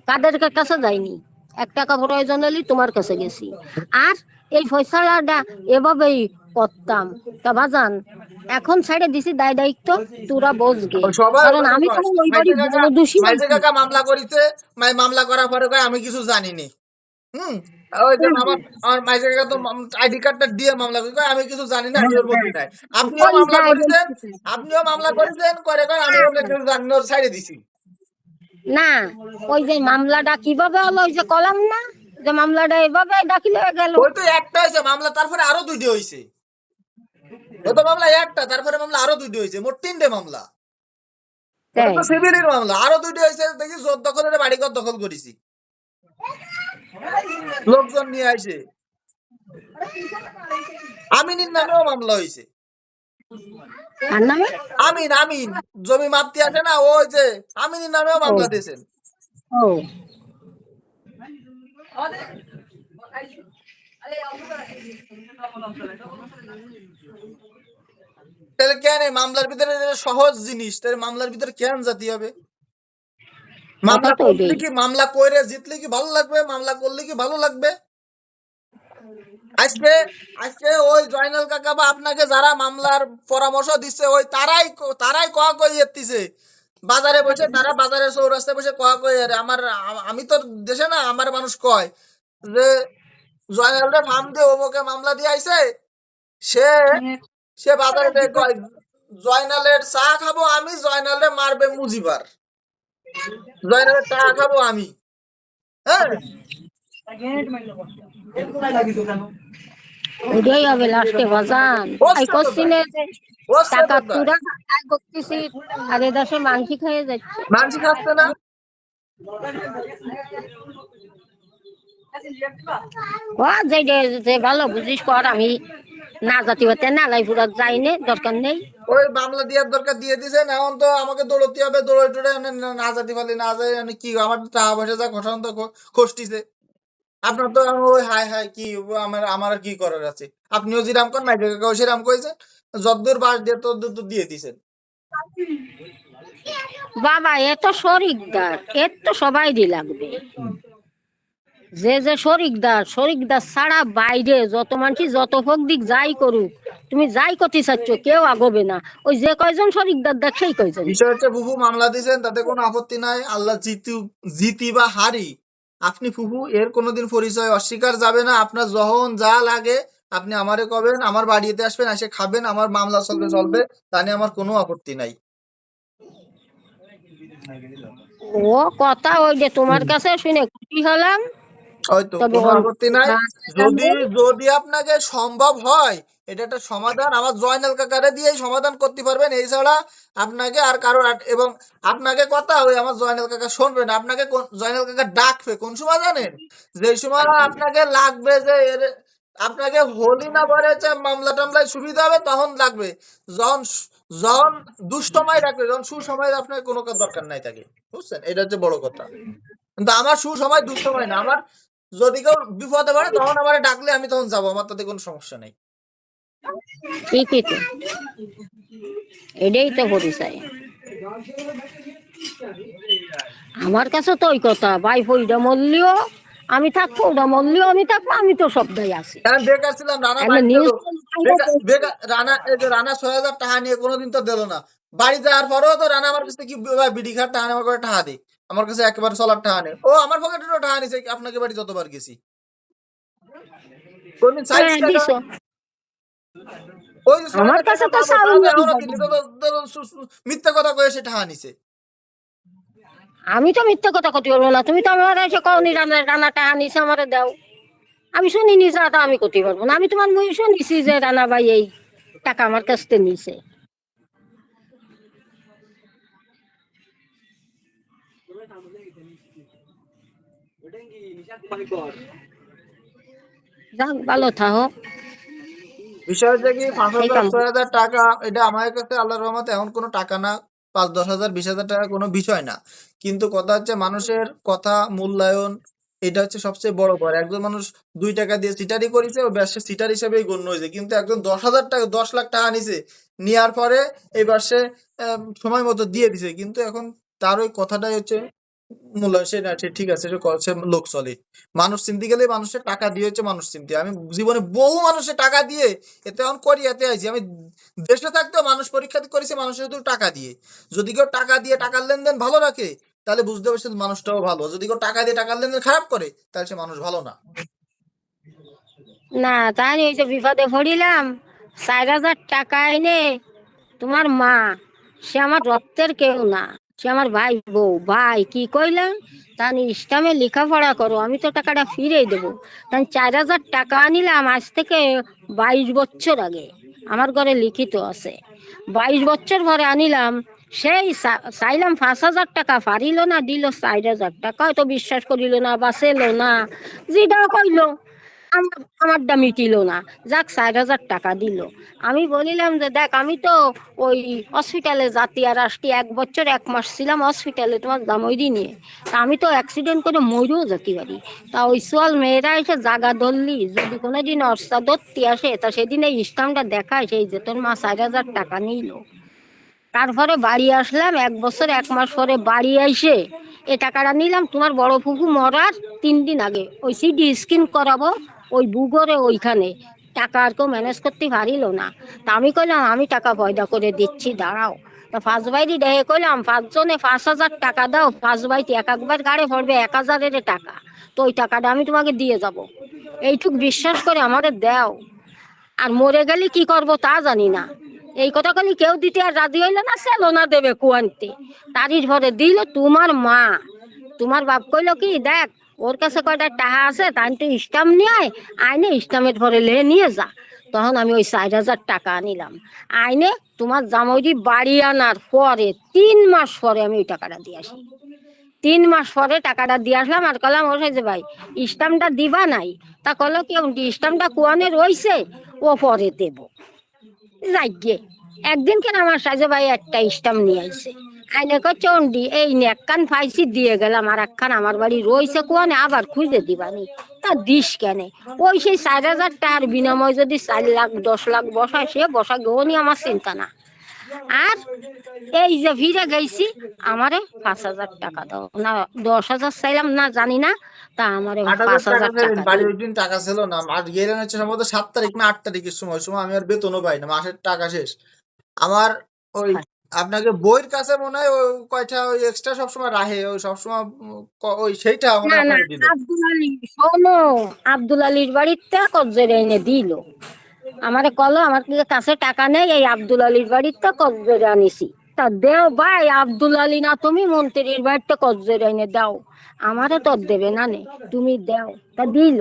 কাদের কাছে যাইনি। 1 টাকা প্রয়োজন হলে তোমার কাছে গেছি। আর এই ফয়সালাটা এভাবেই করতাম। তা বাজান এখন ছেড়ে দিছি দায় দায়িত্ব, তোরা বসগে। ওই সবাই ওই কারণ কথা আমি কয়। কোনো ওই বাড়ি বড় দোষী মাইজে নাকি। কাকা মামলা করিছে, মামলা করার পরে কয় আমি কিছু জানিনি। হুম। ওই যে আমার আমার মাইজে কাকা তো আইডি কার্ডটা দিয়ে মামলা করে কয় আমি কিছু জানি না, আমি ওর মধ্যে নাই। আপনিও ওই মামলা যায় করেছেন, করে কয় আমি বলে কিছু জানি না, ওর ছাইড়ে দিছি। না, ওই যে মামলাটা কিভাবে হলো, ওই যে কলাম না, যে মামলাটা এভাবে ডাকিলে গেল। ওই তো একটা হয়েছে মামলা, তারপরে আরো 2টি হয়েছে। ওই তো মামলা একটা, তারপরে মামলা আরো 2টি হয়েছে, মোট 3টে মামলা। ওটা তাই তো সিভিলের মামলা, আরো 2টি হয়েছে দেখি জোর দখলের বাড়িঘর দখল করেছি লোকজন নিয়ে আইসে। আমিনের নামেও মামলা হয়েছে। আর নামে। আমিন জমি মাপতে আসে না, ওই যে আমিনের নামেও ও মামলা দিয়েছেন। ও তাহলে কেন এই মামলার ভিতরে এটা সহজ জিনিস, তাহলে মামলার ভিতরে কেন জাতি হবে? কথা মামলা তো করলে ওইটাই। কি, মামলা কইরে জিতলে কি ভালো লাগবে? মামলা করলে কি ভালো লাগবে? আজকে আজকে ওই জয়নাল কাকা বা আপনাকে যারা মামলার পরামর্শ দিচ্ছে, ওই তারাই কয়া কই এতিছে বাজারে বসে, তারা বাজারে চৌরাস্তায় বসে কয়া কই আরে আমি তো দেশে না, আমার মানুষ কয় যে জয়নালরে ফার্ম দিয়ে ওমকে মামলা দিয়ে আইছে। সে সে বাজারে যেয়ে কয় জয়নালের চা খাবো আমি, জয়নালরে মারবে মুজিবার, জয়নালের চা খাবো আমি। হ্যাঁ, ওইটাই হবে লাস্টে বাজান। এই বসছে কোথায়, কোশ্চিনে যে বসছে টাকা কোথায়? তুরা আয় করতেছি, আর এ দেশে মানসিক হয়ে যাচ্ছে। মানসিক আসছে না। ও যে যে ভালো বুঝিস কর, আমি না জাতি হতে না লাইফুরাত যাই নে, দরকার নেই। ওই মামলা দেওয়ার দরকার দিয়ে দিছেন, এখন তো আমাকে দৌড়তে হবে, দৌড়ে টোড়ে না যেতে পারলে না যায়, আমি কি আমার টাকা পয়সা যা ঘটনা তো খসতিছে। আপনার তো এখন ওই হাই হাই কি আমার আর কি করার আছে? আপনিও যেরাম করেন মাইকে কাকাও সেরাম করেছেন, যতদূর বাস দিয়ে ততদূর তো দিয়ে দিছেন। বাবা এ তো শরিকদার, এর তো সবাইরই লাগবে। যে শরিকদার ছাড়া বাইরে যত মানুষ যত হোক দিক যাই করুক, তুমি যাই করতে চাচ্ছ কেউ আগবে না। ওই যে কয়জন শরিকদার দেখ সেই কয়জন। বিষয় হচ্ছে ফুফু মামলা দিয়েছেন, তাতে কোনো আপত্তি নাই। আল্লাহ জিতি বা হারি, আপনি ফুফু এর কোনোদিন পরিচয় অস্বীকার যাবে না। আপনার যখন যা লাগে আপনি আমারে কবেন, আমার বাড়িতে আসবেন, এসে খাবেন, আমার মামলা চলবে, তা নিয়ে আমার কোনো আপত্তি নাই। ও কথা ওই যে তোমার কাছে শুনে খুশি হলাম। হয়তো তবে কোনো আপত্তি নাই। যদি অন্য- যদি আপনাকে সম্ভব হয়, এটা একটা সমাধান আমার জয়নাল কাকারে দিয়েই সমাধান করতে পারবেন। এছাড়া আপনাকে আর কারো এবং আপনাকে কথা ওই আমার জয়নাল কাকা শুনবেন, আপনাকে জয়নাল কাকা ডাকবে কোন সময় জানেন? যে সময় আপনাকে লাগবে যে আপনাকে হলি না পরে মামলা টামলায় সুবিধা হবে তখন লাগবে। যখন যখন দুষ্টময় রাখবে, যখন সুসময় আপনার কোনো দরকার নাই থাকে, বুঝছেন? এটা হচ্ছে বড় কথা। কিন্তু আমার সুসময় দুঃসময় না। আমার যদি কেউ বিপদে পড়ে তখন আমারে ডাকলে আমি তখন যাবো, আমার তাতে কোনো সমস্যা নেই। ঠিকই তো, এটাই তো পরিচয়। আমার কাছে তো ওই কথা, ভাই ওইটা মরলেও আমি থাকবো, ওটা মরলেও আমি থাকবো, আমি তো সবটাই আছি। আমি বেকার ছিলাম, রানা আমি বাড়ি নিউজ দিল। বেকার রানা, এই যে রানা ৬,০০০ টাকা নিয়ে কোনোদিন তো দিল না। বাড়ি যাওয়ার পরেও তো রানা আমার কাছে কি বিড়ি খাওয়ার টাকা নেই, আমার করে টাকা দেয়। আমার কাছে একেবারে চলার টাকা নেই। ও আমার পকেটেরও টাকা নিছে আপনাকে বাড়ি যতবার গেছি। কোনদিন চাইছি হ্যাঁ টাকা? দিছ, ওই যে আমার ৬,০০০ কাছে টাকা তো পাবো তা চাউল তো নাই এখনো বাবা। দিনি, মিথ্যা কথা কয়ে সে টাকা নিছে। আমি তো মিথ্যে কথা করতে পারবো না, তুমি তো আমার এসে কওনি রান্নাটা আনিছে আমারে দাও। আমি শুনিনি যা, আমি করতে পারবো না। আমি তোমার মুই শুনিছি যে রানা ভাই এই টাকা আমার কাছ থেকে নিছে। যাক ভালো থাকো। বিষয় হচ্ছে কি, পাঁচ সেই হাজার কাম। ৬,০০০ টাকা এটা আমার কাছে আল্লাহর রহমতে এখন কোনো টাকা না। ৫-১০ হাজার ২০,০০০ টাকা কোনো বিষয় না। কিন্তু কথা হচ্ছে মানুষের কথা মূল্যায়ন, এটা হচ্ছে সবচেয়ে বড় কথা। একজন মানুষ ২ টাকা দিয়ে সিটারি করেছে, ও ব্যবসা সিটার হিসেবেই গণ্য হয়েছে। কিন্তু একজন ১০,০০০ টাকা ১০ লাখ টাকা নিছে, নেওয়ার পরে এবার সে সময় মতো দিয়ে দিছে, কিন্তু এখন তার ওই কথাটাই হচ্ছে মূল্য। সে না, সে ঠিক আছে, সে সে লোক চলে। মানুষ চিনতে গেলে মানুষের টাকা দিয়ে হচ্ছে মানুষ চিনতে। আমি জীবনে বহু মানুষের টাকা দিয়ে এতে এখন করি, এতে আইছি। আমি দেশে থাকতেও মানুষ পরীক্ষা করেছি মানুষের শুধু টাকা দিয়ে। যদি কেউ টাকা দিয়ে টাকার লেনদেন ভালো রাখে তাহলে বুঝতে পারছি মানুষটাও ভালো। যদি কেউ টাকা দিয়ে টাকার লেনদেন খারাপ করে তাহলে সে মানুষ ভালো না। না তাই এই যে বিপদে পড়িলাম, ৪,০০০ টাকা এনে তোমার মা, সে আমার রক্তের কেউ না, সে আমার ভাই বউ। ভাই কি কইলাম, তাহলে ইসলামে লেখাপড়া করো, আমি তো টাকাটা ফিরেই দেবো। তাই ৪,০০০ টাকা আনিলাম আজ থেকে ২২ বছর আগে, আমার ঘরে লিখিত আছে। ২২ বছর পরে আনিলাম, সেই চাইলাম ৫,০০০ টাকা, পারিল না, দিল ৪,০০০ টাকা। হয়তো বিশ্বাস করিল না, বাঁচেল না, যেটা কইলো আমারটা মিটিল না। যাক ৪,০০০ টাকা দিল। আমি বলিলাম যে দেখ আমি তো ওই হসপিটালে জাতি আর আসটি ১ বছর ১ মাস ছিলাম হসপিটালে তোমার জামইরি নিয়ে। তা আমি তো অ্যাক্সিডেন্ট করে মরেও যেতে পারি। তা ওই সোয়াল মেয়েরা এসে জাগা ধরলি, যদি কোনো দিন অর্ষা ধরতে আসে তা সেদিন এই ইসলামটা দেখায় সেই যে তোর মা ৪,০০০ টাকা নিল। তারপরে বাড়ি আসলাম ১ বছর ১ মাস পরে বাড়ি আইসে এ টাকাটা নিলাম তোমার বড় ফুফু মরার ৩ দিন আগে। ওই সিডি স্ক্যান করাবো ওই বুগরে ওইখানে, টাকা আর কেউ ম্যানেজ করতে পারিল না। তা আমি কইলাম আমি টাকা পয়দা করে দিচ্ছি, দাঁড়াও। তা ৫ বাইরে ডেকে কইলাম ৫ জনে ৫,০০০ টাকা দাও, ৫ বাইতে এক একবার গাড়ে পড়বে ১,০০০-এর টাকা। তো ওই টাকাটা আমি তোমাকে দিয়ে যাব, এইটুক বিশ্বাস করে আমাদের দাও। আর মরে গেলে কি করব তা জানি না। এই কথা কলি কেউ দিতে আর রাজি হইল না, সেলো না দেবে কুয়ান্তে। তারির ভরে দিল তোমার মা। তোমার বাপ কইল কি দেখ ওর কাছে কয়টা টাকা আছে, তাই তুই স্টাম্প নিয়ে আয়, আইনে স্টাম্পের ভরে লে নিয়ে যা। তখন আমি ওই ৪,০০০ টাকা আনিলাম। আইনে তোমার জামাইদি বাড়ি আনার পরে ৩ মাস পরে আমি ওই টাকাটা দিয়ে আসি। ৩ মাস পরে টাকাটা দিয়ে আসলাম আর কলাম ওর যে ভাই স্টাম্পটা দিবা নাই। তা কলো কি স্টাম্পটা কুয়ানে রইছে, ও পরে দেব। যাই গে, একদিন কেন আমার সাজে ভাই একটা স্টাম্প নিয়ে আইছে। আইনে চন্ডি এই নেকখান পাইছি দিয়ে গেলাম, আর একখান আমার বাড়ি রইছে কুয়ানে, আবার খুঁজে দিবানি। তা দিস কেন? ওই সেই ৪,০০০ টাকার বিনিময় যদি ৪ লাখ ১০ লাখ বসায় সে বসা গেও নি, আমার চিন্তা না। আর এই যে ভিড়ে গেছি, আমারে 5,000 টাকা দাও, না 10,000 চাইলাম না জানি না, তা আমারে 8,000 টাকা 5,000 চাইলেন, টাকা বাড়ি দিল। ওই দিন টাকা ছিল না। আর গেলেন হচ্ছে সম্ভবত 7 তারিখ না 8 তারিখের সময়। ওই সময় আমি আর বেতনও পাই না, মাসের টাকা শেষ আমার। ওই আপনাকে বইয়ের কাছে মনে হয় ওই কয়টা ওই এক্সট্রা সবসময় রাহে, ওই সবসময় ওই সেইটা মনে না হয় না, আপনাকে দিল। আব্দুল আলী শোনো, আব্দুল আলীর বাড়িতে কজ্জের এনে দিল, আমারে কলো আমার কাছে টাকা নেই, এই আব্দুল আলীর বাড়িতে কজ্জের আনিছি। তা দেও ভাই, আব্দুল আলী না তুমি মন্ত্রীর বাড়িতে কজ্জের এনে দাও, আমারে তো দেবে না নে, তুমি দাও। তা দিল,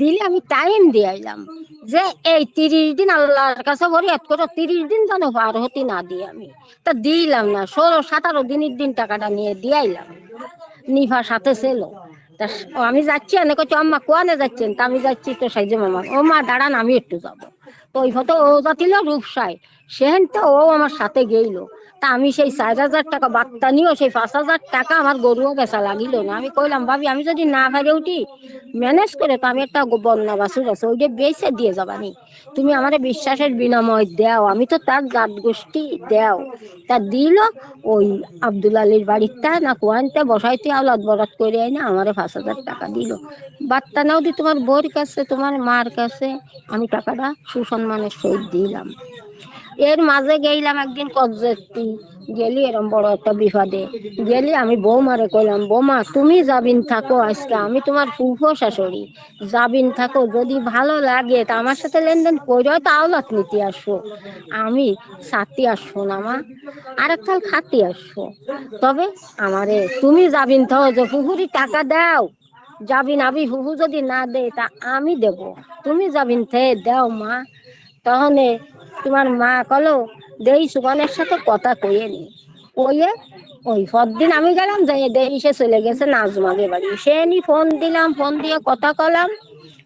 দিলে আমি টাইম দিয়ে আইলাম যে এই 30 দিন আল্লাহর কাছে ফরিয়াদ করো, 30 দিন যেন পার হতে না দিই আমি। তা দিলাম না, 16-17 দিনের দিন টাকাটা নিয়ে দিয়ে আইলাম। নিফার সাথে ছিল। তা আমি যাচ্ছি, এনে করছি আম্মা কোয়ানে যাচ্ছেন, তা আমি যাচ্ছি তো সাইজে মামা। ও মা দাঁড়ান আমি একটু যাবো। তো ওই ফটো ও যাচ্ছিল রূপসায়, সেখান তো ও আমার সাথে গেইলো। তা আমি সেই 4,000 টাকা বার্তা নিয়েও সেই 5,000 টাকা আমার গরুও বেচা লাগিল না। আমি কইলাম ভাবি আমি যদি না পারে উঠি ম্যানেজ করে, তো আমি একটা বন্যা বাছুর আছে ওইটা বেচে দিয়ে যাবানি, তুমি আমার বিশ্বাসের বিনিময় দাও, আমি তো তার জাত গোষ্ঠী দাও। তা দিল ওই আব্দুল আলীর বাড়িতে না কোয়ানতে বসাইতে আওলাদ বরাত করে না আমার 5,000 টাকা দিল। বার্তা নাও দি তোমার বউর কাছে তোমার মার কাছে, আমি টাকাটা সুসম্মানের সহিত দিলাম। এর মাঝে গেলাম একদিন কজ্জেতি, গেলি এরম বড় একটা বিপদে গেলি, আমি বৌমারে কইলাম বৌমা তুমি যাবিন থাকো, আজকে আমি তোমার ফুফো শাশুড়ি, যাবিন থাকো, যদি ভালো লাগে তা আমার সাথে লেনদেন করে তো আওলাদ নিতে আসবো, আমি সাথে আসবো না মা, আরেক কাল খাতে আসবো। তবে আমারে তুমি যাবিন থাকো, যে ফুফুরি টাকা দাও, যাবিন আবি ফুফু যদি না দে তা আমি দেব, তুমি যাবিন থে দাও মা। তখন তোমার মা কলো দেই সুবনের সাথে কথা কইয়ে নি, কইয়ে ওই পরদিন আমি গেলাম, যাই দেই সে চলে গেছে নাজমাগে বাড়ি। সে নি ফোন দিলাম, ফোন দিয়ে কথা কলাম,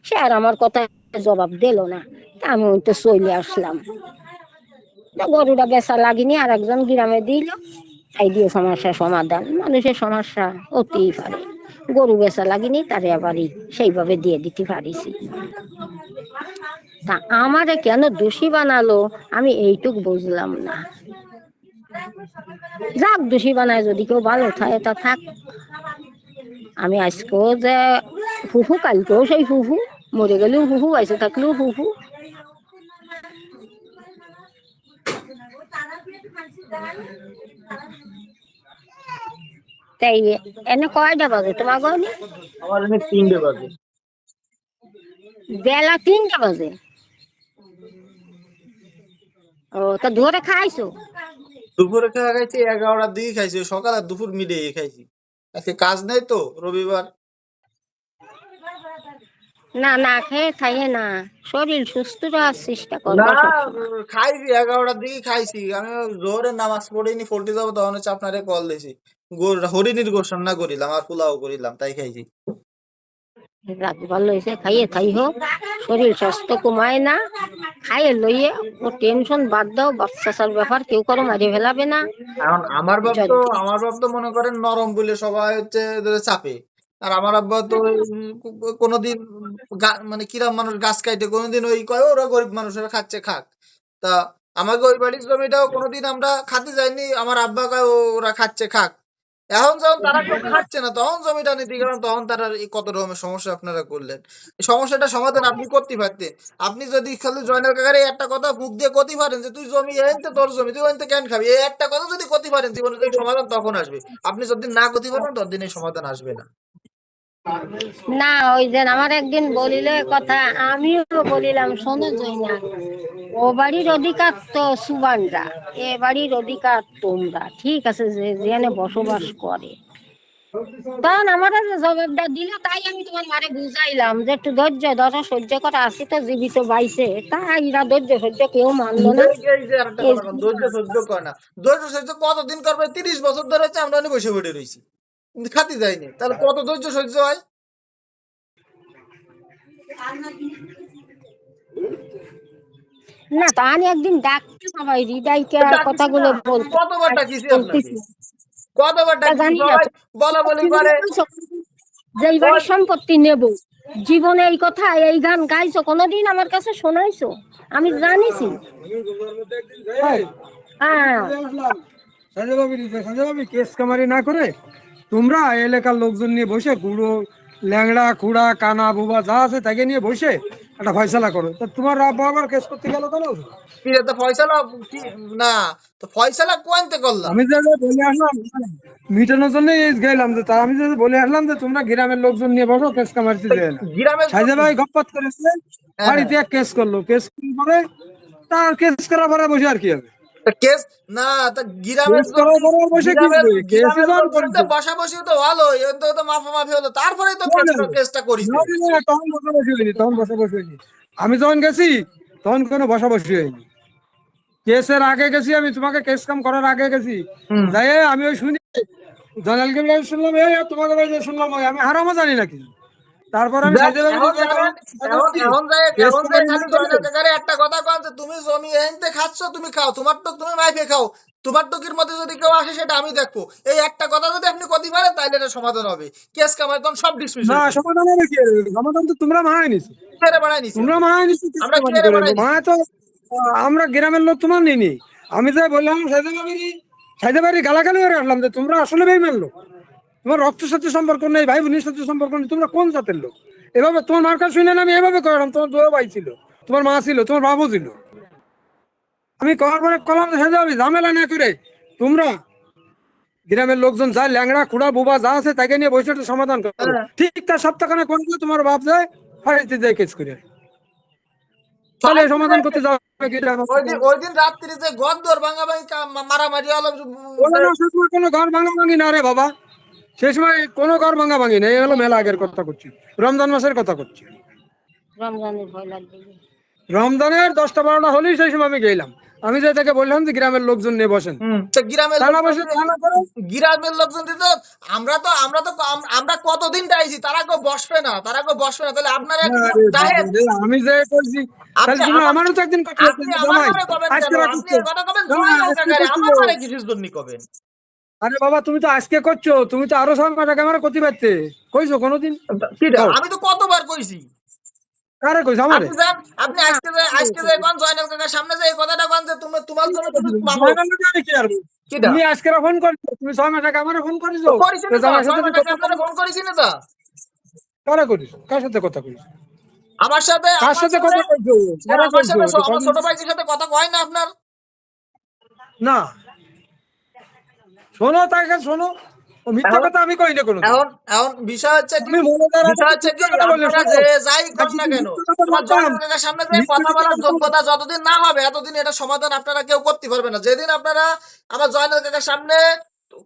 সে আর আমার কথা জবাব দিল না। তা আমি ওই তো চলে আসলাম। তা গরুটা বেচা লাগিনি, আর একজন গ্রামে দিল, এই দিয়ে সমস্যার সমাধান। মানুষের সমস্যা হতেই পারে, গরু বেচা লাগিনি তারে আবারই সেইভাবে দিয়ে দিতে পারিছি। তা আমারে কেন দোষী বানালো আমি এইটুক বুঝলাম না। যাক, দোষী বানায় যদি কেউ ভালো থাকে তা থাক। আমি আজকেও যে ফুফু, কালকেও সেই ফুফু, মরে গেলেও ফুফু, বাইসে থাকলেও ফুফু। তাই এনে কয়টা বাজে তোমার গনি? আমার এনে 3টে বাজে। বেলা 3টা বাজে। ও, তা ধরে খাইছো? দুপুরে খাওয়া খাইছি 11টার দিকে খাইছি, ওই সকাল আর দুপুর মিলিয়ে খাইছি। আজকে কাজ নেই তো, রবিবার। না না, খেয়ে খাইয়ে না, শরীর সুস্থ রাখার চেষ্টা না, করবা সবসময়। খাইছি 11টার দিকে খাইছি। আমি জোহরের নামাজ পড়িনি, ফল্টি যাবো তখন হচ্ছে আপনারে কল দিছি। হরিণীর গোশ রান্না করিলাম আর পোলাও করিলাম, তাই খাইছি। রাত ভালো হয়েছে, খাইয়ে খাই হোক, শরীর স্বাস্থ্য কমায় না, খাইয়ে লইয়ে ও টেনশন বাদ দাও, বাচ্চার ব্যাপার কেউ কারো মারি ফেলাবে না। এখন যদি আমার বাপ তো মনে করেন নরম বলে সবাই হচ্ছে ধরে চাপে। আর আমার আব্বা তো কোনোদিন মানে কিরাম মানুষ গাছ কাইটে কোনোদিন ওই কয় ওরা গরিব মানুষেরা খাচ্ছে খাক। তা আমাকে ওই বাড়ির জমিটাও কোনোদিন আমরা খাতে যাইনি, আমার আব্বা কয় ওরা খাচ্ছে খাক। এখন যখন তারা কেউ খাচ্ছে না তখন জমিটা নিতে গেলাম, তখন তারা এই কত রকমের সমস্যা আপনারা করলেন। এই সমস্যাটা সমাধান আপনি করতে পারতেন। আপনি যদি খালি জয়নাল কাকার এই একটা কথা মুখ দিয়ে করতে পারেন যে তুই জমি এনতে, তোর জমি তুই এনতে কেন খাবি, এই একটা কথা যদি করতে পারেন জীবনে এই সমাধান তখন আসবে। আপনি যতদিন না করতে পারবেন ততদিন এই সমাধান আসবে না। না, ওই যে আমার একদিন বলিলে কথা, আমিও বলিলাম শোনো জয়না, ও বাড়ির অধিকার তো সুবানরা, এ বাড়ির অধিকার তোমরা, ঠিক আছে, যে যেখানে বসবাস করে। তখন আমার যে জবাবটা দিল, তাই আমি তোমার মারে বুঝাইলাম যে একটু ধৈর্য ধরো, সহ্য করা, আসি তো জীবিত বাইছে, তাই এরা ধৈর্য সহ্য কেউ মানলো না। এই যে আরেকটা এই কথা কন, ধৈর্য সহ্য করে না। ধৈর্য সহ্য কতদিন করবে? 30 বছর ধরে হচ্ছে আমরা নিয়ে বসে পড়ে রয়েছি, কিন্তু খাতি যায়নি, তাহলে কত ধৈর্য সহ্য হয়? না, তা আমি একদিন ডাকতে সবাই হৃদয়কে ডাকিছি না, কথাগুলো বলতে কতবার ডাকিছি আপনাকে, বলতেছি। কতবার তা ডাকিছি, জানি না সবাই বলা বলি করে। যে এই ওই বাড়ির সম্পত্তি নেব, জীবনে এই কথা এই গান গাইছো, কোনোদিন আমার কাছে শোনাইছো? আমি জানিছি। হ্যাঁ, সাজাবাবি কেস কামারি না করে তোমরা এলাকার লোকজন নিয়ে বসে গুঁড়ো ল্যাংড়া খুড়া কানা বুবা যা আছে তাকে নিয়ে বসে একটা ফয়সালা করো। তো তোমার বাবার কেস করতে গেল কেন? কি রে, তো ফয়সালা কি না, তো ফয়সালা কোয়ান্তে করলা? আমি যে বলে আসলাম মিটানোর জন্য গেলাম, যে তা আমি যে বলে আসলাম যে তোমরা গ্রামের লোকজন নিয়ে বসো কেস কামারিতে তো যায় না। গ্রামের সাইজা ভাই গপ্পাত করেছে, হ্যাঁ হ্যাঁ, বাড়িতে এক কেস করলো, কেস করে তার কেস করার পরে বসে আর কি হবে? তা কেস না, তা গ্রামের কেস করার পরে আর বসে কি হবে? কেসই যখন লোকজনদের করেছে বসাবসি তো ভালো, এর তো মাফামাফি হলো, তারপরেই তো কেসটা করিছে। তখন বসাবসি হয়নি, তখন বসাবসি হয়নি। আমি যখন গেছি তখন কোনো বসাবসি হয়নি। কেসের আগে গেছি আমি, তোমাকে কেস কাম করার আগে গেছি। হুম। যাই আমি ওই শুনি জনালকে শুনলাম, তোমাকে বাড়িতে শুনলাম, আমি হারামও জানি নাকি। তারপর আমি দেখ, সাইজে ভাবি এখন এখন কেস এখন যায় কামারি খালি জয়নাল কাকারে একটা কথা কন যে তুমি জমি এনতে খাচ্ছ, তুমি খাও, তোমার তো তুমি মাইফে খাও, তোমার টুকির মধ্যে যদি কেউ আসে সেটা আমি দেখবো, এই একটা কথা যদি আপনি করতে পারেন তাহলে এটা সমাধান হবে। কেস কামাই তখন সব ডিসমিস না, হয়ে যাবে। সমাধান হবে কি? সমাধান তো তোমরা মানায় নিছো, কে বাড়াই নিছি তোমরা আমরা? মানায় নিছো কেস আমরা কামারি কে করে। বাড়াই নিছি? মায় তো আমরা গ্রামের লোক তোমার নিনি। আমি যাই বললাম সাইজে বাড়ি গালাগালি করে আসলাম যে তোমরা আসলে বেইমান লোক, তোমার রক্তের সাথে সম্পর্ক নেই, ভাই বোনের সাথে সম্পর্ক নেই, তোমরা কোন জাতের লোক? এভাবে তোমার মার কাছে শুনে না আমি এভাবে করলাম। তোমার দুটো ভাই ছিল, তোমার মা ছিল, তোমার বাবু ছিল। আমি করার পরে কলাম সাইজে ভাবি ঝামেলা না করে তোমরা গ্রামের লোকজন যা ল্যাংড়া খুড়া বুবা যা আছে তাকে নিয়ে বসে একটা সমাধান করো। হ্যাঁ। ঠিক তার সপ্তাহখানে করে দিলে তোমার বাপ যায় ফাঁড়িতে যায় কেস করে। তাহলে এই সমাধান করতে যাবে কি? ওই দিন রাত্রি যে গদ্দর ভাঙা ভাঙি মারামারি হলো, বলে না, সে সময় কোনো ঘর ভাঙা ভাঙি না রে বাবা, সে সময় কোনো ঘর ভাঙা ভাঙি না। এই হলো মেলা আগের কথা করছি, রমজান মাসের কথা করছি। রমজানের ভয় লাগবে। রমজানের 10টা 12টা হলেই সেই সময় আমি গেলাম। আমি যে তাকে বললাম যে গ্রামের লোকজন নিয়ে বসেন, তো গ্রামের তা না লোকজন বসে তা না করে গ্রামের লোকজন দিত। আমরা কতদিন চাইছি, তারা কেউ বসবে না, তারা কেউ বসবে না, তাহলে আপনারা আরে চাহেন। বাবা রে, আমি যে করছি তাহলে আপনি তুমি আমার আমারও তো একদিন কথা বলতে আপনি যে আমার জামাই নামে কবেন আজকে কেন? আপনি রাখছো, এই কথা কবেন জামাই জয়নাল আজকে কাকারে, করছো। আমার মানে কিসের জন্য কবেন? আরে বাবা তুমি তো আজকে করছো, তুমি তো আরো 6 মাস আগে আমার ক্ষতি পাচ্ছে কইছো কোনোদিন? কি রে, কও, আমি তো কতবার কইছি। কারে কইছো আমারে? আপনি যান, আপনি আজকে যে কোন জয়নাল কাকার সামনে যে এই কথাটা কোন যে তুমি তোমার জন্য তুমি মাফ হোক। জয়নাল আমি কি আর বলবো? কিটা তুমি আজকে ফোন করছো, তুমি 6 মাস আগে আমারে ফোন করেছো করিস যে তো, জামাইয়ের সাথে 6 মাস তুই আগে কথা আপনারা বল। ফোন করিস না তো? কারে করিস? কার সাথে কথা কইস? আমার সাথে কার আমার সাথে সাথে কথা কইছো? কারা আমার কইছো সাথে তো আমার কদিন? ছোট ভাইদের সাথে কথা কয় না আপনার? না, শোনো তাকে শোনো, ও মিথ্যা এখন কথা আমি কই না কোনো। এখন এখন বিষয় হচ্ছে কি, আমি মনে বিষয় হচ্ছে কি, মিথ্যা কথা বললে আপনারা শোনো, যে যাই আর কর না যদি কেন, মিথ্যা কথা তোমার বলতাম, জয়নাল কাকার সামনে যে মিথ্যা কথা কথা বলার বলতাম, যোগ্যতা যতদিন না হবে এতদিন এটা সমাধান আপনারা কেউ করতে পারবে না। যেদিন আপনারা আমার জয়নাল কাকার সামনে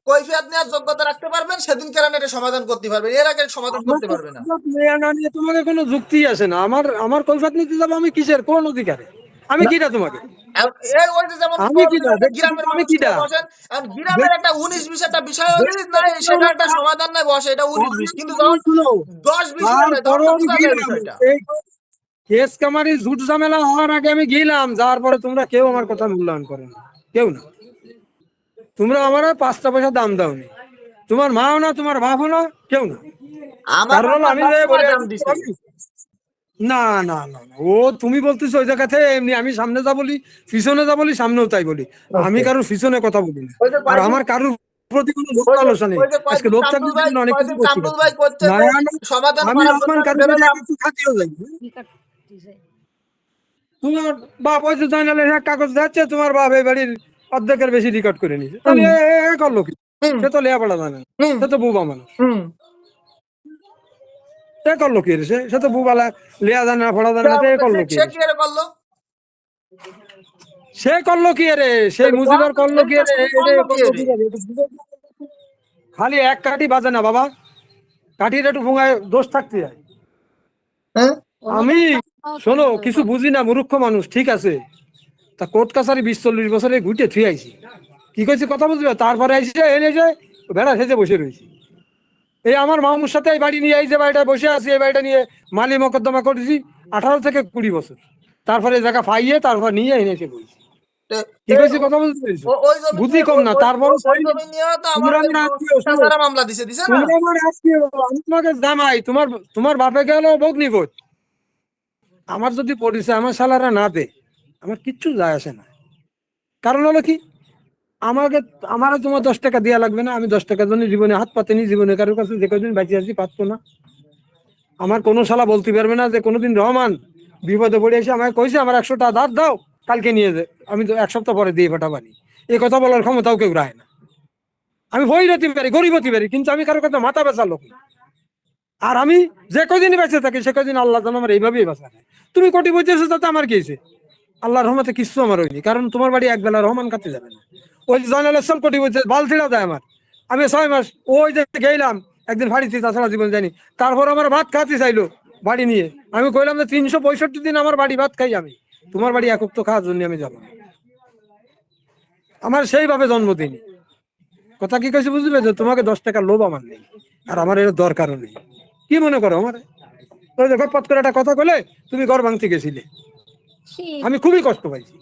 কৈফিয়ত নেওয়ার যোগ্যতা রাখতে পারবেন সেদিন কেন এটা সমাধান করতে পারবেন, এর আগে সমাধান আমার করতে তো পারবে না। কৈফিয়ত নেয়া না নিয়ে তোমাকে কোনো যুক্তি আসে না। আমার আমার কৈফিয়ত নিতে যাবো আমি কিসের, কোন অধিকারে? আমি না, কিটা তোমাকে? এই ওই যে যেমন আমি কিটা বলছিলেন যে দেখতেছি গ্রামের তো, আমি মানুষ কিটা নিয়ে বসেন, এখন গ্রামের দেখ- একটা 19-20 একটা বিষয় হলে দেখতে নাই দেখতে সেটা আমার একটা সমাধান নাই, বসে এটা 19-20, কিন্তু যখন শুনো, 10-20 হয়ে যায় তখন তারপরেও তো আমি বোঝা যায় গেলাম বিষয়টা। এই কেস কামারি ঝুট ঝামেলা হওয়ার আগে আমি গেলাম, যাওয়ার পরে তোমরা কেউ আমার কথা মূল্যায়ন করো না, কেউ না। তোমরা আমার 5টা পয়সা দাম দাওনি, তোমার মাও না, তোমার বাপও না, কেউ না। আমার কারণ হলো বাবা আমি যে বলে সবসময় দাম আসছি, দিছে। না না না না, ও তুমি বলতেছো ওই জায়গাতে এমনি, আমি সামনে যা বলি পিছনে যা বলি সামনেও তাই বলি। আমি আচ্ছা। কারোর পিছনে কথা বলি না, ওই যে আর কয়দিন আমার কারোর প্রতি কোনো লোভ ওই যে লালসা নেই। ওই যে আজকে কয়দিন লোভ থাকলে কামরুল ভাই জীবনে অনেক কিছু কয়দিন করতে কামরুল পারতাম। ভাই করছে না যে না, সমাধান আমি করার জন্য আমার আমি কারোর সাথে বেরোলাম। একটু থাকিও যাই। কি কাটতেছে? তোমার বাপ ওই যে জয়নালের এক কাগজ যাচ্ছে, তোমার বাপ এই বাড়ির অর্ধেকের বেশি রেকর্ড করে নিয়েছে, তাহলে হুম এ করলো কি? হুম সে তো লেখাপড়া জানে না, হুম সে তো বুবা মানুষ। হুম। এ করলো কি রে? সে তো বুবালা, লেয়া জানে না পড়া জানে না, তো এ করলো কি সে রে? কি এর করলো? সে করলো কি রে? সেই তাহলে মুজিবার করলো কি রে? সে এটা করলো কি করলো রে? কি রে? এটা বুঝে- খালি এক কাঠি বাজে না বাবা, কাঠির একটু ভুঙায় দোষ থাকতে হয়। হ্যাঁ আমি শোনো, কিছু বুঝি না, মূর্খ মানুষ, ঠিক আছে। তা কোর্ট কাছারি 20-40 বছরে ঘুটে থুই আইছি, কি কইছি কথা বুঝবে? তারপরে আইসি এনে যে ভেড়া সেজে বসে রয়েছি। এই আমার মামুর সাথে এই বাড়ি নিয়ে, এই যে বাড়িটা বসে আছি, এই বাড়িটা নিয়ে মালি মকদ্দমা করেছি 18 থেকে 20 বছর। তারপরে এই জায়গা পাইয়ে তারপর নিয়ে এনেছে বলছি, তে- কি তে কইছি কথা বুঝতে পেরেছো? ওই জমি বুদ্ধি নিয়ে কম না, তারপরে ওই জমি নিয়ে তো আমার তোমরা আমার আত্মীয়, শোনো, চাচারা মামলা দিছে দিছে না? তোমরা আমার আত্মীয়, আমি তোমাকে জামাই, তোমার তোমার বাপে গেল ভগ্নিপত। আমার যদি পরিচয় আমার শালারা না দে, আমার কিচ্ছু যায় আসে না। কারণ হলো কি, আমাকে আমারও তোমার 10 টাকা দেওয়া লাগবে না, আমি 10 টাকার জন্য জীবনে হাত পাতিনি, জীবনে কারোর কাছে যে কদিন বেঁচে আছি পাতবো না। আমার কোনো শালা বলতে পারবে না যে কোনোদিন রহমান বিপদে পড়ে এসে আমাকে কইছে আমার 100 টাকা ধার দাও, কালকে নিয়ে যে আমি তো 1 সপ্তাহ পরে দিয়ে পাঠাবানি, এই কথা বলার ক্ষমতাও কেউ রাখে না। আমি বই হতে পারি, গরিব হতে পারি, কিন্তু আমি কারোর কথা মাথা বেচা লোক না। আর আমি যে কদিনই বেঁচে থাকি সে কদিন আল্লাহ যেন আমার এইভাবেই বাঁচা নেয়। তুমি কোটি বলতেছো তাতে আমার কি হয়েছে? আল্লাহর রহমতে কিছু আমার হয়নি, কারণ তোমার বাড়ি একবেলা রহমান কাটতে যাবে না। ওই জয়নাল ইসলাম কোটি বলছে বালতিরা দেয় আমার, আমি 6 মাস ওই যে গেলাম একদিন বাড়িতে, তাছাড়া জীবন জানি। তারপর আমার ভাত খাতে চাইলো বাড়ি নিয়ে, আমি কইলাম যে 365 দিন আমার বাড়ি ভাত খাই আমি, তোমার বাড়ি একক তো খাওয়ার জন্য আমি যাবো না। আমার সেইভাবে জন্মদিন। কথা কি কইছে বুঝবে, যে তোমাকে 10 টাকার লোভ আমার নেই, আর আমার এর দরকারও নেই। কি মনে করো আমার? ওই যে গপত করে একটা কথা কইলে তুমি ঘর ভাঙতে গেছিলে, ছি, আমি খুবই কষ্ট পাইছি।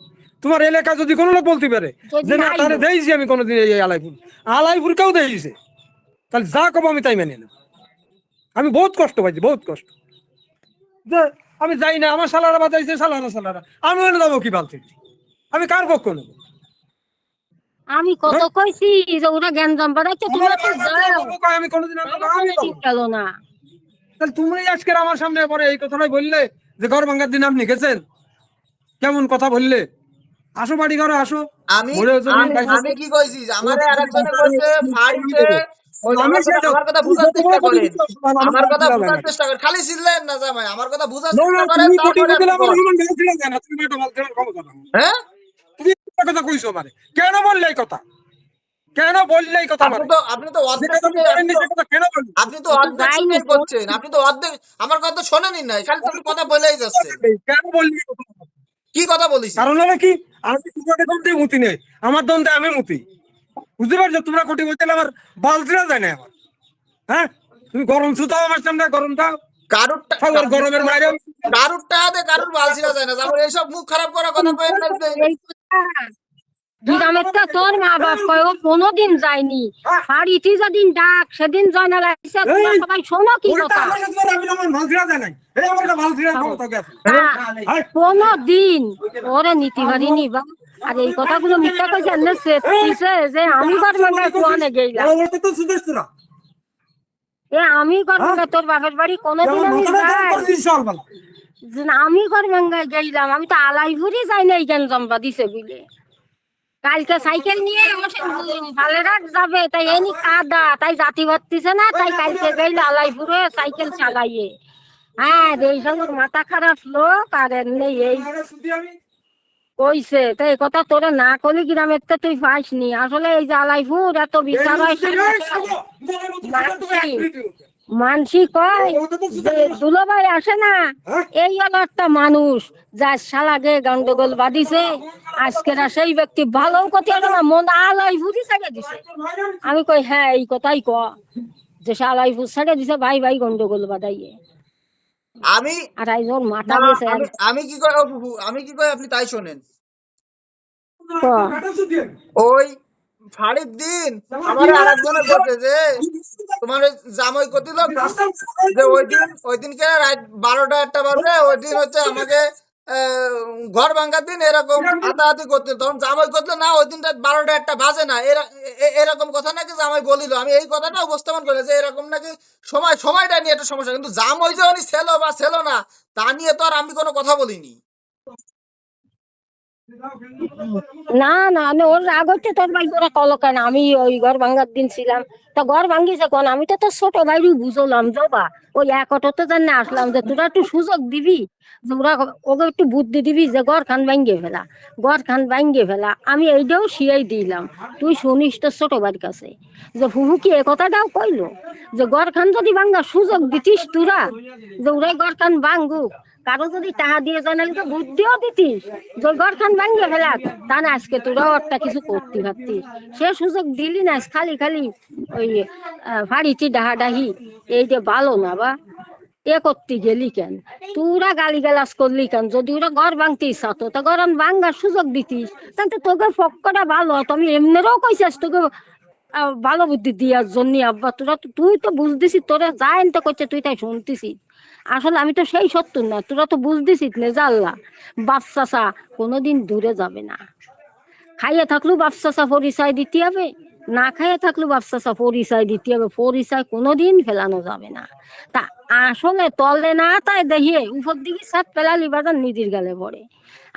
তোমার এলাকা যদি কোনো লোক বলতে পারে যদি যে না আইলো। তাহলে দেইছি আমি কোনোদিন এই আলাইপুর, আলাইপুর কেউ দেইছে, তাহলে যা কব আমি তাই মেনে নেব। আমি বহুত কষ্ট পাইছি, বহুত কষ্ট। যে আমি যাই না, আমার সালারা বাজাইছে, সালারা আমি ওখানে যাবো কি বালতি? আমি কার পক্ষ নেব? আমি কত কইছি যে ওরা গ্যাঞ্জাম বাড়াইছে, তোমরা তো যাও, আমি কোনোদিন আমি ঠিক গেল না। তাহলে তুমি আজকে আমার সামনে পরে এই কথাটাই বললে যে ঘর ভাঙার দিন আপনি গেছেন, কেমন কথা বললে? আসো বাড়ি ঘরে আসো, আমি বলে যদি আমি আমি কি কইছি যে আমারে আরেকজনে কইছে ফাড়িতে, ওই যে আমি সেটা আমার কথা তুমি বুঝার যত বড় চেষ্টা কোটি করেন, দিতে পারছো না, আমার কথা দিলা বুঝার না। চেষ্টা করেন, খালি চিল্লেন না জামাই, আমার কথা বুঝার না, চেষ্টা করেন, তুমি কোটি তারপরে দিলে আপনি আমার বল। জীবন ভেঙে দিলে না, তুমি একটা বলতে ক্ষমতা না। হ্যাঁ, তুমি একটা কথা কইছো মানে, কেন বললে এই কথা? কেন বললে এই কথা মানে? আপনি তো যে অর্ধেক কথা তুমি শুনে, করেননি সে কথা কেন বললি? আপনি তো ও তো অর্ধেক যাইনি, শুনেই করছেন, আপনি তো অর্ধেক আমার কথা তো শোনেনই নাই, খালি শুধু কথা বলেই যাচ্ছেন। কেন বললি এই কথা? কি কথা বলেছি? কারণ হলো কি, আমি তোমাকে দম দিয়ে মুতি নেই, আমার দম দিয়ে আমি মুতি। বুঝতে পারছো? তোমরা কোটি বলতে আমার বালতিরা যায় না আমার। হ্যাঁ, তুমি গরম সুতাও আমার সামনে, গরম দাও কারুর আর গরমের বাইরে কারুর টাকাতে কারুর বালছিরা যায় না, তারপর এইসব মুখ খারাপ করা কথা কয়েন না যে। এই কথা গ্রামের তো তোর মা বাপ কয় ও কোনোদিন যায়নি, বাড়িতে যেদিন ডাক সেদিন জয়নাল আইসা, তোমরা এই, সবাই শোনো কি ওইটা কথা। আমার সাথে আর আমি আমার বালতিরা যায় নাই, এই আমার একটা বালতিরা ক্ষমতা গেছে। হ্যাঁ? কোনদিন ওরে নীতি পারিনি বা। আর এই কথাগুলো মিথ্যা কইছে এনে দিছে যে আমি গরমাঙ্গায় কোয়ানে গেইলাম, ওরা বলতে তো সুদেশরা, এ আমি গরমাঙ্গা তোর বাপের বাড়ি কোনোদিন আমার আমি মাথাটা গরম যাই? করে দিয়েছে সকালবেলা। যে না, আমি গরমাঙ্গায় গেইলাম, আমি তো আলাইপুরি যাই না, এই জ্ঞান জম্বা দিছে বুঝলে। কালকে সাইকেল নিয়ে ভালেরাট যাবে, তাই এনি কাদা, তাই জাতি বাড়তিছে না, তাই কালকে গেইল আলাইপুরে সাইকেল চালাইয়ে। হ্যাঁ, এই সব মাথা খারাপ লোক, আর এমনি এই কইছে, তাই এই কথা তোরা না করলে গ্রামের তো তুই পাইসনি। আসলে এই যে আলাইপুর এত বিচার হয়, মানসি কয় যে দুলাভাই আসে না, এই হলো একটা মানুষ যার শালাগে গন্ডগোল বাঁধিছে, আজকের আর সেই ব্যক্তি ভালো কথা হলো না, মন আলাইপুরি ছেড়ে দিছে। আমি কই হ্যাঁ, এই কথাই ক, যে আলাইপুর ছেড়ে দিছে ভাই ভাই গন্ডগোল বাঁধাইয়ে। আমি আর আজ ওর মাথা না, গেছে আমি আমি কি কই, ও ফুফু, আমি কি কই আপনি তাই শোনেন। ক। ওই ফাড়ির দিন আমার আরেকজনে বলছে যে তোমার ওই জামাই কতিল, যে ওই দিনকে রাত 12টা 1টা বাজে, ওই দিন হচ্ছে আমাকে ঘর ভাঙার দিন এরকম হাতাহাতি করতে, তখন জামাই করতে না ওই দিন রাত 12টা 1টা বাজে না, এরকম কথা নাকি জামাই বলিল। আমি এই কথাটা উপস্থাপন করি যে এরকম নাকি সময়টা নিয়ে একটা সমস্যা, কিন্তু জামাই যে উনি ছিল বা ছিল না তা নিয়ে তো আর আমি কোনো কথা বলিনি। না না না, ওর রাগ হচ্ছে তোর ভাই ওরা কলো কেন, আমি ওই ঘর ভাঙ্গার দিন ছিলাম, তা ঘর ভাঙ্গিছে কোন, আমি তো তোর ছোট ভাইরই বুঝলাম জবা, ওই এক অটোতে জানি আসলাম যে তোরা একটু সুযোগ দিবি, যে ওরা ওকে একটু বুদ্ধি দিবি যে ঘর খান ভাঙ্গে ফেলা। আমি এইটাও শিয়াই দিলাম, তুই শুনিস তোর ছোট ভাইয়ের কাছে, যে হুহু কি এ কথাটাও কইলো, যে ঘর খান যদি ভাঙ্গা সুযোগ দিতিস তোরা, যে ওরাই ঘর খান ভাঙ্গুক, কারো যদি টাকা দিয়ে যায় না, তো বুদ্ধিও দিতিস যে ঘর খান ভাঙ্গে ফেলাক, তা না আজকে তোরাও একটা কিছু করতে পারতিস, সে সুযোগ দিলি না, খালি খালি ওই ফাড়িটি ডাহাডাহি, এইটা ভালো না বা। এ করতে গেলি কেন, তোরা গালি গালাজ করলি কেন? যদি ওরা ঘর ভাঙতে ইচ্ছা তো তা ঘর ভাঙ্গার সুযোগ দিতিস, তাহলে তোকে পক্ষটা ভালো হতো। আমি এমনিরও কইছিস তোকে ভালো বুদ্ধি দিয়ার জন্য, আব্বা তুই তো বুঝতেছি, তোরা যা এনতে করছে তুই তাই শুনতেছিস। আসলে আমি তো সেই সত্তর না, তোরা তো বুঝতেছিস নে জাল্লা বাচ্চা কোনোদিন দূরে যাবে না, খাইয়ে থাকলেও বাপ চাচা পরিচয় দিতে হবে, না খাইয়ে থাকলেও বাপ চাচা পরিচয় দিতে হবে, পরিচয় কোনোদিন ফেলানো যাবে না। তা আসলে তলে না তাই দেখিয়ে উপর দিকে সাত পেলালি বাজার নিজের গালে পড়ে।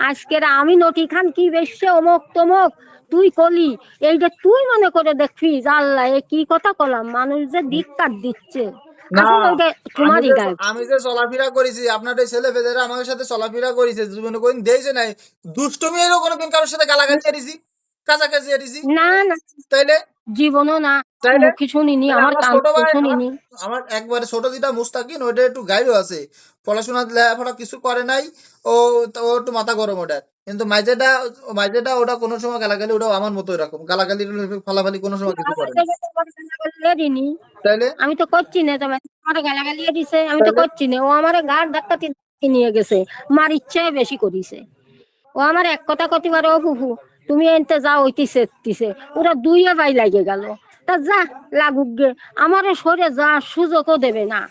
আজকের আমি নটি খান কি বেশে অমুক তমুক তুই কলি, এইটা তুই মনে করে দেখবি আল্লাহ এ কি কথা কলাম, মানুষ যে ধিক্কার দিচ্ছে, না, আসলে ওইটা তোমারই গায়ে। আমি যে চলাফেরা করেছি আপনার এই ছেলে ফেলেরা আমার সাথে চলাফেরা করেছে, জীবনে কোনদিন দেখছে নাই দুষ্টমি এরও কোনোদিন কারোর সাথে গালাগালি এড়িছি, কাছাকাছি এড়িছি? না না, তাইলে জীবনও না, তাইলে মুখে শুনিনি, তাহলে আমার আমার কান ছোট ভাই, আমার শুনিনি। আমার একবারে ছোট যেটা মুস্তাকিন ওইটা একটু গাইডও আছে, পড়াশোনা লেখাপড়া কিছু করে নাই, ও ও একটু মাথা গরম ওটার। কিন্তু মাইজেটা ওটা কোনো সময় গালাগালি, ওটাও আমার মতো এরকম গালাগালি ফালাফালি কোনো সময় কিছু করে না। দিনি, তাইলে আমি তো করছি না, তবে আমার গালাগালি দিছে, আমি তো তাইলে করছি না, ও আমার গাড় ধাক্কা নিয়ে গেছে, মার ইচ্ছে বেশি করিছে। ও আমার এক কথা করতে পারে, ও ফুফু তুমি এনতে যাও ওইতিছে দিছে, ওরা দুইয়ে বাই লাগে গেল। তা যা লাগুক গে, আমারও সরে যা সুযোগও দেবে না।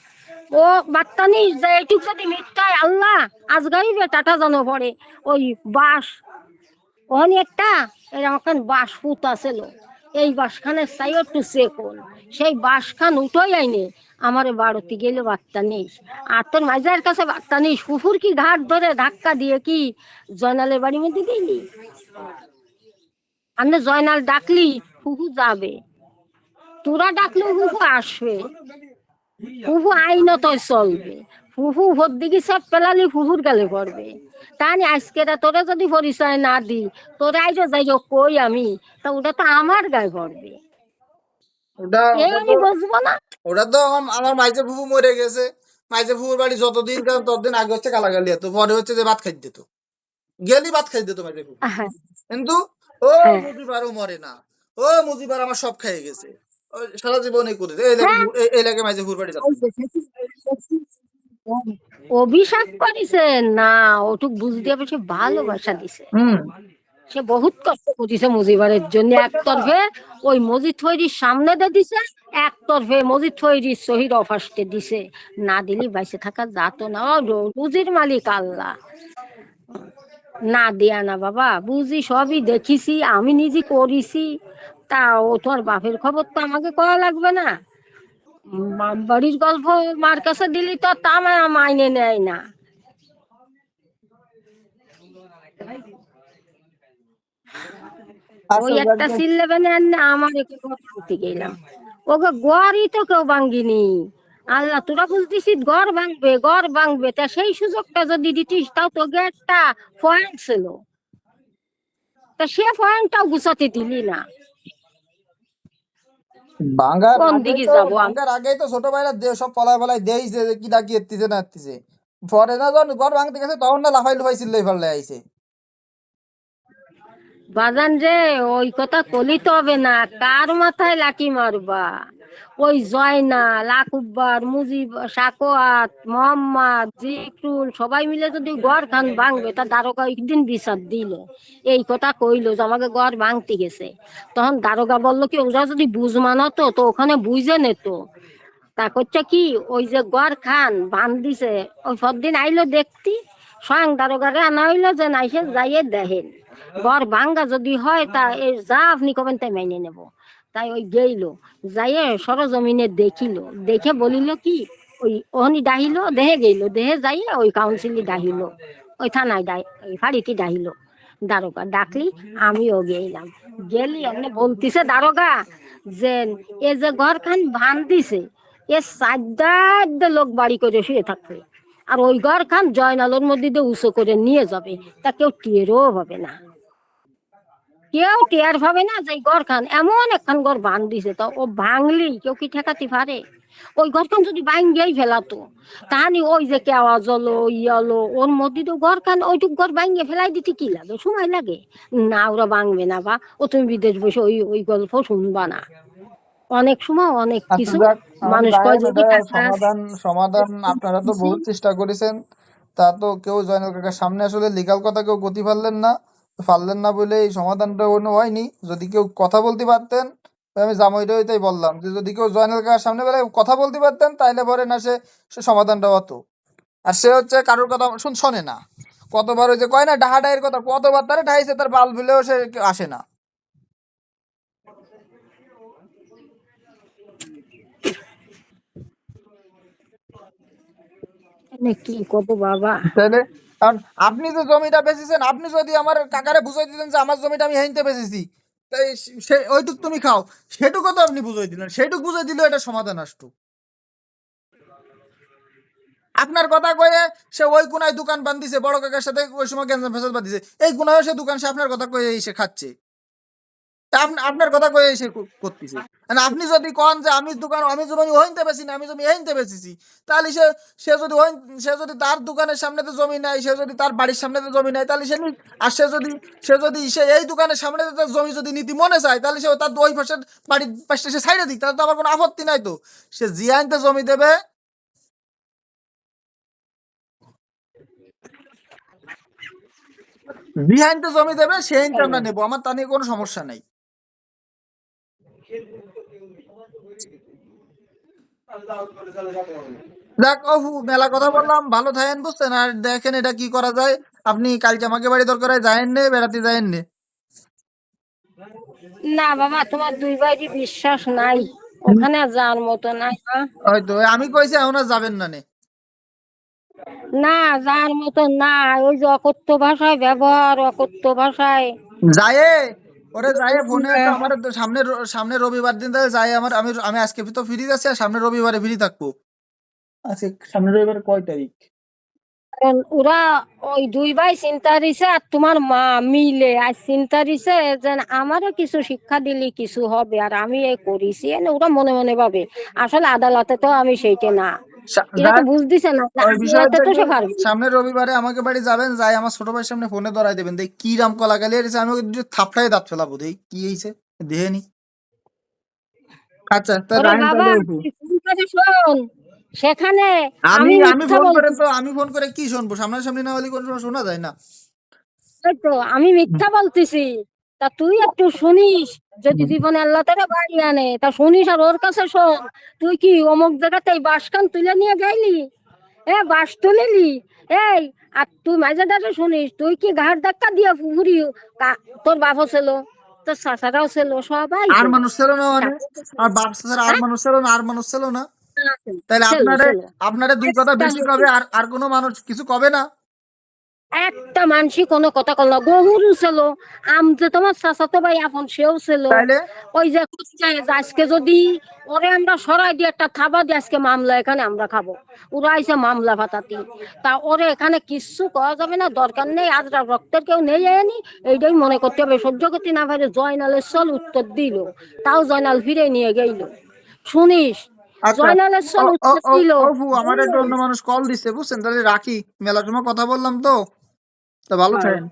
ও বাত্তানি যে এইটুক যদি মিথ্যায় আল্লাহ আজ গাইবে টাটা জানো পড়ে ওই বাস, ওখানে একটা এরকম বাস ফুট আছিল, এই বাসখানের চাইও একটু চেকন, সেই বাসখান উঠোই আইনে আমার বাড়তি গেলে বার্তা নেই। আর তোর মাইজার কাছে বার্তা নেই, কুকুর কি ঘাট ধরে ধাক্কা দিয়ে কি জয়নালের বাড়ির মধ্যে দিলি? আপনি জয়নাল ডাকলি ফুফু যাবে, তোরা ডাকলেও ফুফু আসবে, ফুফু আইনত চলবে, ফুফু ভোট দিকে সব পেলালি ফুফুর গালে পড়বে। তাই আজকে তোরা যদি পরিচয় না দি, তোরা আইজ যাই হোক কই আমি, তা ওটা তো আমার গায়ে পড়বে, ওটা এ ওটা আমি তো বুঝবো না। ওটা তো আমার মাইজে ফুফু মরে গেছে। মাইজে ফুফুর বাড়ি যতদিন গেলাম ততদিন আগে হচ্ছে গালাগালি হতো, পরে হচ্ছে যে ভাত খাই দিত, গেলি ভাত খাই দিত মাইজে ফুফু। হ্যাঁ কিন্তু ও হ্যাঁ মুজিবারও মরে না, ও মুজিবার আমার সব খেয়ে গেছে, ও সারা জীবন এই করে এই লাগে, হ্যাঁ, এই লাগে মাইজে ফুফুর বাড়ি ওই যাচ্ছে না। যে অভিশাপ করেছে না, ওটুক বুঝতে হবে সে ভালোবাসা দিছে, হুম। সে বহুত কষ্ট করেছে মুজিবারের জন্য। একতরফে ওই মসজিদ তৈরির সামনে দিয়ে দিছে, একতরফে মসজিদ তৈরির শহীদ অফাসকে দিছে, না দিলি বাইসে থাকা যাত না। ও রুজির মালিক আল্লাহ, না দেয়া না বাবা, বুঝি সবই দেখিছি, আমি নিজে করেছি। তা ও তোমার বাপের খবর তো আমাকে কওয়া লাগবে না, বাড়ির গল্প মার কাছে দিলি তো তা মাইনে নেয় না। ওই আচ্ছা একটা সিল লেভেনে আমার একে ভাঙতে গেলাম, ওকে গড়ই তো কেউ ভাঙ্গিনি। আল্লাহ তোরা বুঝতেছি গড় ভাঙবে, গড় ভাঙবে, তা সেই সুযোগটা যদি দিতিস তাও তো একটা পয়েন্ট ছিল, তা সে পয়েন্টটাও গুছাতে দিলি না। বাঙ্গার কোন আগেই দিকে তো যাবো আমি? বাঙ্গার আগেই তো ছোট ভাইরা সব পলায় পলায় দেইছে যে কি ডাকি এত্তিছে না এত্তিছে, পরে না যখন ঘর ভাঙতে গেছে তখন না লাফাই লুফাই চিল্লাই ফাল্লাই আইছে। বাজান রে, ওই কথা কলি তো হবে না, কার মাথায় লাকি মারবা? ওই জয়নাল, আকুব্বার, মুজিব, সাকোয়াত, মোহাম্মদ, জিকরুল সবাই মিলে যদি গড় খান ভাঙবে, তা দারোগা একদিন বিচার দিল, এই কথা কইলো যে আমাকে গড় ভাঙতে গেছে, তখন দারোগা বললো কি ওরা যদি বুঝ মানাতো তো ওখানে বুঝে নিত। তা করছে কি ওই যে গড় খান বান দিছে, ওই সবদিন আইলো দেখতি, স্বয়ং দারোগারে আনা হইলো যে নাইসে যাইয়ে দেখেন গড় ভাঙ্গা যদি হয় তা এই যা আপনি কবেন তাই মাইনে নেব। তাই ওই গেইলো, যাইয়ে সরজমিনে দেখিল, দেখে বলিল কি ওই ওহনি ডাহিল, দেহে গেইল, দেহে যাইয়ে ওই কাউন্সিলি ডাহিল, ওই থানায় ওই ফাড়িটি ডাহিল, দারোগা ডাকলি, আমিও গেলাম, গেলি এমনি বলতিছে দারোগা যে এ যে ঘর খান ভান দিছে, এ সাজ্জাদ লোক বাড়ি করে শুয়ে থাকবে, আর ওই ঘর খান জয়নালের মধ্যে দিয়ে উঁচু করে নিয়ে যাবে, তা কেউ টেরও হবে না, কেউ টের পাবে না যে ঘর খান এমন একখান ঘর ভাঙ দিছে। তো ও ভাঙলি কেউ কি ঠেকাতে পারে? ওই ঘরখান যদি ভাঙ্গেই ফেলাতো, তাহলে ওই যে কেওয়াজ হলো হলো ওর মধ্যে তো ঘর খান ওইটুক ঘর ভাঙ্গে ফেলাই দিতে কি লাগে, সময় লাগে না, ওরা ভাঙবে না, বা ও তুমি বিদেশ বসে ওই ওই গল্প শুনবা না, অনেক সময় অনেক আচ্ছা কিছু যাক, মানুষ কয় জানেন যদি এটা টাকা সমাধান সমাধান আপনারা তো আছে। বহুত চেষ্টা করেছেন, তা তো কেউ জয়নাল কাকার সামনে আসলে লিগাল কথা কেউ গতি পারলেন না বলে এই সমাধানটা অন্য হয়নি। যদি কেউ কথা বলতে পারতেন, আমি জামাইটাই বললাম যে যদি কেউ জয়নাল কাকার সামনে বেলায় কথা বলতে পারতেন তাইলে পরে না সে সে সমাধানটা হতো। আর সে হচ্ছে কারোর কথা শোনে না, কতবার ওই যে কয় না ডাহাডাইয়ের কথা, কতবার তারে ঠাইছে, তার বাল ভুলেও সে আসে না। এনে কি কত বাবা। তাহলে কারণ আপনি যে জমিটা বেচেছেন, আপনি যদি আমার কাকারে বুঝাই দিতেন যে আমার জমিটা আমি হেনতে বেচেছি, তাই সে ওইটুক তুমি খাও, সেটুকু তো আপনি বুঝাই দিলেন, সেটুক বুঝাই দিলে এটা সমাধান আসতো। আপনার কথা কয়ে সে ওই কোনায় দোকান বান্ধিছে, বড় কাকার সাথে ওই সময় গ্যাঞ্জাম ফেসাদ বাঁধিছে, এই কোনায় সে দোকান, সে আপনার কথা কয়ে সে খাচ্ছে। তা আপনার কথা কয়ে সে করতেছে। আর আপনি যদি কন যে আমি দোকান, আমি জমি ওইনতে বেশি না, আমি জমি এইনতে বেচেছি, তাহলে সে সে যদি সে যদি তার দোকানের সামনেতে জমি নাই, সে যদি তার বাড়ির সামনেতে জমি নাই, তাহলে সে আর সে এই দোকানের সামনে তার জমি যদি নীতি মনে চায়, তাহলে সে তার ওই পাশের বাড়ির পাশে সে সাইডে দিক, তাহলে তো আমার কোনো আপত্তি নাই। তো সে জিয়াইনতে জমি দেবে, বিহাইনতে জমি দেবে, সেই আইনটা আমরা নেবো, আমার তা নিয়ে কোনো সমস্যা নাই। দেখ অপু, মেলা কথা বললাম, ভালো থাকেন বুঝছেন, আর দেখেন এটা কি করা যায়। আপনি কালকে আমাকে বাড়ি দরকার হয় যায়েন নে, বেড়াতে যায়েন নে। না বাবা, তোমার দুই ভাইয়েরই বিশ্বাস নাই, ওখানে আর যাওয়ার মতো নাই। হয়তো আমি কইছি এখন আর যাবেন না নে। না, যাওয়ার মতো না। ওই যে অকথ্য ভাষায় ব্যবহার, অকথ্য ভাষায়। যায়ে ওরে যায়ে ফোনে একটা আমার তো সামনে রবিবার দিন তাহলে যাই, আমার আমি আমি আজকে তো ফ্রি আছি, আর সামনে রবিবারে ফ্রি থাকবো। আচ্ছা, সামনে রবিবার কয় তারিখ? কারণ ওরা ওই দুই ভাই চিন্তা দিছে, আর তোমার মা মিলে আর চিন্তা দিছে যে আমারও কিছু শিক্ষা দিলে কিছু হবে, আর আমি এই করিছি, ওরা মনে মনে ভাবে। আসলে আদালতে তো আমি সেইটা না, এটা তো যাক, বুঝ দিছে না, ওই আদালতে বিষয়টা তো কি, সে পারবে। সামনে রবিবারে আমাকে বাড়ি যাবেন, যাই আমার ছোট ভাইয়ের সামনে ফোনে ধরাই দেবেন, দেখ কি রাম কলা গালি এসেছে, আমি ওকে দুটো থাপড়াই দাঁত ফেলাবো, দেখ কি হয়েছে দেহেনি। আচ্ছা তা ওরে রাহেন বাবা, তাহলে অপু। তুই ফোন করে শোন, সেখানে আমি আমি আমি মিথ্যা ফোন করে বলছি। তো, আমি ফোন করে কি শুনবো, সামনাসামনি না হলে কোনো সময় শোনা যায় না। এই তো আমি মিথ্যা বলতেছি, তা তুই একটু শুনিস। যদি জীবনে আল্লাহ তারা বাড়ি আনে, তা শুনিস আর ওর কাছে শোন। তুই কি অমুক জায়গাতে বাসখান তুলে নিয়ে গেলি, বাস তুলিলি, এই, আর তুই মাঝে দাঁড়ে শুনিস, তুই কি ঘাট ধাক্কা দিয়ে ঘুরি, তোর বাপও ছিল, তোর চাচারাও ছিল, সবাই আর ছিল। মানুষ ছিল না মানে, তারপর তো আর ছিল। বাপ ছাড়া আর হ্যাঁ, মানুষ ছিল না, আর মানুষ ছিল না, ছিল তাহলে ছিল আপনারে ছিল। আপনারে দুই কথা একটা বেশি কবে, আর আর কোনো মানুষ কিছু কবে না। একটা মানসি কোনো কথা কল না, গরুরও ছিল। আম যে তোমার চাচাতো ভাই আপন, সেও ছিল। তাইলে ওই যে খুঁজছে যে আজকে যদি ওরে আমরা সরাই দিয়ে একটা থাবা দিয়ে আজকে মামলা এখানে আমরা খাবো, ওরা আইসে মামলা ফাটাতি। তা ওরে এখানে কিচ্ছু করা যাবে না, দরকার নেই, আজ রক্তের কেউ নেই আনি, এইটাই মনে করতে হবে। সহ্য করতে না পারে জয়নালের চল উত্তর দিল, তাও জয়নাল ফিরে নিয়ে গেল। শুনিস, আচ্ছা। জয়নালের ও চল ও উত্তর ও দিল। অপু, আমার একটা অন্য মানুষ কল দিচ্ছে বুঝছেন, তাহলে রাখি, মেলার সময় কথা বললাম তো, তা ভালো থাকেন।